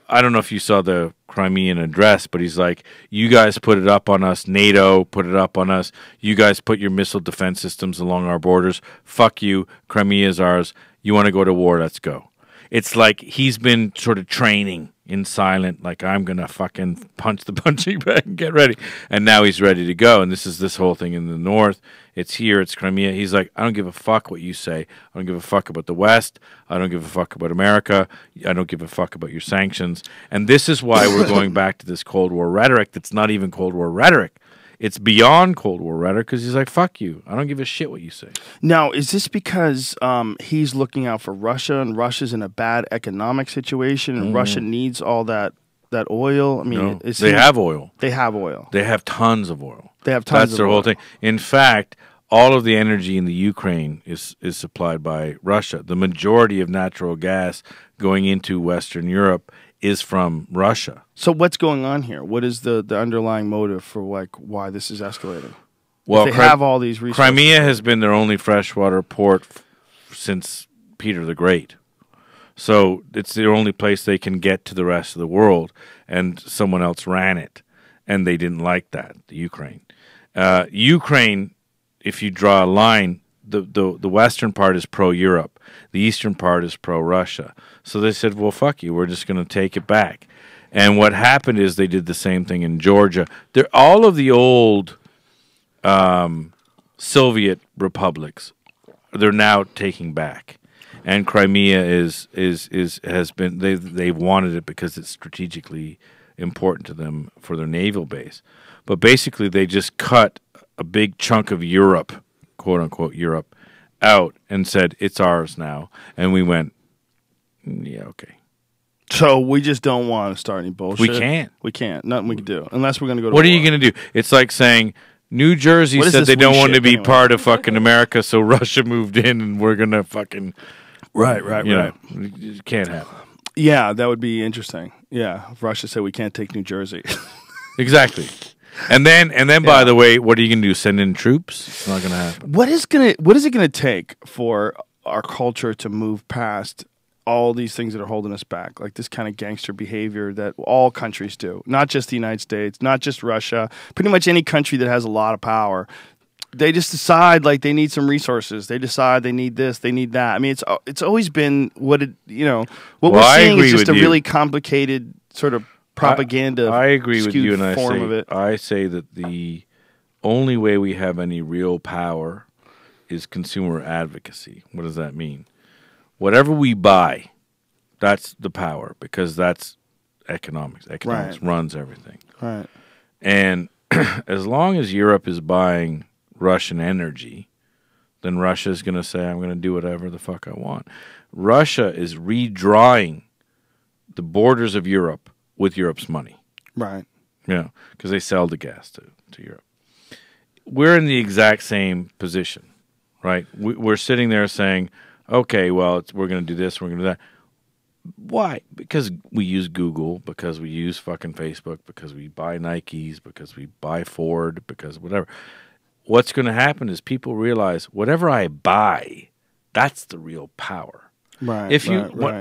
I don't know if you saw the Crimean address, but he's like, you guys put it up on us. NATO put it up on us. You guys put your missile defense systems along our borders. Fuck you. Crimea's ours. You want to go to war? Let's go. It's like he's been sort of training in silent, like I'm going to fucking punch the punching bag and get ready. And now he's ready to go. And this whole thing in the north. It's here. It's Crimea. He's like, I don't give a fuck what you say. I don't give a fuck about the West. I don't give a fuck about America. I don't give a fuck about your sanctions. And this is why we're going back to this Cold War rhetoric that's not even Cold War rhetoric. It's beyond Cold War rhetoric because he's like, fuck you. I don't give a shit what you say. Now, is this because he's looking out for Russia and Russia's in a bad economic situation and Russia needs all that oil? I mean, No, it they seems- have oil. They have oil. They have tons of oil. They have tons That's of their oil. whole thing. In fact, all of the energy in the Ukraine is supplied by Russia. The majority of natural gas going into Western Europe is from Russia. So what's going on here? What is the underlying motive for like why this is escalating? Well, if they have all these resources. Crimea has been their only freshwater port since Peter the Great. So it's the only place they can get to the rest of the world, and someone else ran it, and they didn't like that, the Ukraine. Ukraine, if you draw a line, the western part is pro-Europe. The eastern part is pro-Russia. So they said, well, fuck you, we're just going to take it back. And what happened is they did the same thing in Georgia. All of the old Soviet republics, they're now taking back. And Crimea has been they've wanted it because it's strategically important to them for their naval base. But basically, they just cut a big chunk of Europe, quote unquote Europe, out and said it's ours now. And we went, yeah, okay. So we just don't want to start any bullshit. We can't. We can't. Nothing we can do unless we're going to go to What are war. you going to do? It's like saying New Jersey said they don't want to be part of fucking America, so Russia moved in, and we're going to fucking. Right. It can't happen. Yeah, that would be interesting. Yeah, if Russia said we can't take New Jersey. Exactly. And then, by the way, what are you going to do? Send in troops? It's not going to happen. What is it gonna take for our culture to move past all these things that are holding us back, like this kind of gangster behavior that all countries do, not just the United States, not just Russia, pretty much any country that has a lot of power. They just decide like they need some resources. They decide they need this, they need that. I mean, it's always been what we're seeing is just a really complicated sort of propaganda. I agree with you, and I say that the only way we have any real power is consumer advocacy. What does that mean? Whatever we buy, that's the power, because that's economics. Economics runs everything. Right. And as long as Europe is buying Russian energy, then Russia is going to say, I'm going to do whatever the fuck I want. Russia is redrawing the borders of Europe with Europe's money. Right. Yeah, because they sell the gas to Europe. We're in the exact same position, right? We're sitting there saying, okay, well, we're going to do this, we're going to do that. Why? Because we use Google, because we use fucking Facebook, because we buy Nikes, because we buy Ford, because whatever. What's going to happen is people realize whatever I buy, that's the real power. Right.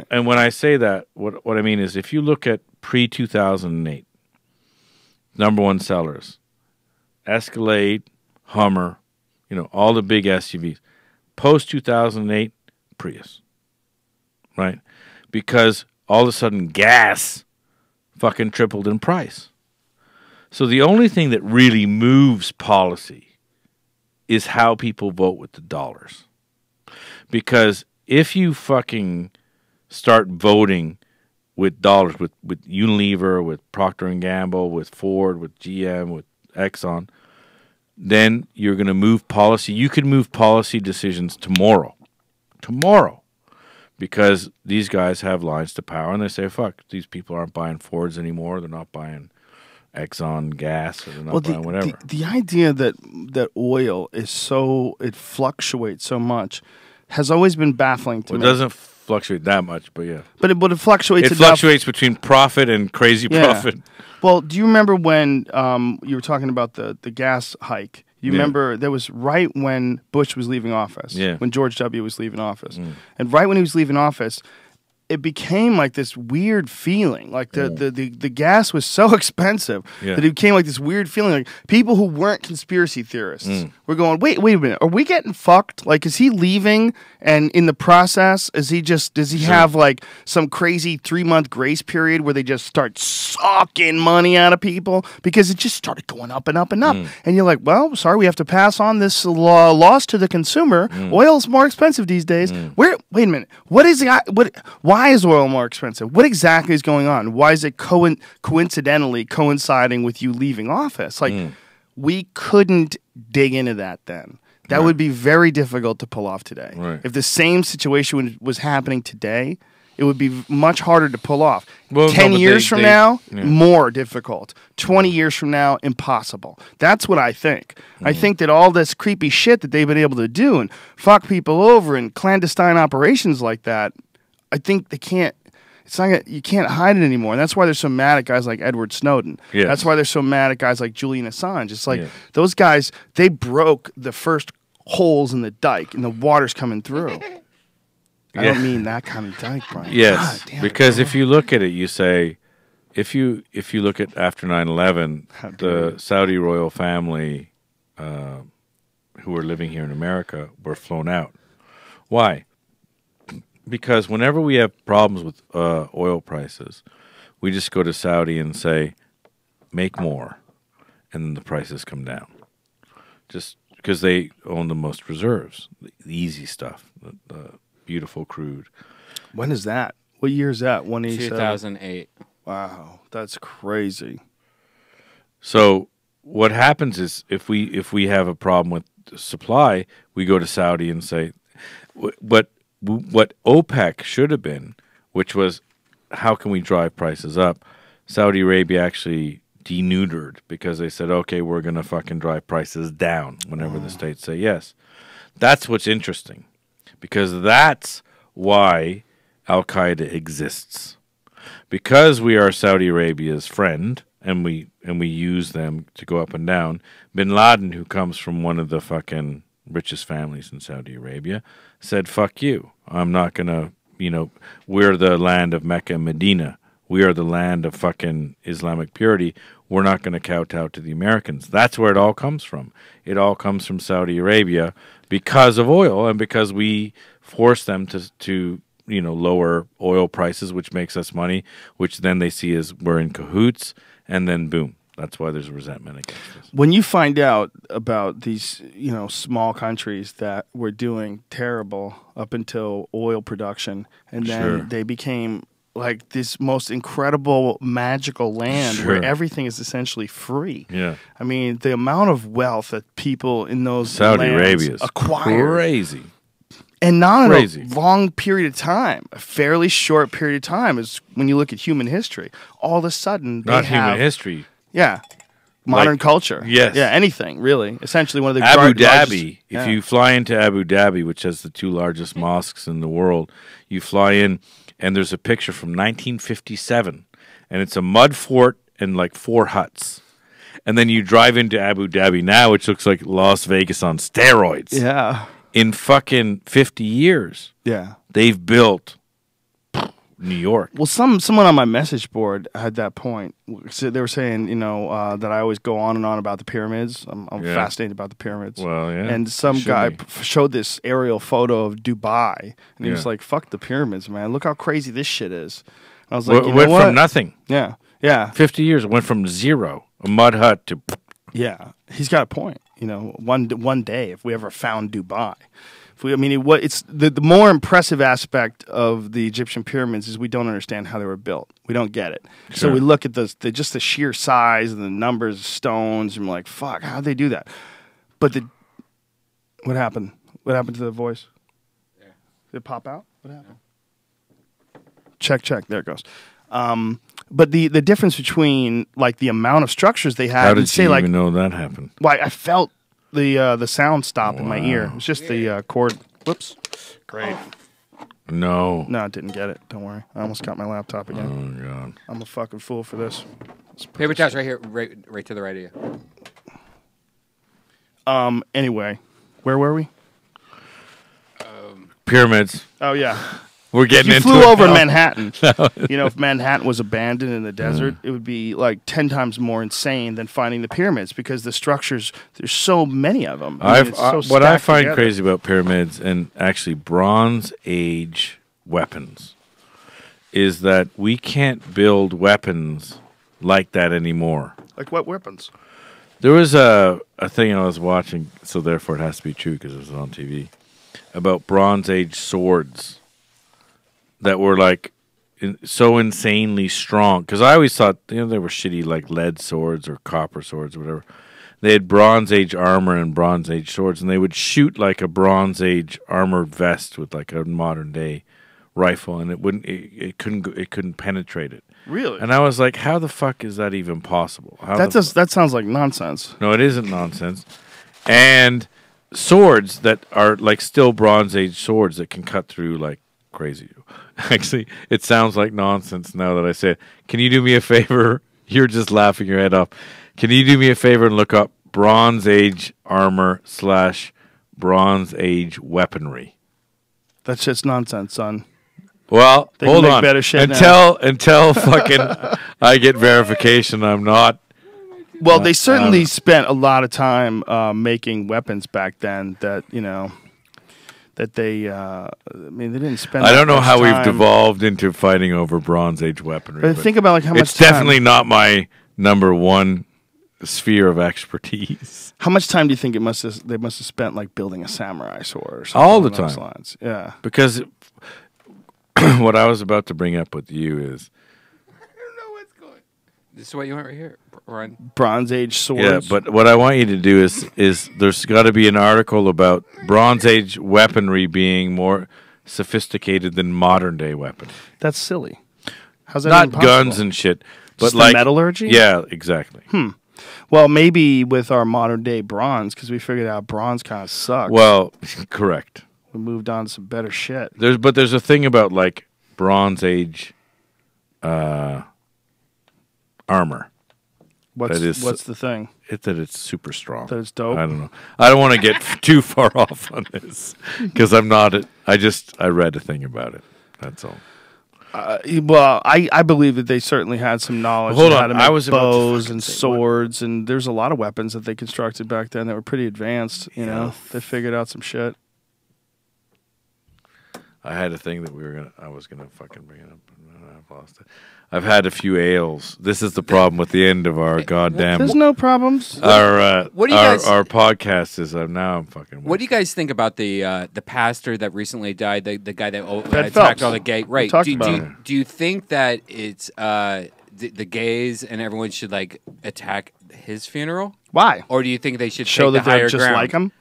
And when I say that, what I mean is if you look at pre-2008, number one sellers, Escalade, Hummer, all the big SUVs. Post-2008, Prius. Right? Because all of a sudden gas fucking tripled in price. So the only thing that really moves policy is how people vote with the dollars. Because if you fucking start voting with dollars, with Unilever, with Procter & Gamble, with Ford, with GM, with Exxon, then you're going to move policy. You could move policy decisions tomorrow. Because these guys have lines to power, and they say, fuck, these people aren't buying Fords anymore. They're not buying Exxon gas, or they're not buying whatever. The idea that oil is it fluctuates so much has always been baffling to me. It doesn't fluctuate that much, but yeah. But it fluctuates enough. It fluctuates between profit and crazy profit. Well, do you remember when you were talking about the gas hike? You remember there was right when Bush was leaving office, when George W. was leaving office. And right when he was leaving office, it became like this weird feeling. Like the gas was so expensive that it became like this weird feeling. Like people who weren't conspiracy theorists were going, wait a minute, are we getting fucked? Like, is he leaving? And in the process, does he have like some crazy 3-month grace period where they just start sucking money out of people? Because it just started going up and up and up. And you're like, well, sorry, we have to pass on this loss to the consumer. Oil's more expensive these days. Wait a minute. Why is oil more expensive? What exactly is going on? Why is it coincidentally coinciding with you leaving office? Like, we couldn't dig into that then. That would be very difficult to pull off today. Right. If the same situation was happening today, it would be much harder to pull off. Well, no, 10 but years from they- now, yeah. more difficult. 20 years from now, impossible. That's what I think. I think that all this creepy shit that they've been able to do and fuck people over and clandestine operations like that, I think they can't. It's not. You can't hide it anymore, and that's why they're so mad at guys like Edward Snowden. Yes. That's why they're so mad at guys like Julian Assange. It's like Yes. those guys. They broke the first holes in the dike, and the water's coming through. I don't mean that kind of dike, Brian. Yes, God damn it, because bro. if you look at it, you say, if you look at after 9/11, How dare the Saudi royal family, who were living here in America, were flown out. Why? Because whenever we have problems with oil prices, we just go to Saudi and say, make more, and then the prices come down. Just because they own the most reserves, the easy stuff, the beautiful crude. When is that? What year is that? 187. 2008. Wow, that's crazy. So what happens is if we have a problem with supply, we go to Saudi and say, what OPEC should have been, which was how can we drive prices up? Saudi Arabia actually denuded because they said, okay, we're going to fucking drive prices down whenever the states say yes. That's what's interesting because that's why Al-Qaeda exists. Because we are Saudi Arabia's friend and we use them to go up and down, Bin Laden, who comes from one of the fucking richest families in Saudi Arabia, said, fuck you. I'm not going to, we're the land of Mecca and Medina. We are the land of fucking Islamic purity. We're not going to kowtow to the Americans. That's where it all comes from. It all comes from Saudi Arabia because of oil and because we force them to lower oil prices, which makes us money, which then they see as we're in cahoots, and then boom. That's why there's resentment against us. When you find out about these, small countries that were doing terrible up until oil production, and then Sure. they became like this most incredible magical land Sure. where everything is essentially free. Yeah. I mean, the amount of wealth that people in those Saudi lands Arabia is acquire, crazy. and not Crazy. in a long period of time, a fairly short period of time. Is when you look at human history, all of a sudden they Not have, human history. yeah, modern Like, culture. yes. Yeah, anything really. Essentially, one of the Abu largest- Dhabi. yeah. If you fly into Abu Dhabi, which has the two largest mosques in the world, you fly in, and there's a picture from 1957, and it's a mud fort and like 4 huts. And then you drive into Abu Dhabi now, which looks like Las Vegas on steroids. Yeah, In fucking 50 years, yeah. they've built New York. Well, someone on my message board had that point. So they were saying, that I always go on and on about the pyramids. I'm Yeah. fascinated about the pyramids. Well, yeah. And some Should guy be. showed this aerial photo of Dubai, and he was Yeah. like, "Fuck the pyramids, man! Look how crazy this shit is." And I was like, Went "You know what? from nothing. Yeah, yeah, 50 years, it went from zero, a mud hut, to yeah." He's got a point. One day, if we ever found Dubai. It's the more impressive aspect of the Egyptian pyramids is we don't understand how they were built. We don't get it. So Sure. we look at just the sheer size and the numbers of stones, and we're like, "Fuck, how'd they do that?" But what happened? What happened to the voice? Did it pop out? What happened? Check. There it goes. But the difference between like the amount of structures they had, how and did say you like, even know that happened? why I felt the sound stop in my ear. It was just the cord. Whoops. Great. No. No, I didn't get it. Don't worry. I almost got my laptop again. Oh, God. I'm a fucking fool for this. Paper towels right here, right to the right of you. Anyway, where were we? Pyramids. Oh yeah. We're getting You into flew it over now. Manhattan. If Manhattan was abandoned in the desert, it would be like 10 times more insane than finding the pyramids because the structures, there's so many of them. It's so What I stacked find together. crazy about pyramids and actually Bronze Age weapons is that we can't build weapons like that anymore. Like what weapons? There was a thing I was watching, so therefore it has to be true because it was on TV, about Bronze Age swords that were like so insanely strong. Because I always thought they were shitty like lead swords or copper swords or whatever. They had Bronze Age armor and Bronze Age swords, and they would shoot like a Bronze Age armored vest with like a modern day rifle, and it couldn't penetrate it. Really? And I was like, how the fuck is that even possible? That sounds like nonsense. No, it isn't nonsense. And swords that are like still Bronze Age swords that can cut through like crazy. Actually, it sounds like nonsense now that I say it. Can you do me a favor? You're just laughing your head off. Can you do me a favor and look up Bronze Age armor / Bronze Age weaponry? That's just nonsense, son. Well, They can hold make on. better shit until fucking I get verification, I'm not. Well, they certainly spent a lot of time making weapons back then that, that they, they didn't spend I that don't know much how we've time. devolved into fighting over Bronze Age weaponry. But think about like how much it's time, definitely not my number one sphere of expertise. How much time do you think they must have spent like building a samurai sword or something? All the along those time. lines? Yeah. Because what I was about to bring up with you is, This is what you want right here, Ryan. Bronze Age swords. yeah, but what I want you to do is there's got to be an article about Bronze Age weaponry being more sophisticated than modern day weapons. That's silly. How's that Not even possible? guns and shit, but Just the like metallurgy? Yeah, exactly. Well, maybe with our modern day bronze, because we figured out bronze kind of sucks. Well, correct. We moved on to some better shit. There's a thing about like Bronze Age armor. What's That is- the thing? It's super strong. That it's dope? I don't know. I don't want to get too far off on this because I'm not. I read a thing about it. That's all. Well, I believe that they certainly had some knowledge Hold of on, how to make I was about to bows fucking and say, what? swords, and there's a lot of weapons that they constructed back then that were pretty advanced. You know, they figured out some shit. I had a thing that I was gonna fucking bring it up, and I've lost it. I've had a few ales. This is the problem with the end of our goddamn There's no problems. What do you guys- our podcast is. Now I'm fucking. What do you guys think about the pastor that recently died? The guy that attacked Phelps. all the gay. Right? talked about it. Do you think that it's the gays and everyone should like attack his funeral, Why? or do you think they should Show take that the they're higher just ground? like him?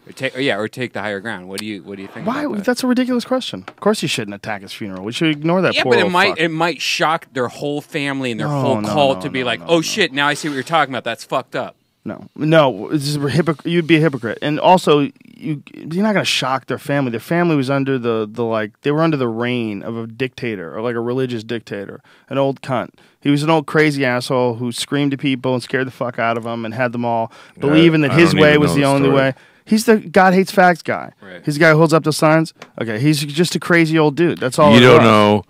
Or take the higher ground. What do you think? Why? about that? That's a ridiculous question. Of course, you shouldn't attack his funeral. We should ignore that. Yeah, poor but old fuck. it might shock their whole family and their No, whole no, cult no, to be no, like, no, oh no. shit, now I see what you're talking about. That's fucked up. No, this is you'd be a hypocrite, and also you're not gonna shock their family. Their family was under the they were under the reign of a dictator or like a religious dictator, an old cunt. He was an old crazy asshole who screamed at people and scared the fuck out of them, and had them all believing that I his don't way even was know the the only story. way. He's the God hates facts guy. Right. He's the guy who holds up the signs. Okay, he's just a crazy old dude. That's all. You it don't was. know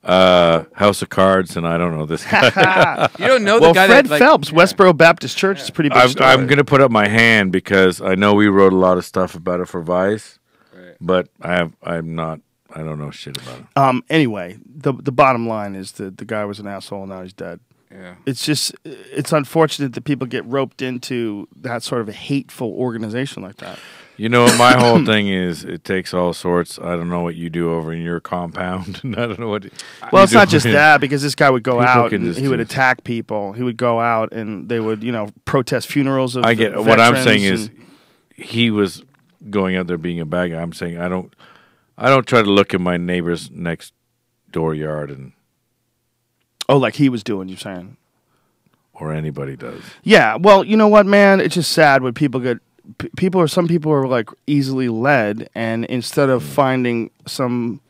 House of Cards, and I don't know this guy. You don't know Well, the guy Fred that like, Phelps, Westboro Baptist Church is a pretty big story. I'm going to put up my hand because I know we wrote a lot of stuff about it for Vice, Right. but I don't know shit about it. Anyway, the bottom line is that the guy was an asshole and now he's dead. Yeah. It's unfortunate that people get roped into that sort of a hateful organization like that. You know, my whole thing is it takes all sorts. I don't know what you do over in your compound, and I don't know what. Well, you it's not do. just that, because this guy would go People out can and just he would do- attack people. He would go out and they would, protest funerals of I get what I'm veterans saying is and- he was going out there being a bad guy. I'm saying I don't try to look at my neighbor's next door yard and oh, like he was doing, you're saying. or anybody does. Yeah, well, you know what, man? It's just sad when people get some people are like easily led, and instead of finding some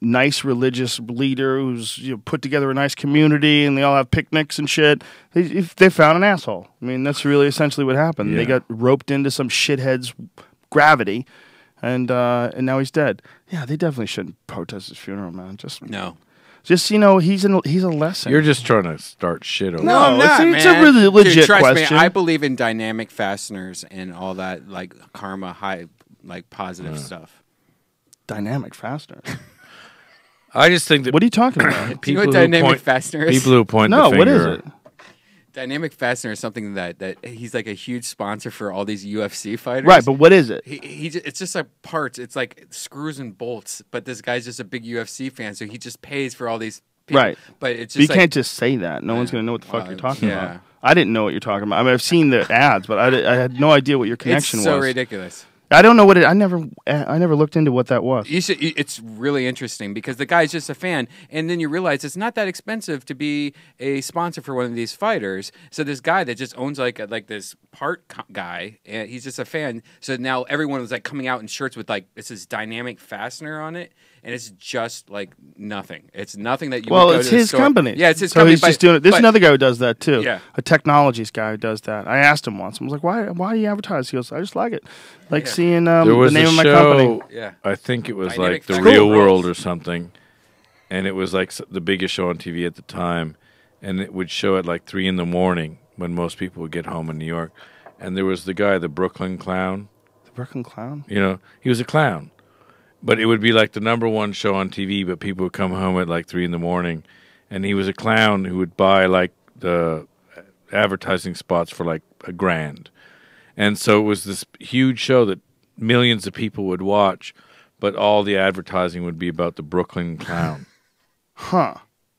nice religious leader who's put together a nice community and they all have picnics and shit, they found an asshole. I mean, that's really essentially what happened. They Yeah. got roped into some shithead's gravity, and now he's dead. Yeah, they definitely shouldn't protest his funeral, man. No. Just he's a lesson. You're just trying to start shit over. No, I'm not, it's a man. really legit Dude, trust question. Me, I believe in dynamic fasteners and all that, like karma, high, like positive stuff. Dynamic fastener. I just think that What are you talking about? Do you know what who dynamic point- fastener is? people who point No, the finger. what is it? Dynamic fastener is something that he's like a huge sponsor for all these UFC fighters. Right, but what is it? It's just like parts. It's like screws and bolts. But this guy's just a big UFC fan, so he just pays for all these people. Right. But it's But you just like, can't just say that. No one's going to know what the fuck Well, you're talking yeah. about. I didn't know what you're talking about. I mean, I've seen the ads, but I had no idea what your it's connection so was. ridiculous. I don't know what it. I never looked into what that was. You should. It's really interesting because the guy's just a fan, and then you realize it's not that expensive to be a sponsor for one of these fighters. So this guy that just owns like this guy, and he's just a fan. So now everyone was like coming out in shirts with like this dynamic fastener on it, and it's just like nothing. It's nothing that you. Well, would go it's to the his store. company. Yeah, it's his so company. he's just doing it. There's another guy who does that too. Yeah. A technologies guy who does that. I asked him once. I was like, why do you advertise? He goes, I just like it. Like seeing there the was name a of my show, company. Yeah. I think it was Dynamic like The Factory. Real Cool. World or something, and it was like the biggest show on TV at the time, and it would show at like 3 in the morning when most people would get home in New York, and there was the guy, the Brooklyn Clown. The Brooklyn Clown? You know, he was a clown, but it would be like the #1 show on TV, but people would come home at like 3 in the morning, and he was a clown who would buy like the advertising spots for like $1,000. And so it was this huge show that millions of people would watch, but all the advertising would be about the Brooklyn Clown. Huh.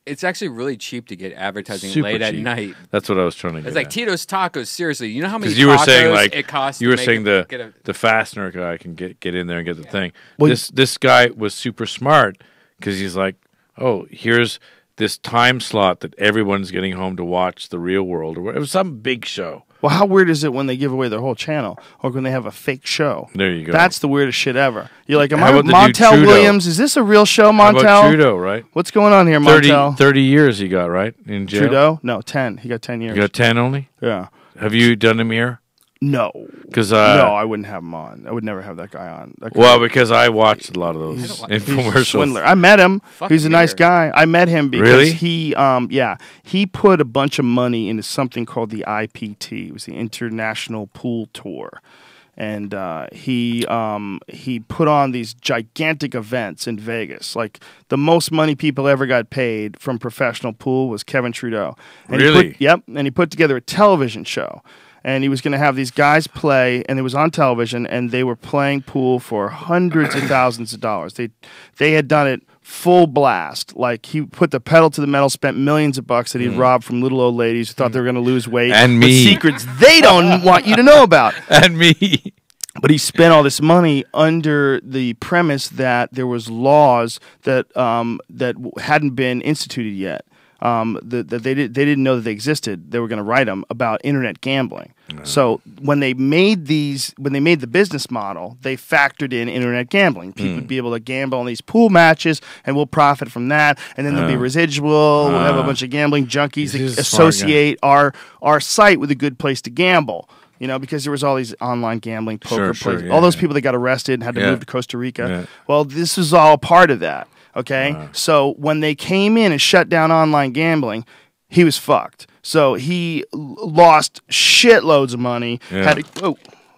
It's actually really cheap to get advertising Super late at cheap. night. That's what I was trying to get It's like at. Tito's Tacos. Seriously, you know how many Because you were saying tacos like it costs? you to were make saying it- the fastener guy can get in there and get the thing. Well, This guy was super smart because he's like, oh, here's this time slot that everyone's getting home to watch The Real World or whatever. It was some big show. Well, how weird is it when they give away their whole channel or when they have a fake show? There you go. That's the weirdest shit ever. You're like, am How I about the dude Montel Trudeau? Williams? Is this a real show, How Montel? about Trudeau, right? What's going on here, 30, Montel? 30 years he got, right? In jail. Trudeau? No, 10. He got 10 years. You got 10 only? Yeah. Have you done him here? No. Because no, I wouldn't have him on. I would never have that guy on. That guy- well, because I watched a lot of those he's a infomercials. swindler. I met him. Fuck He's a me nice here. guy. I met him because Really? he put a bunch of money into something called the IPT. It was the International Pool Tour. And he put on these gigantic events in Vegas. Like the most money people ever got paid from professional pool was Kevin Trudeau. And Really? And he put together a television show. And he was going to have these guys play, and it was on television, and they were playing pool for hundreds of thousands of dollars. They had done it full blast. Like he put the pedal to the metal, spent millions of bucks that he robbed from little old ladies who thought they were going to lose weight. And with me. secrets they don't want you to know about. And me. But he spent all this money under the premise that there was laws that hadn't been instituted yet. That they didn't know that they existed. They were going to write them about internet gambling. So when they made the business model, they factored in internet gambling. People would be able to gamble on these pool matches, and we'll profit from that. And then there'll be residual. We'll have a bunch of gambling junkies He's that a smart associate our site with a good place to gamble. You know, because there was all these online gambling, poker Sure, places, yeah, all those yeah. people that got arrested and had to Yeah. move to Costa Rica. Yeah. Well, this is all part of that. Okay, so when they came in and shut down online gambling, he was fucked. So he lost shitloads of money. Yeah.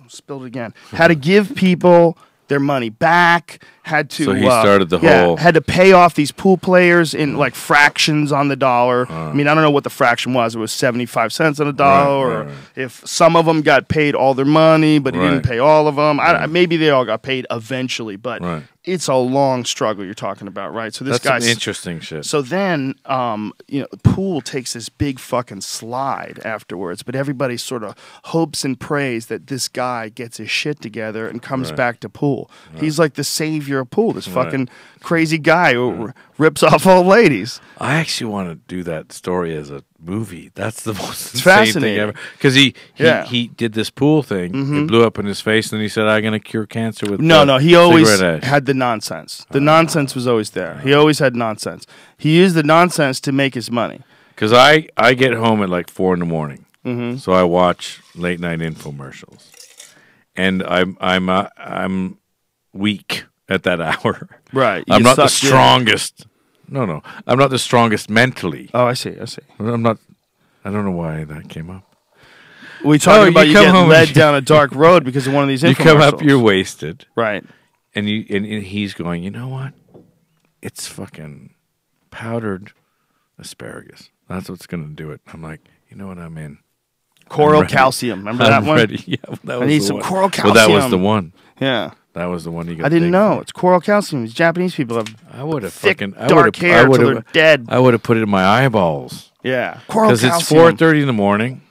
Spilled it again. Had to give people their money back. Had to. So he started the whole- Had to pay off these pool players in like fractions on the dollar. I mean, I don't know what the fraction was. It was 75 cents on a dollar, or right. if some of them got paid all their money, but he didn't Right. pay all of them. Maybe they all got paid eventually, but Right. it's a long struggle you're talking about, right? So this That's some guy's interesting shit. So then, the pool takes this big fucking slide afterwards, but everybody sort of hopes and prays that this guy gets his shit together and comes Right. back to pool. He's like the savior of pool. This Right. fucking crazy guy who rips off old ladies. I actually want to do that story as a movie. That's the most insane fascinating. thing ever. Because he Yeah. did this pool thing. It blew up in his face, and then he said, "I'm going to cure cancer with No, he always cigarette ash." had the nonsense. The nonsense was always there. He always had nonsense. He used the nonsense to make his money. Because I get home at like 4 in the morning, so I watch late night infomercials, and I'm weak at that hour. Right. I'm You not the suck, yeah. strongest. No, I'm not the strongest mentally. Oh, I see. I'm not. I don't know why that came up. We talking you about you come getting home led and- down a dark road because of one of these You infomercials. come up, you're wasted, right. and and he's going. You know what? It's fucking powdered asparagus. That's what's going to do it. I'm like, you know what? I'm in. Coral ready. calcium. Remember I'm that one? ready. Yeah, well, that I was need the some one. coral Well, that was calcium. the one. Yeah. That was the one you got. I didn't big know. for. It's coral calcium. These Japanese people have I would have thick, fucking dark hair till they're dead. I would have put it in my eyeballs Yeah. Coral because calcium. it's 4:30 in the morning.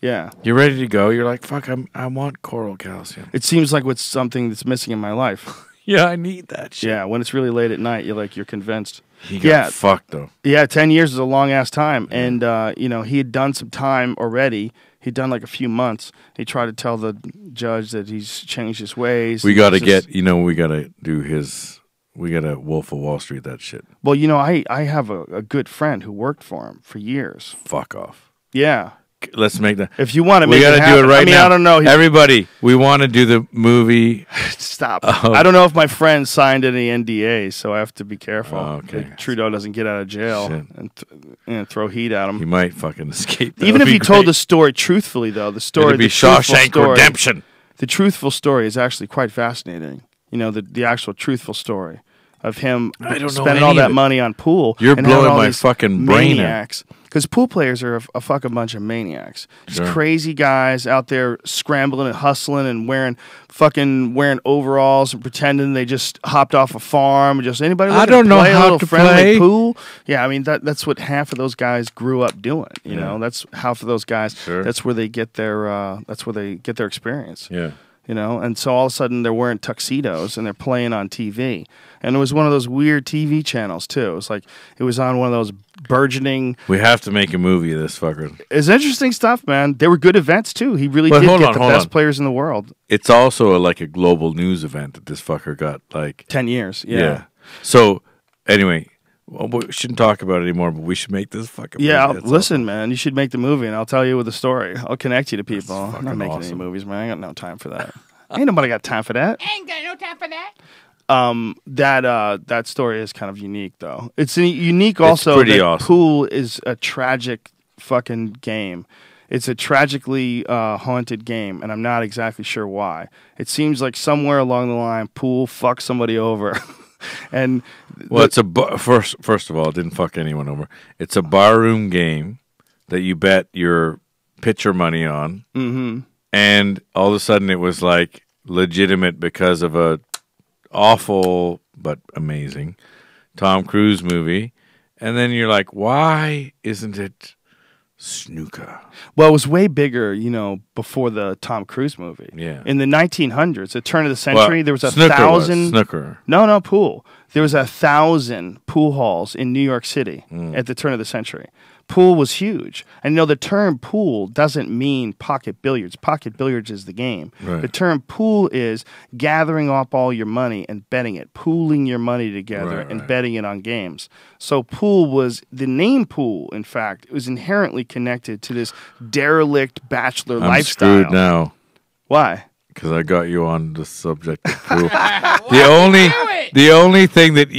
Yeah. You're ready to go. You're like, fuck, I want coral calcium. It seems like what's something that's missing in my life. Yeah, I need that shit. Yeah, when it's really late at night, you're convinced. He got fucked, though. Yeah, 10 years is a long-ass time. And, he had done some time already. He'd done like a few months. He tried to tell the judge that he's changed his ways. We got to we got to do his... We got to Wolf of Wall Street that shit. Well, I have a good friend who worked for him for years. Fuck off. Yeah. Let's make that. If you want to we make gotta it happen. do it right now. I don't know. Everybody, we want to do the movie. Stop. I don't know if my friend signed any NDAs, so I have to be careful. Oh, okay. That Trudeau doesn't get out of jail and throw heat at him. He might fucking escape. Even if he told the story truthfully, though, the story... It'd be Shawshank Redemption. The truthful story is actually quite fascinating. The actual truthful story of him spending all that money on pool. You're and blowing all my these fucking brain maniacs. Because pool players are a fucking bunch of maniacs. Just Sure. crazy guys out there scrambling and hustling and wearing overalls and pretending they just hopped off a farm. Just anybody I looking don't to know play a how little to friendly play. pool. Yeah, I mean that's what half of those guys grew up doing. You know, that's half of those guys. Sure. That's where they get their experience. Yeah. And so all of a sudden they're wearing tuxedos and they're playing on TV. And it was one of those weird TV channels, too. It was like, it was on one of those burgeoning... We have to make a movie of this fucker. It's interesting stuff, man. They were good events, too. He really did get the best players in the world. It's also like a global news event that this fucker got, 10 years, yeah. So, anyway... Well, we shouldn't talk about it anymore, but we should make this fucking movie. Yeah, listen, man, you should make the movie, and I'll tell you with the story. I'll connect you to people. That's I'm not making any awesome. movies, man. I got no time for that. Ain't nobody got time for that. Ain't got no time for that. That story is kind of unique, though. It's unique also pretty that awesome. pool is a tragic fucking game. It's a tragically haunted game, and I'm not exactly sure why. It seems like somewhere along the line, pool fucked somebody over. And it's first of all, it didn't fuck anyone over. It's a barroom game that you bet your pitcher money on, and all of a sudden it was like legitimate because of a awful but amazing Tom Cruise movie, and then you're like, why isn't it snooker? Well, it was way bigger, before the Tom Cruise movie. Yeah. In the 1900s, the turn of the century, there was snooker. No, pool. There was 1,000 pool halls in New York City at the turn of the century. Pool was huge. And the term pool doesn't mean pocket billiards. Pocket billiards is the game. Right. The term pool is gathering up all your money and betting it, pooling your money together and betting it on games. So pool was, the name pool, in fact, it was inherently connected to this derelict bachelor lifestyle. I'm screwed now. Why? Because I got you on the subject of pool. the only thing that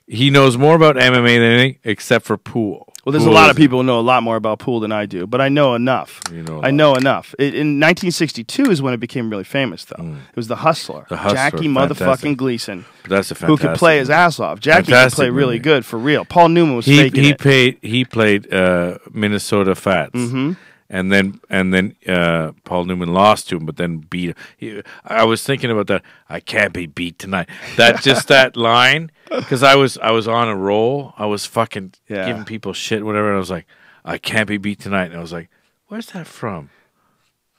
he knows more about MMA than anything except for pool. Well, there's a lot of people who know a lot more about pool than I do, but I know enough. I know enough. In 1962 is when it became really famous, though. It was The Hustler. Jackie motherfucking Gleason. That's a fantastic who could play his ass off. Jackie could play really good, for real. Paul Newman was faking it. He played Minnesota Fats. Mm-hmm. And then Paul Newman lost to him, but then beat him. I was thinking about that. I can't be beat tonight. That line, because I was on a roll. I was fucking giving people shit, whatever. And I was like, I can't be beat tonight. And I was like, where's that from?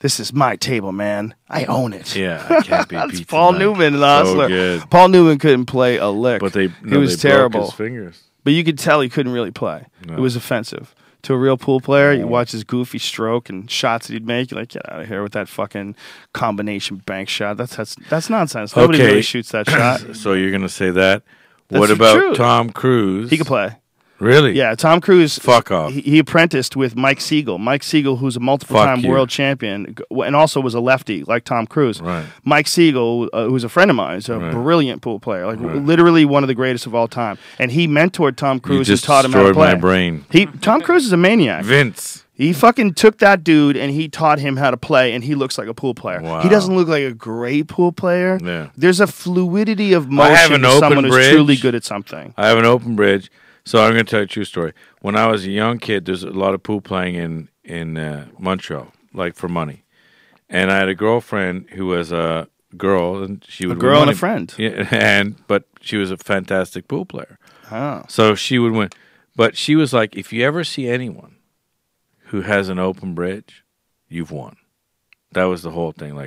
This is my table, man. I own it. Yeah, I can't be beat Paul tonight. Newman, the Hustler. So good. Paul Newman couldn't play a lick. But he was terrible. Broke his fingers. But you could tell he couldn't really play. No. It was offensive. To a real pool player, you watch his goofy stroke and shots that he'd make, you're like, get out of here with that fucking combination bank shot. That's nonsense. Nobody really shoots that shot. So you're going to say that? That's what about true. Tom Cruise? He could play. Really? Yeah, Tom Cruise. Fuck off. He apprenticed with Mike Siegel. Mike Siegel, who's a multiple-time world champion, and also was a lefty like Tom Cruise. Right. Mike Siegel, who's a friend of mine, is a brilliant pool player, literally one of the greatest of all time. And he mentored Tom Cruise and taught him how to play. My brain. Tom Cruise is a maniac. Vince. He fucking took that dude and he taught him how to play, and he looks like a pool player. Wow. He doesn't look like a great pool player. Yeah. There's a fluidity of motion to someone who's truly good at something. I have an open bridge. So I'm going to tell you a true story. When I was a young kid, there's a lot of pool playing in Montreal, like for money. And I had a girlfriend who was a girl, and she would a girl and a friend. Yeah, but she was a fantastic pool player. Oh. So she would win. But she was like, if you ever see anyone who has an open bridge, you've won. That was the whole thing.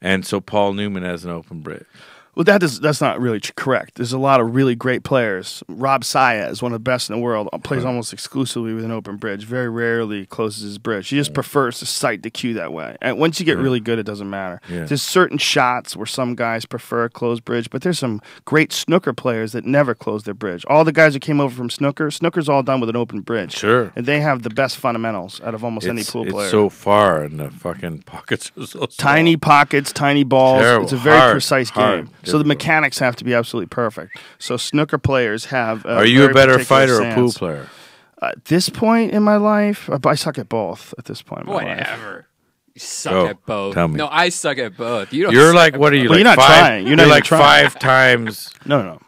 And so Paul Newman has an open bridge. Well, that's not really correct. There's a lot of really great players. Rob Saya is one of the best in the world. Plays almost exclusively with an open bridge. Very rarely closes his bridge. He just prefers to sight the cue that way. And once you get really good, it doesn't matter. Yeah. There's certain shots where some guys prefer a closed bridge, but there's some great snooker players that never close their bridge. All the guys who came over from snooker's all done with an open bridge. Sure. And they have the best fundamentals out of almost any pool player. It's so far, and the fucking pockets are so small. Tiny pockets, tiny balls. Terrible. It's a very Hard, precise hard. game. So the mechanics have to be absolutely perfect. So snooker players have. Are you a very better particular fighter or stance. pool player? At this point in my life, I suck at both. At this point in my life. Whatever. You suck Go. at both. Tell me. No, I suck at both. You don't. You're suck like, at what are both. you? Well, like you're not five, trying. You're not even like trying. 5 times No.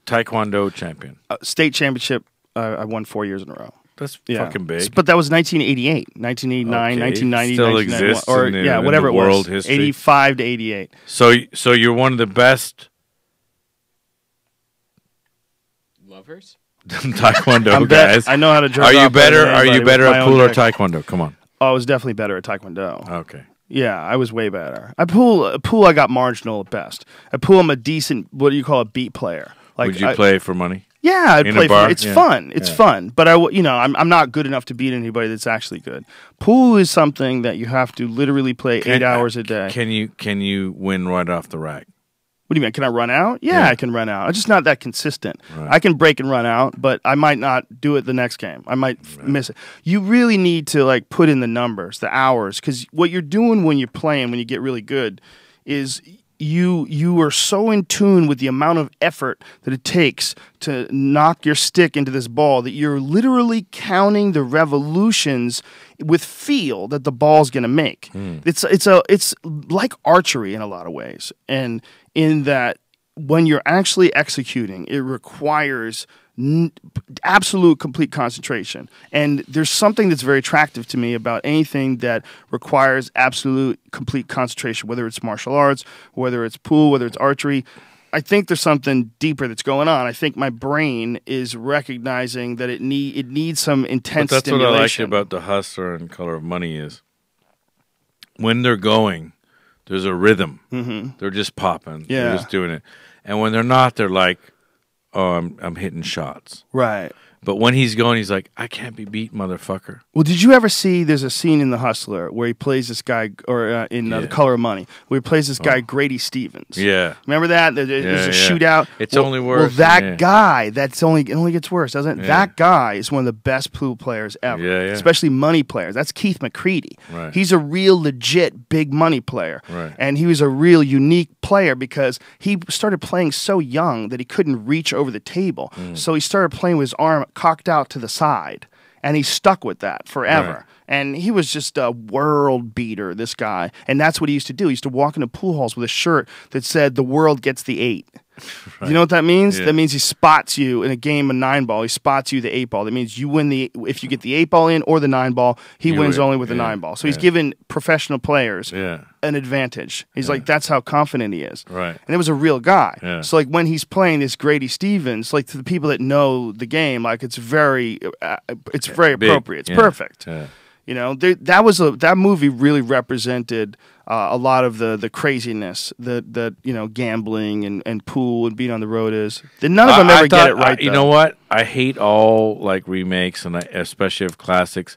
Taekwondo champion. State championship, I won 4 years in a row. That's Yeah. fucking big. But that was 1988, 1989, Okay. 1990, Still 1991, exists or in the- yeah, in whatever the it was. world history. 85 to 88. So you're one of the best Lovers? Taekwondo guys. I know how to jerk Are you off better? better than Are you anybody better with my at own pool or dick. Taekwondo? Come on. Oh, I was definitely better at Taekwondo. Okay. Yeah, I was way better. At pool, I got marginal at best. At pool, I'm a decent, what do you call a beat player? Like, Would you play for money? Yeah, I'd in play a bar? for it's Yeah. fun. It's Yeah. fun. But I'm not good enough to beat anybody that's actually good. Pool is something that you have to literally play 8 hours a day. Can you win right off the rack? What do you mean? Can I run out? Yeah, I can run out. I'm just not that consistent. Right. I can break and run out, but I might not do it the next game. I might miss it. You really need to like put in the numbers, the hours, because what you're doing when you're playing, when you get really good, is you are so in tune with the amount of effort that it takes to knock your stick into this ball that you're literally counting the revolutions with feel that the ball's going to make. It's like archery in a lot of ways, and in that when you're actually executing, it requires absolute complete concentration. And there's something that's very attractive to me about anything that requires absolute complete concentration, whether it's martial arts, whether it's pool, whether it's archery. I think there's something deeper that's going on. I think my brain is recognizing that it needs some intense But that's what I like stimulation. about The Hustler and Color of Money is when they're going, there's a rhythm. Mm-hmm. They're just popping. Yeah. They're just doing it. And when they're not, they're like, oh, I'm hitting shots. Right. But when he's going, he's like, I can't be beat, motherfucker. Well, did you ever see? There's a scene in The Hustler where he plays this guy, or in The Color of Money, where he plays this guy Grady Stevens. Yeah. Remember that? There's a yeah. shootout. It's only worse. Well, that Yeah. guy, it only gets worse, doesn't it? Yeah. That guy is one of the best pool players ever. Yeah, yeah. Especially money players. That's Keith McCready. Right. He's a real legit big money player. Right. And he was a real unique player because he started playing so young that he couldn't reach over the table. So he started playing with his arm cocked out to the side. And he stuck with that forever. Right. And he was just a world beater, this guy. And that's what he used to do. He used to walk into pool halls with a shirt that said, "The world gets the 8." You know what that means? Yeah. That means he spots you in a game of 9-ball. He spots you the 8-ball. That means you win if you get the 8-ball in or the 9-ball, he You wins win. only with the Yeah. 9-ball. So he's Yeah. giving professional players Yeah. an advantage. He's like, that's how confident he is. Right. And it was a real guy. Yeah. So like when he's playing this Grady Stevens, like to the people that know the game, like it's very Big. appropriate. It's Yeah. perfect. Yeah. You know, that movie really represented a lot of the craziness that gambling and pool and being on the road is. None of them ever get it right. You though. know what? I hate all like remakes and especially of classics.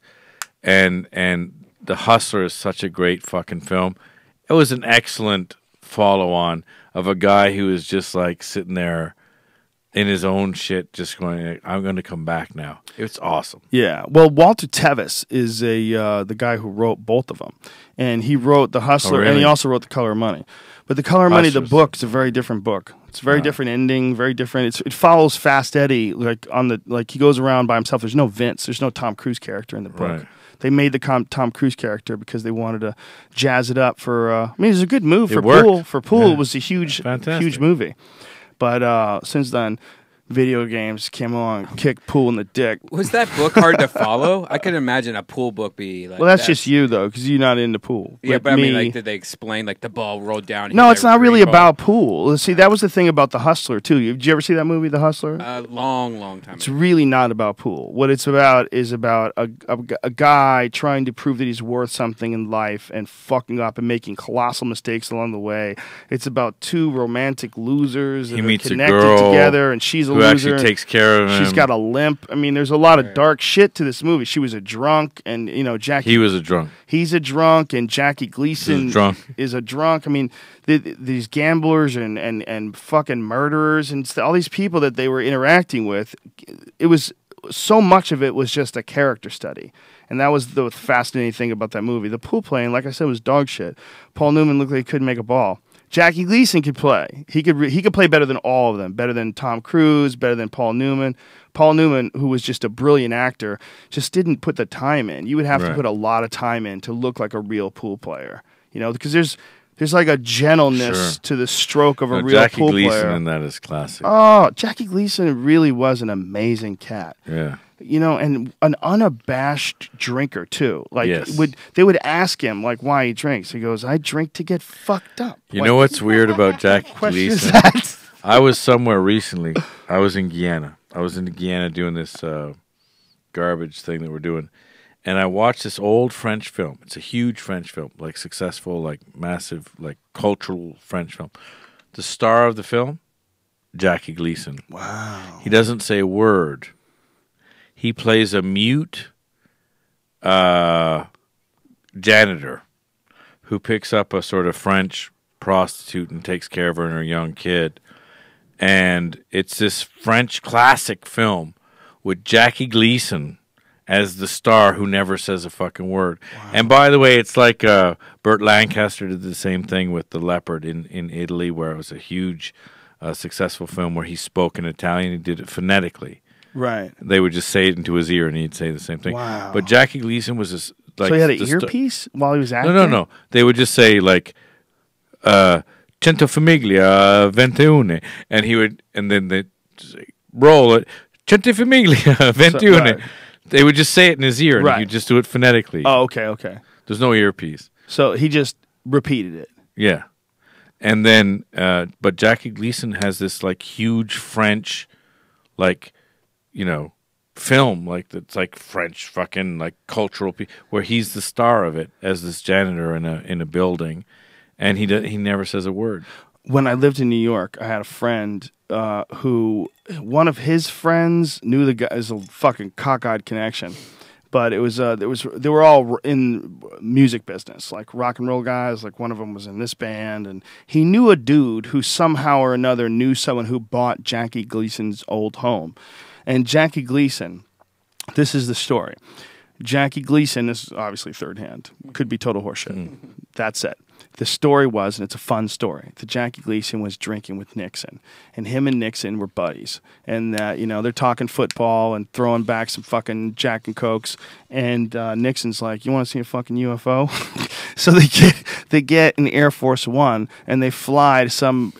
And The Hustler is such a great fucking film. It was an excellent follow-on of a guy who was just like sitting there in his own shit, just going, I'm going to come back now. It's awesome. Yeah. Well, Walter Tevis is the guy who wrote both of them, and he wrote The Hustler, and he really? also wrote The Color of Money. But The Color of Money, the Hustler's- book, is a very different book. It's a very different ending, very different. It follows Fast Eddie, like he goes around by himself. There's no Vince. There's no Tom Cruise character in the book. Right. They made the Tom Cruise character because they wanted to jazz it up for. I mean, it was a good move It for worked. pool. For pool, Yeah. it was a huge Fantastic. movie. But since then, video games came along, kicked pool in the dick. Was that book hard to follow? I could imagine a pool book be like. Well, that's just you though, because you're not into pool. Yeah, Like but I mean, me- like, did they explain like the ball rolled down? no, hit it's that not really green ball? about pool. See, that was the thing about The Hustler too. Did you ever see that movie, The Hustler? Long time. It's ago. really not about pool. What it's about is about a guy trying to prove that he's worth something in life and fucking up and making colossal mistakes along the way. It's about two romantic losers that He are meets a connected girl together, and she's a who loser. actually takes care of him. She's got a limp. I mean, there's a lot of dark shit to this movie. She was a drunk, and Jackie. He was a drunk. He's a drunk, and Jackie Gleason He's a drunk. is a drunk. I mean, these gamblers and fucking murderers and all these people that they were interacting with, it was so much of it was just a character study. And that was the fascinating thing about that movie. The pool playing, like I said, was dog shit. Paul Newman looked like he couldn't make a ball. Jackie Gleason could play. He could play better than all of them, better than Tom Cruise, better than Paul Newman. Paul Newman, who was just a brilliant actor, just didn't put the time in. You would have to Right. put a lot of time in to look like a real pool player, because there's like a gentleness Sure. to the stroke of a No, real Jackie pool Gleason player. in that is classic. Oh, Jackie Gleason really was an amazing cat. Yeah. And an unabashed drinker too. Like Yes. they would ask him like why he drinks. He goes, "I drink to get fucked up." You know what's weird about Jackie question is Gleason? that? I was somewhere recently. I was in Guyana. I was in Guyana doing this garbage thing that we're doing. And I watched this old French film. It's a huge French film, like successful, like massive, like cultural French film. The star of the film, Jackie Gleason. Wow. He doesn't say a word. He plays a mute janitor who picks up a sort of French prostitute and takes care of her and her young kid. And it's this French classic film with Jackie Gleason as the star who never says a fucking word. Wow. And by the way, it's like Burt Lancaster did the same thing with The Leopard in Italy, where it was a huge, successful film where he spoke in Italian. He did it phonetically. Right. They would just say it into his ear, and he'd say the same thing. Wow. But Jackie Gleason was this like. So he had an earpiece while he was acting? No. They would just say like, "Cento famiglia 21," and he would, and then they say, roll it, "Cento famiglia 21." right. They would just say it in his ear, and Right. he'd just do it phonetically. Oh, okay. There's no earpiece. So he just repeated it. Yeah, and then, but Jackie Gleason has this like huge French, like, film like that's like French fucking like cultural where he's the star of it as this janitor in a building, and he never says a word. When I lived in New York, I had a friend who one of his friends knew the guy. It was a fucking cockeyed connection, but it was they were all in music business, like rock and roll guys. Like one of them was in this band, and he knew a dude who somehow or another knew someone who bought Jackie Gleason's old home. And Jackie Gleason, this is the story. Jackie Gleason, this is obviously third hand, could be total horseshit. That's it. The story was, and it's a fun story, that Jackie Gleason was drinking with Nixon, and him and Nixon were buddies. And they're talking football and throwing back some fucking Jack and Cokes. And Nixon's like, "You want to see a fucking UFO?" So they get an Air Force One and they fly to some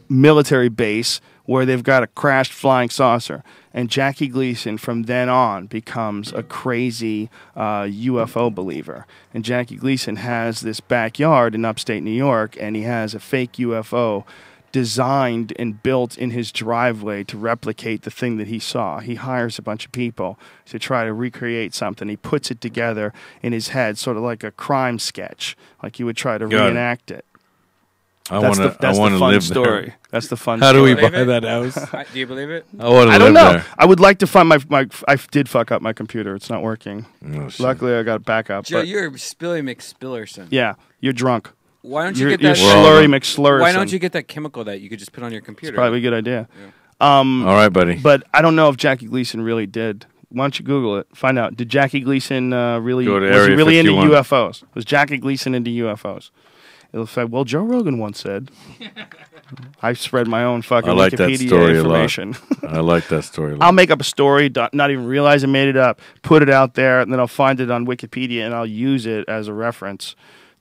military base where they've got a crashed flying saucer. And Jackie Gleason, from then on, becomes a crazy UFO believer. And Jackie Gleason has this backyard in upstate New York, and he has a fake UFO designed and built in his driveway to replicate the thing that he saw. He hires a bunch of people to try to recreate something. He puts it together in his head, sort of like a crime sketch, like he would try to reenact it. I want to fun live story. there. That's the fun How story. do we buy that house? Do you believe it? I want to I live don't know. there. I would like to find my. I did fuck up my computer. It's not working. Oh, shit. Luckily, I got a backup. Joe, but you're Spilly McSpillerson. yeah, you're drunk. Why don't you You're, get that? you're Well, slurry McSlurson. Why don't you get that chemical that you could just put on your computer? Probably a good idea. All right, buddy. But I don't know if Jackie Gleason really did. Why don't you Google it? Find out. Did Jackie Gleason really Go to was he Area really 51. into UFOs? Was Jackie Gleason into UFOs? It'll say, well, Joe Rogan once said. I spread my own fucking I like that Wikipedia story information. a lot. I like that story a lot. I'll make up a story, not even realize I made it up, put it out there, and then I'll find it on Wikipedia, and I'll use it as a reference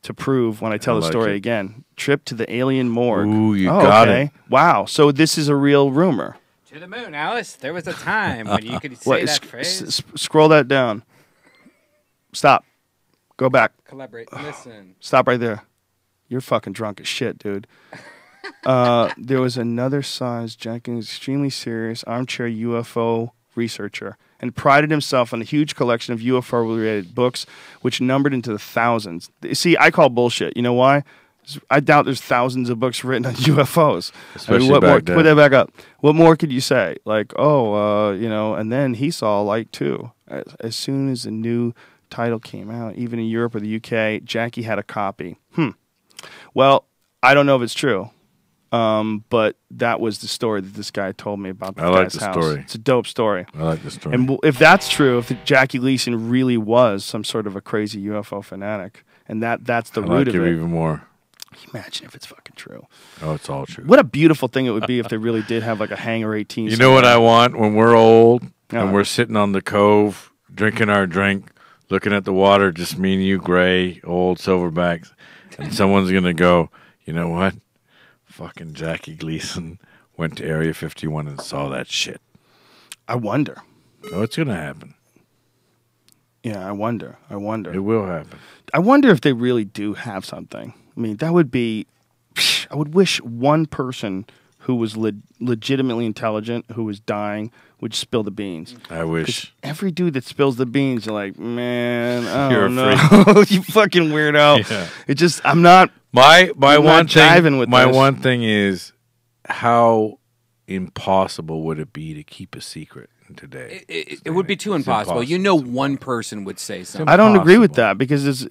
to prove when I tell I the like story it. again. Trip to the alien morgue. Ooh, you got it. Wow. So this is a real rumor. To the moon, Alice. There was a time when you could say What? that phrase. Scroll that down. Stop. Go back. Collaborate. Listen. Stop right there. You're fucking drunk as shit, dude. There was another size. Jenkins, extremely serious armchair UFO researcher, and prided himself on a huge collection of UFO-related books, which numbered into the thousands. See, I call bullshit. You know why? I doubt there's thousands of books written on UFOs. Especially what back more? then. Put that back up. What more could you say? Like, and then he saw light too. As soon as the new title came out, even in Europe or the UK, Jackie had a copy. Well, I don't know if it's true, but that was the story that this guy told me about the I like guy's the house. story. It's a dope story. I like the story. And if that's true, if Jackie Gleason really was some sort of a crazy UFO fanatic, and that's the I root like of it it, even more. imagine if it's fucking true. Oh, it's all true. What a beautiful thing it would be if they really did have like a Hangar 18. You know what I want when we're old and Oh. we're sitting on the cove, drinking our drink, looking at the water, just me and you, gray, old silverbacks, and someone's going to go, you know what? Fucking Jackie Gleason went to Area 51 and saw that shit. I wonder. Oh, it's going to happen. Yeah, I wonder. It will happen. I wonder if they really do have something. I mean, that would be. I would wish one person who was legitimately intelligent, who was dying, would spill the beans. I wish. Every dude that spills the beans, you're like, man, I You're don't a know. You fucking weirdo. Yeah. It just, I'm not. My I'm one not jiving thing. with My this. one thing is, how impossible would it be to keep a secret today? It would be too It's impossible. You impossible. know, one person would say something. I don't agree with Impossible. that because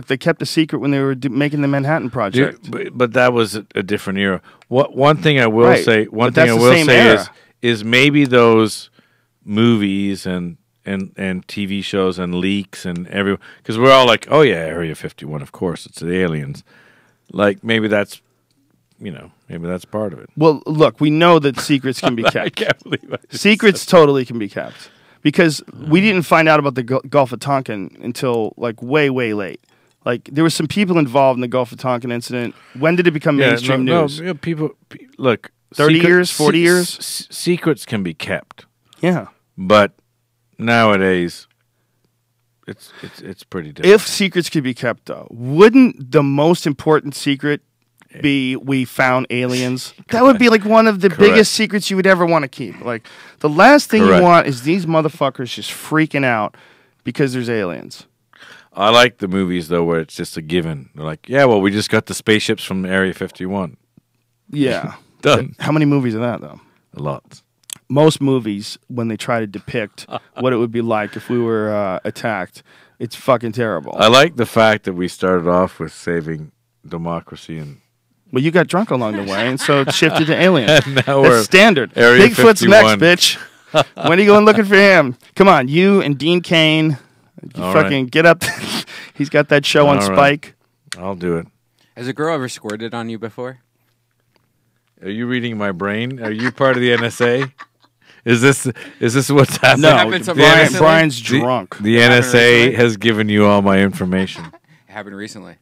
they kept a secret when they were making the Manhattan Project. But that was a different era. One thing I will Right. say, But that's the same era. is maybe those movies and TV shows and leaks and everyone, because we're all like, oh yeah, Area 51, of course, it's the aliens. Like maybe that's part of it. Well, look, we know that secrets can be I kept. can't believe I just Secrets totally can be kept because we didn't find out about the Gulf of Tonkin until like way, way late. Like there were some people involved in the Gulf of Tonkin incident. When did it become mainstream news? No, look, 30 years, 40 years? Secrets can be kept, Yeah. but nowadays it's pretty different. If secrets could be kept, though, wouldn't the most important secret be we found aliens? That would be like one of the Correct. biggest secrets you would ever want to keep. Like the last thing Correct. you want is these motherfuckers just freaking out because there's aliens. I like the movies though where it's just a given. They're like, yeah, well, we just got the spaceships from Area 51. Yeah. Done. How many movies are that, though? A lot. Most movies, when they try to depict what it would be like if we were attacked, it's fucking terrible. I like the fact that we started off with saving democracy and Well, you got drunk along the way, and so it shifted to aliens. now we're That's standard. Area Bigfoot's 51. next, bitch. When are you going looking for him? Come on, you and Dean Cain. You All fucking right. get up. He's got that show on All right. Spike. I'll do it. Has a girl ever squirted on you before? Are you reading my brain? Are you part of the NSA? Is this what's happening? No, happened to Brian, recently? Brian's The- drunk. The happened NSA recently? has given you all my information. It happened recently.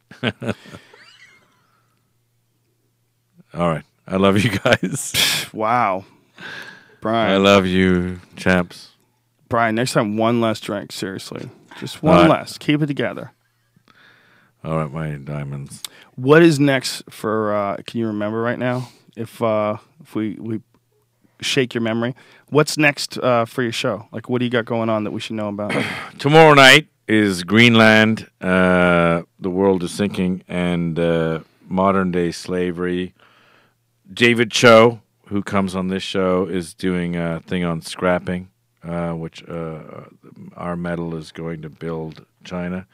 All right. I love you guys. Wow. I Brian. love you, champs. Brian, next time, one less drink. Seriously. Just one All right. less. Keep it together. All right, my diamonds. What is next for, can you remember right now? If we shake your memory. What's next for your show? Like, what do you got going on that we should know about? Tomorrow night is Greenland, The World is Sinking, and Modern Day Slavery. David Cho, who comes on this show, is doing a thing on scrapping, which our metal is going to build China.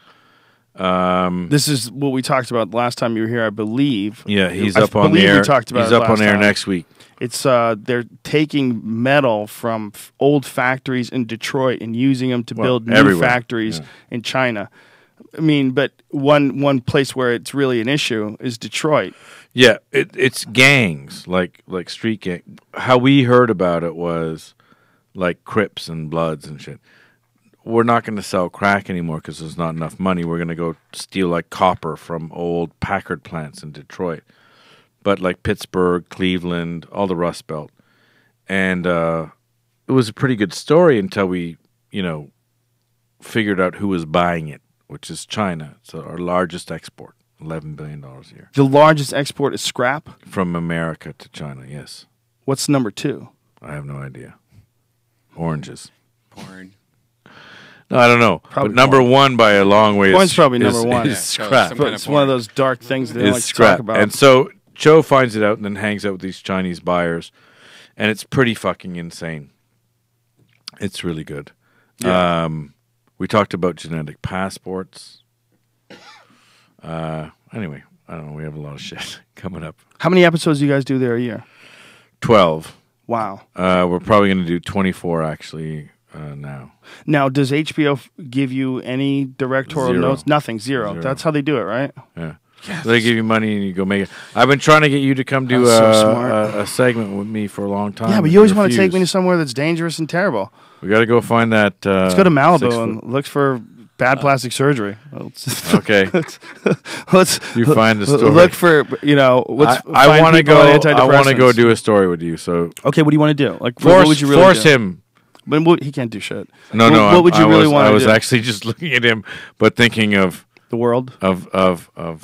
This is what we talked about last time you were here, I believe. Yeah, he's I up on the believe air. we talked about He's it up on last air time. next week. It's they're taking metal from old factories in Detroit and using them to build new everywhere. factories Yeah. in China. I mean, but one place where it's really an issue is Detroit. Yeah, it's gangs, like street gang. How we heard about it was like Crips and Bloods and shit. We're not going to sell crack anymore because there's not enough money. We're going to go steal like copper from old Packard plants in Detroit. But like Pittsburgh, Cleveland, all the Rust Belt. And it was a pretty good story until we, figured out who was buying it, which is China. It's our largest export, $11 billion a year. The largest export is scrap? From America to China, yes. What's number 2? I have no idea. Oranges. Porn. No, I don't know. Probably but number porn. 1 by a long way Porn's probably number 1. is Yeah, so scrap. some But kind it's of one of porn. those dark things they don't like Is to scrap. talk about. And so Joe finds it out and then hangs out with these Chinese buyers. And it's pretty fucking insane. It's really good. Yeah. We talked about genetic passports. Anyway, I don't know. We have a lot of shit coming up. How many episodes do you guys do there a year? 12. Wow. We're probably going to do 24 actually now. Now, does HBO give you any directorial Zero. notes? Nothing. Zero. Zero. That's how they do it, right? Yeah. So they give you money and you go make it. I've been trying to get you to come do That's so smart. a segment with me for a long time. Yeah, but you always want to take me to somewhere that's dangerous and terrible. We got to go find that. Let's go to Malibu and look for bad plastic surgery. Okay. Let's You find the story. Look for Let's I want to go. I want to go antidepressants. do a story with you. So Okay, what do you want to do? Like, what would you really force do? him. But he can't do shit. No, What would you really want to do? I was actually just looking at him, but thinking of The world. of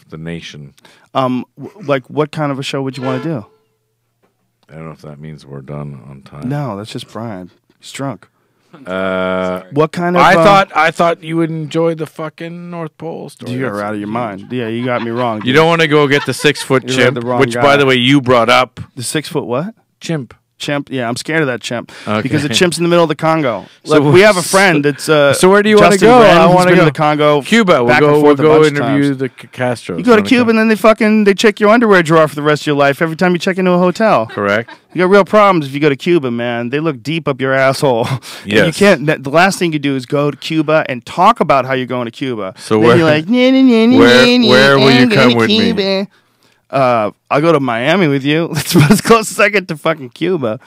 the nation. Like, what kind of a show would you want to do? I don't know if that means we're done on time. No, that's just Brian. He's drunk. Uh, What kind of? I thought you would enjoy the fucking North Pole story. you are out of your mind. Yeah, you got me wrong. You don't want to go get the 6-foot You read chimp, the wrong which, guy. by the way, you brought up. The 6-foot what? Chimp. Chimp. Yeah, I'm scared of that chimp Okay. because the chimp's in the middle of the Congo. So Look, we have a friend that's. So where do you want to Justin go? Brand. I He's want to been go to the Congo. Cuba. back and We'll forth a go bunch of interview times. the Castro. You go to Cuba and then they check your underwear drawer for the rest of your life every time you check into a hotel. Correct. You got real problems if you go to Cuba, man. They look deep up your asshole. And Yes. you can't. The last thing you do is go to Cuba and talk about how you're going to Cuba. So then where- you're like, where will you come with me? I'll go to Miami with you. That's as close as I get to fucking Cuba.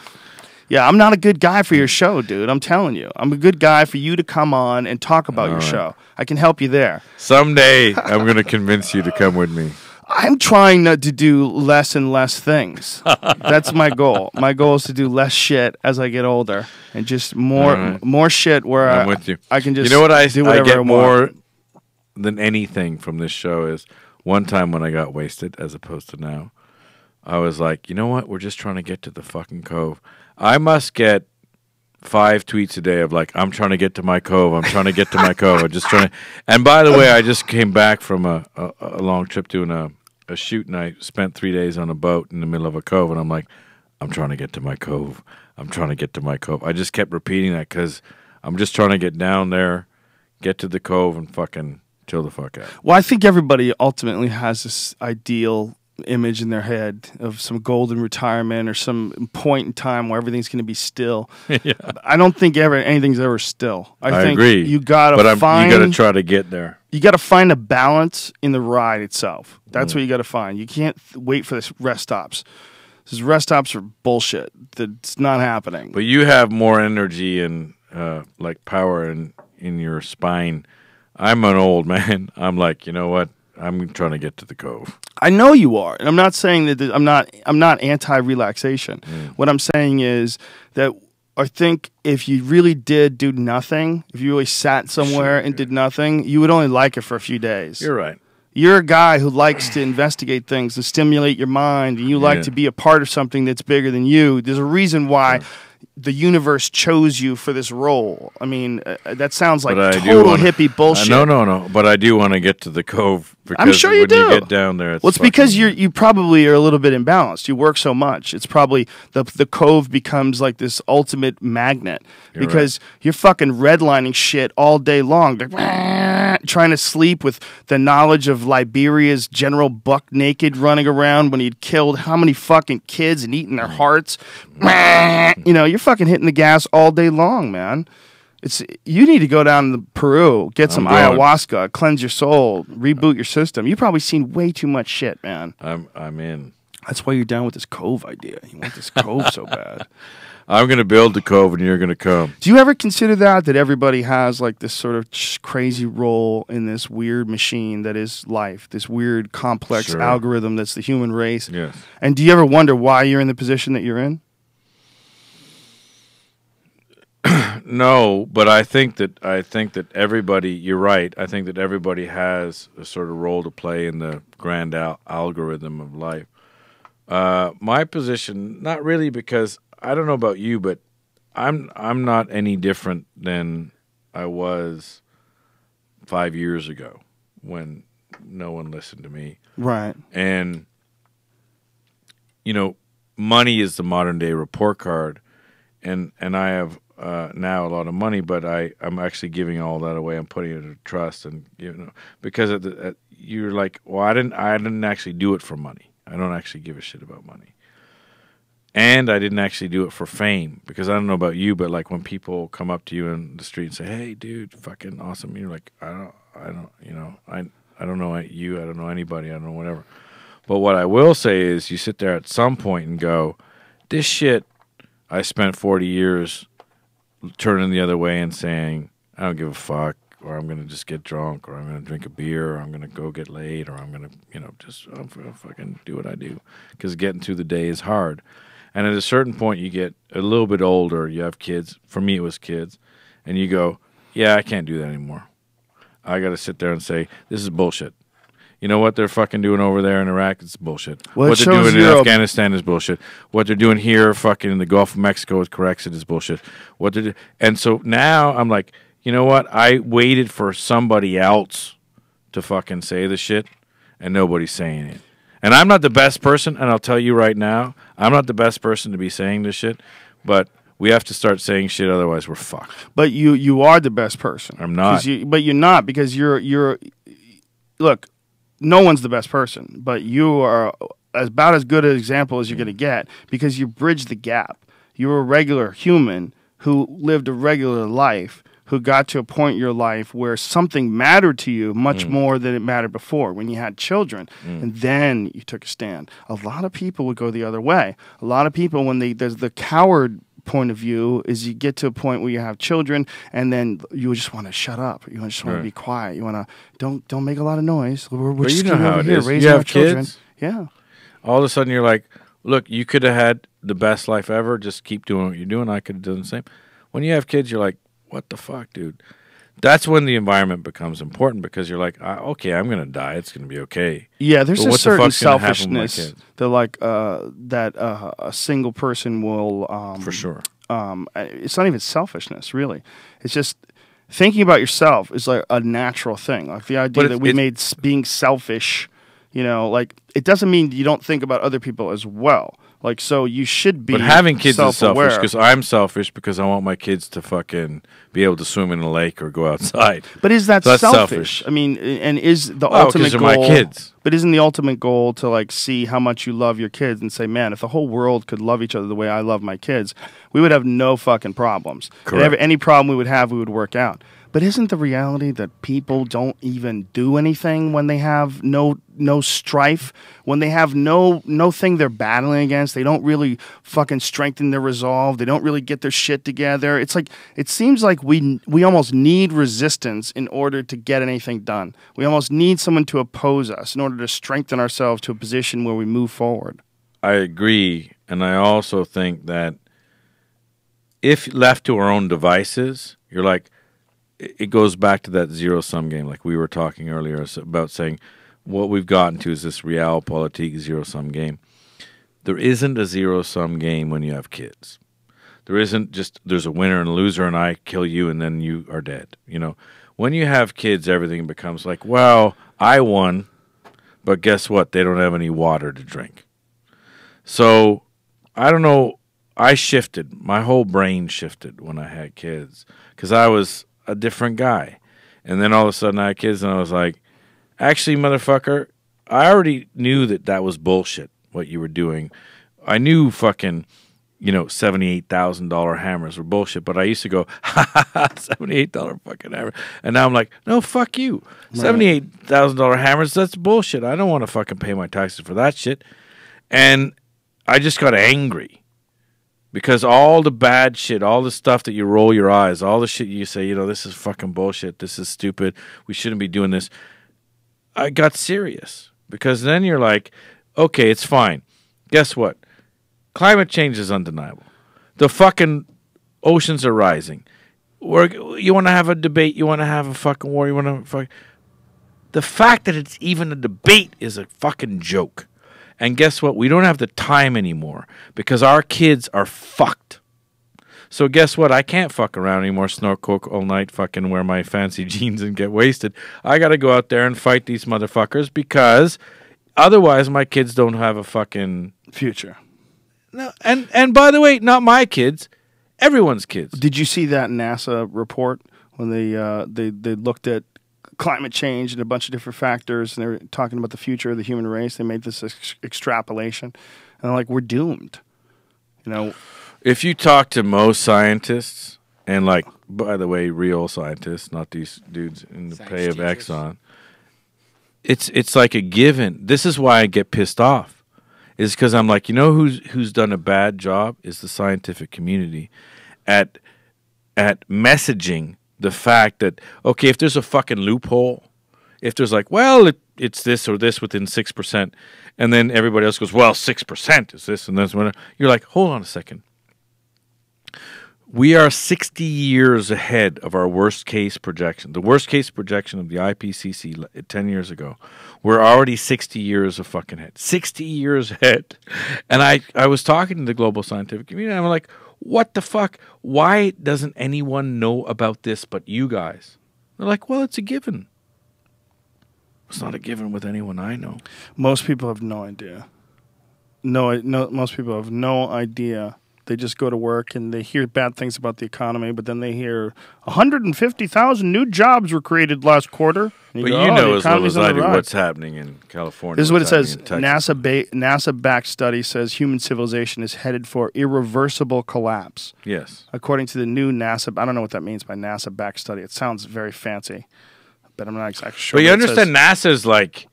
Yeah, I'm not a good guy for your show, dude. I'm telling you. I'm a good guy for you to come on and talk about your right. show. I can help you there. Someday I'm going to convince you to come with me. I'm trying not to do less and less things. That's my goal. My goal is to do less shit as I get older and just more right. more shit where I'm with you. I can just You know what I do whatever get I want. more than anything from this show is one time when I got wasted, as opposed to now, I was like, you know what? We're just trying to get to the fucking cove. I must get 5 tweets a day of like, I'm trying to get to my cove. I'm trying to get to my cove. I'm just trying to. And by the way, I just came back from a long trip doing a shoot, and I spent 3 days on a boat in the middle of a cove, and I'm like, I'm trying to get to my cove. I'm trying to get to my cove. I just kept repeating that because I'm just trying to get down there, get to the cove, and fucking chill the fuck out. Well, I think everybody ultimately has this ideal image in their head of some golden retirement or some point in time where everything's going to be still. Yeah. I don't think anything's ever still. I think agree. you got But to find you got to try to get there. you got to find a balance in the ride itself. That's Mm. what you got to find. You can't wait for this rest stops. These rest stops are bullshit. That's not happening. But you have more energy and like power in your spine. I'm an old man. I'm like, you know what? I'm trying to get to the cove. I know you are, and I'm not saying that I'm not anti-relaxation. What I'm saying is that I think if you really did do nothing, if you really sat somewhere and did nothing, you would only like it for a few days. You're right. You're a guy who likes to investigate things and stimulate your mind, and you like Yeah. to be a part of something that's bigger than you. There's a reason why the universe chose you for this role. I mean, that sounds like But I do total wanna- hippie bullshit. No. But I do want to get to the cove because I'm sure you when do. you get down there, it's Well, it's because fucking- you probably are a little bit imbalanced. You work so much. It's probably the cove becomes like this ultimate magnet You're because you're fucking redlining shit all day long, trying to sleep with the knowledge of Liberia's General Buck Naked running around when he'd killed how many fucking kids and eaten their hearts. You know, you're fucking hitting the gas all day long, man. You need to go down to Peru, get some I'm going. ayahuasca, cleanse your soul, reboot your system. You've probably seen way too much shit, man. I'm in. That's why you're down with this cove idea. You want this cove so bad. I'm going to build the cove and you're going to come. Do you ever consider that everybody has like this sort of crazy role in this weird machine that is life, this weird complex Sure. algorithm that's the human race? Yes. And do you ever wonder why you're in the position that you're in? No, but I think that everybody. You're right. I think that everybody has a sort of role to play in the grand algorithm of life. My position, not really, because I don't know about you, but I'm not any different than I was 5 years ago when no one listened to me. Right. And money is the modern day report card, and I have now a lot of money, but I'm actually giving all that away. I'm putting it in trust, and because you're like, well, I didn't actually do it for money. I don't actually give a shit about money. And I didn't actually do it for fame, because I don't know about you, but like when people come up to you in the street and say, "Hey, dude, fucking awesome," you're like, I don't know you, I don't know anybody, I don't know whatever. But what I will say is, you sit there at some point and go, "This shit, I spent 40 years turning the other way and saying, I don't give a fuck, or I'm gonna just get drunk, or I'm gonna drink a beer, or I'm gonna go get laid, or I'm gonna, I'm gonna fucking do what I do," because getting through the day is hard. And at a certain point, you get a little bit older, you have kids. For me, it was kids. And you go, yeah, I can't do that anymore. I got to sit there and say, this is bullshit. You know what they're fucking doing over there in Iraq? It's bullshit. Well, what they're doing in Afghanistan is bullshit. What they're doing here fucking in the Gulf of Mexico with Corexit is bullshit. And so now I'm like, you know what? I waited for somebody else to fucking say the shit, and nobody's saying it. And I'm not the best person, and I'll tell you right now, I'm not the best person to be saying this shit, but we have to start saying shit, otherwise we're fucked. But you are the best person. I'm not. But you're not, because you're look, no one's the best person, but you are about as good an example as you're going to get, because you bridge the gap. You're a regular human who lived a regular life, who got to a point in your life where something mattered to you much more than it mattered before, when you had children. And then you took a stand. A lot of people would go the other way. A lot of people, when there's the coward point of view, is you get to a point where you have children, and then you just want to shut up. You just want to be quiet. You want to don't make a lot of noise. We're just you know how over it here is. raising You our have children. kids? Yeah. All of a sudden you're like, look, you could have had the best life ever. Just keep doing what you're doing. I could have done the same. When you have kids, you're like, what the fuck, dude? That's when the environment becomes important, because you're like, okay, I'm going to die. It's going to be okay. Yeah, there's But a what the certain fuck's gonna happen with my selfishness kids? that a single person will For sure. It's not even selfishness, really. It's just thinking about yourself is like a natural thing. Like the idea that we made being selfish, like it doesn't mean you don't think about other people as well. Like, so you should be. But having kids is self-aware. selfish, because I'm selfish because I want my kids to fucking be able to swim in a lake or go outside. But is that So that's selfish? I mean, and is the ultimate 'cause they're goal? my kids. But isn't the ultimate goal to like see how much you love your kids and say, man, if the whole world could love each other the way I love my kids, we would have no fucking problems. Correct. Any problem we would have, we would work out. But isn't the reality that people don't even do anything when they have no strife, when they have no thing they're battling against? They don't really fucking strengthen their resolve. They don't really get their shit together. It's like, it seems like we almost need resistance in order to get anything done. We almost need someone to oppose us in order to strengthen ourselves to a position where we move forward. I agree, and I also think that if left to our own devices, you're like, it goes back to that zero-sum game like we were talking earlier about, saying what we've gotten to is this realpolitik zero-sum game. There isn't a zero-sum game when you have kids. There isn't just there's a winner and a loser and I kill you and then you are dead. When you have kids, everything becomes like, well, I won, but guess what? They don't have any water to drink. So I don't know. I shifted. My whole brain shifted when I had kids, because I was a different guy. And then all of a sudden I had kids and I was like, actually, motherfucker, I already knew that was bullshit, what you were doing. I knew fucking, $78,000 hammers were bullshit, but I used to go, ha ha ha, $78 fucking hammer. And now I'm like, no, fuck you. Right. $78,000 hammers, that's bullshit. I don't want to fucking pay my taxes for that shit. And I just got angry. Because all the bad shit, all the stuff that you roll your eyes, all the shit you say, this is fucking bullshit, this is stupid, we shouldn't be doing this. I got serious. Because then you're like, okay, it's fine. Guess what? Climate change is undeniable. The fucking Oceans are rising. You want to have a debate. You want to have a fucking war. You want to The fact that it's even a debate is a fucking joke. And guess what? We don't have the time anymore because our kids are fucked. So guess what? I can't fuck around anymore, snort coke all night, fucking wear my fancy jeans and get wasted. I got to go out there and fight these motherfuckers because otherwise my kids don't have a fucking future. No, and by the way, not my kids, everyone's kids. Did you see that NASA report when they looked at climate change and a bunch of different factors, and they were talking about the future of the human race? They made this extrapolation, and they're like, we're doomed. You know, if you talk to most scientists, and like, by the way, real scientists, not these dudes in the pay of Exxon, it's like a given. This is why I get pissed off. Is because I'm like, you know who's done a bad job is the scientific community at messaging the fact that, okay, if there's a fucking loophole, if there's like, well, it's this or this within 6%, and then everybody else goes, well, 6% is this and this, you're like, hold on a second. We are 60 years ahead of our worst case projection. The worst case projection of the IPCC 10 years ago. We're already 60 years of fucking ahead. 60 years ahead. And I was talking to the global scientific community, and I'm like, what the fuck? Why doesn't anyone know about this but you guys? They're like, well, it's a given. It's not a given with anyone I know. Most people have no idea. Most people have no idea. They just go to work and they hear bad things about the economy, but then they hear 150,000 new jobs were created last quarter. But you know as well as I do what's happening in California. This is what it says. NASA-backed study says human civilization is headed for irreversible collapse. Yes. According to the new NASA, I don't know what that means by NASA-backed study. It sounds very fancy, but I'm not exactly sure. But you understand NASA is like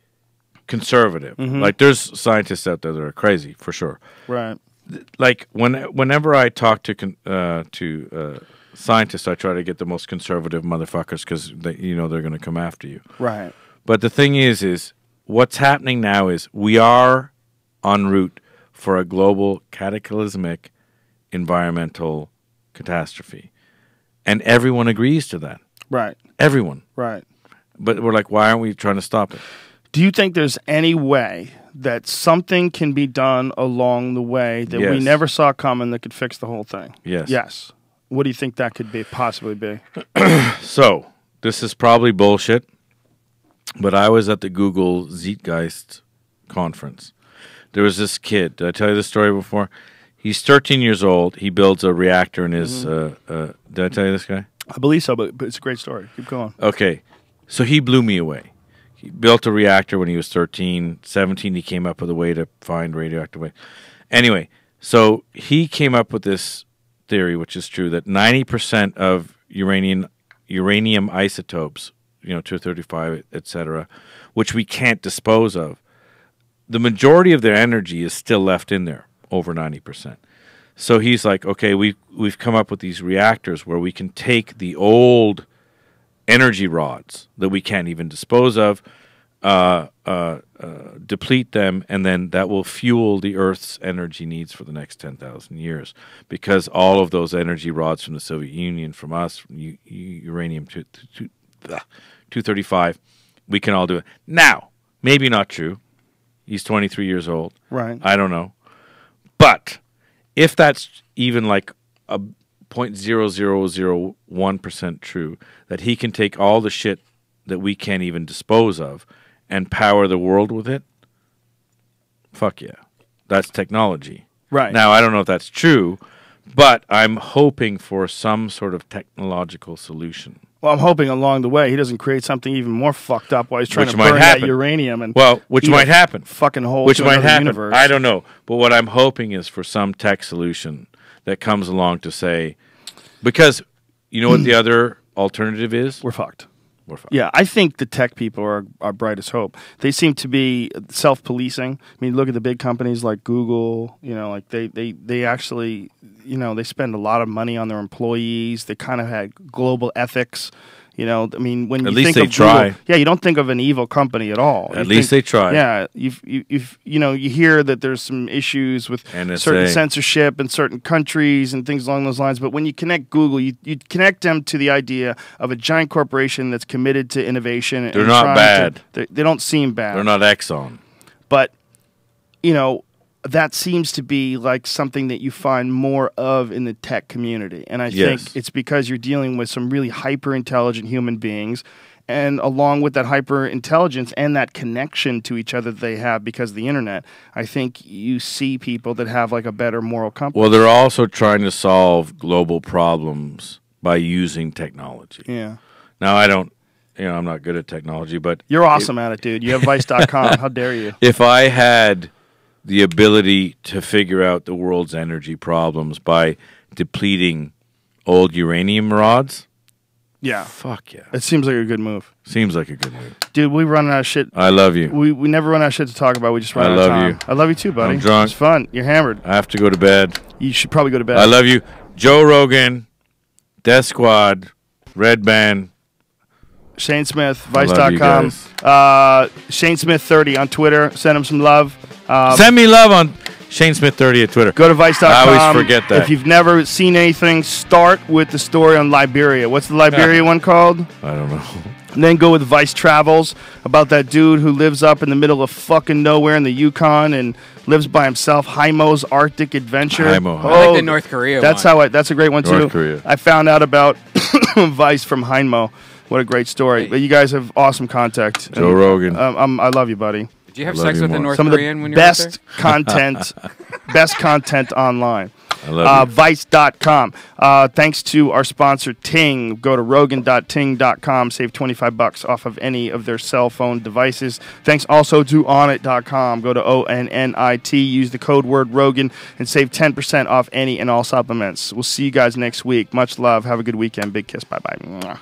conservative. Mm-hmm. Like there's scientists out there that are crazy, for sure. Right. Like whenever I talk to scientists, I try to get the most conservative motherfuckers because they're going to come after you. Right. But the thing is what's happening now is we are en route for a global cataclysmic environmental catastrophe, and everyone agrees to that. Right. Everyone. Right. But we're like, why aren't we trying to stop it? Do you think there's any way that something can be done along the way that we never saw coming that could fix the whole thing? Yes. Yes. What do you think that could possibly be? So, this is probably bullshit, but I was at the Google Zeitgeist conference. There was this kid. Did I tell you this story before? He's 13 years old. He builds a reactor in his... did I tell you this guy? I believe so, but it's a great story. Keep going. Okay. So, he blew me away. He built a reactor when he was 13. 17, he came up with a way to find radioactive waste. Anyway, so he came up with this theory, which is true, that 90% of uranium isotopes, 235, etc., which we can't dispose of, the majority of their energy is still left in there, over 90%. So he's like, okay, we've come up with these reactors where we can take the old energy rods that we can't even dispose of, deplete them, and then that will fuel the Earth's energy needs for the next 10,000 years. Because all of those energy rods from the Soviet Union, from us, from uranium 235, we can all do it. Now, maybe not true. He's 23 years old. Right. I don't know. But if that's even like a 0.0001% true, that he can take all the shit that we can't even dispose of and power the world with it, fuck yeah. That's technology. Right. Now, I don't know if that's true, but I'm hoping for some sort of technological solution. Well, I'm hoping along the way he doesn't create something even more fucked up while he's trying to burn that uranium and which might happen. Fucking hole which to might happen. Universe. I don't know. But what I'm hoping is for some tech solution that comes along to say, because you know what the other alternative is? We're fucked. We're fucked. Yeah, I think the tech people are bright as hope. They seem to be self-policing. I mean, look at the big companies like Google. Like they actually, they spend a lot of money on their employees. They kind of had global ethics. You know, I mean, when At you least think they of try. Google, you don't think of an evil company at all. At least they try. Yeah, you hear that there's some issues with NSA. certain censorship in certain countries and things along those lines. But when you connect Google, you connect them to the idea of a giant corporation that's committed to innovation. They're not bad. They don't seem bad. They're not Exxon. But, that seems to be like something that you find more of in the tech community. And I think it's because you're dealing with some really hyper-intelligent human beings. And along with that hyper-intelligence and that connection to each other that they have because of the internet, I think you see people that have like a better moral compass. Well, they're also trying to solve global problems by using technology. Yeah. Now, I'm not good at technology, but... You're awesome at it, dude. You have Vice.com. How dare you? If I had the ability to figure out the world's energy problems by depleting old uranium rods, Yeah. fuck yeah. It seems like a good move. Seems like a good move. Dude, we run out of shit. I love you. We never run out of shit to talk about. We just run I out of love time. you. I love you too, buddy. I'm drunk. It's fun. You're hammered. I have to go to bed. You should probably go to bed. I love you. Joe Rogan, Death Squad, Red Band. Shane Smith, I love you Vice.com. Shane Smith 30 on Twitter. Send him some love. Send me love on Shane Smith 30 at Twitter. Go to Vice.com. I always forget that. If you've never seen anything, start with the story on Liberia. What's the Liberia one called? I don't know. And then go with Vice Travels about that dude who lives up in the middle of fucking nowhere in the Yukon and lives by himself. Haimo's Arctic Adventure. Haimo. I like the North Korea That's one. that's a great one too. North Korea. I found out about Vice from Haimo. What a great story. Hey. But you guys have awesome contact. Joe Rogan. I love you, buddy. Did you have I love sex you with a more. North Some Korean of when the you were best content, best content online. I love you. Vice.com. Thanks to our sponsor, Ting. Go to rogan.ting.com. Save $25 off of any of their cell phone devices. Thanks also to onit.com. Go to ONNIT. Use the code word Rogan and save 10% off any and all supplements. We'll see you guys next week. Much love. Have a good weekend. Big kiss. Bye-bye. Mwah.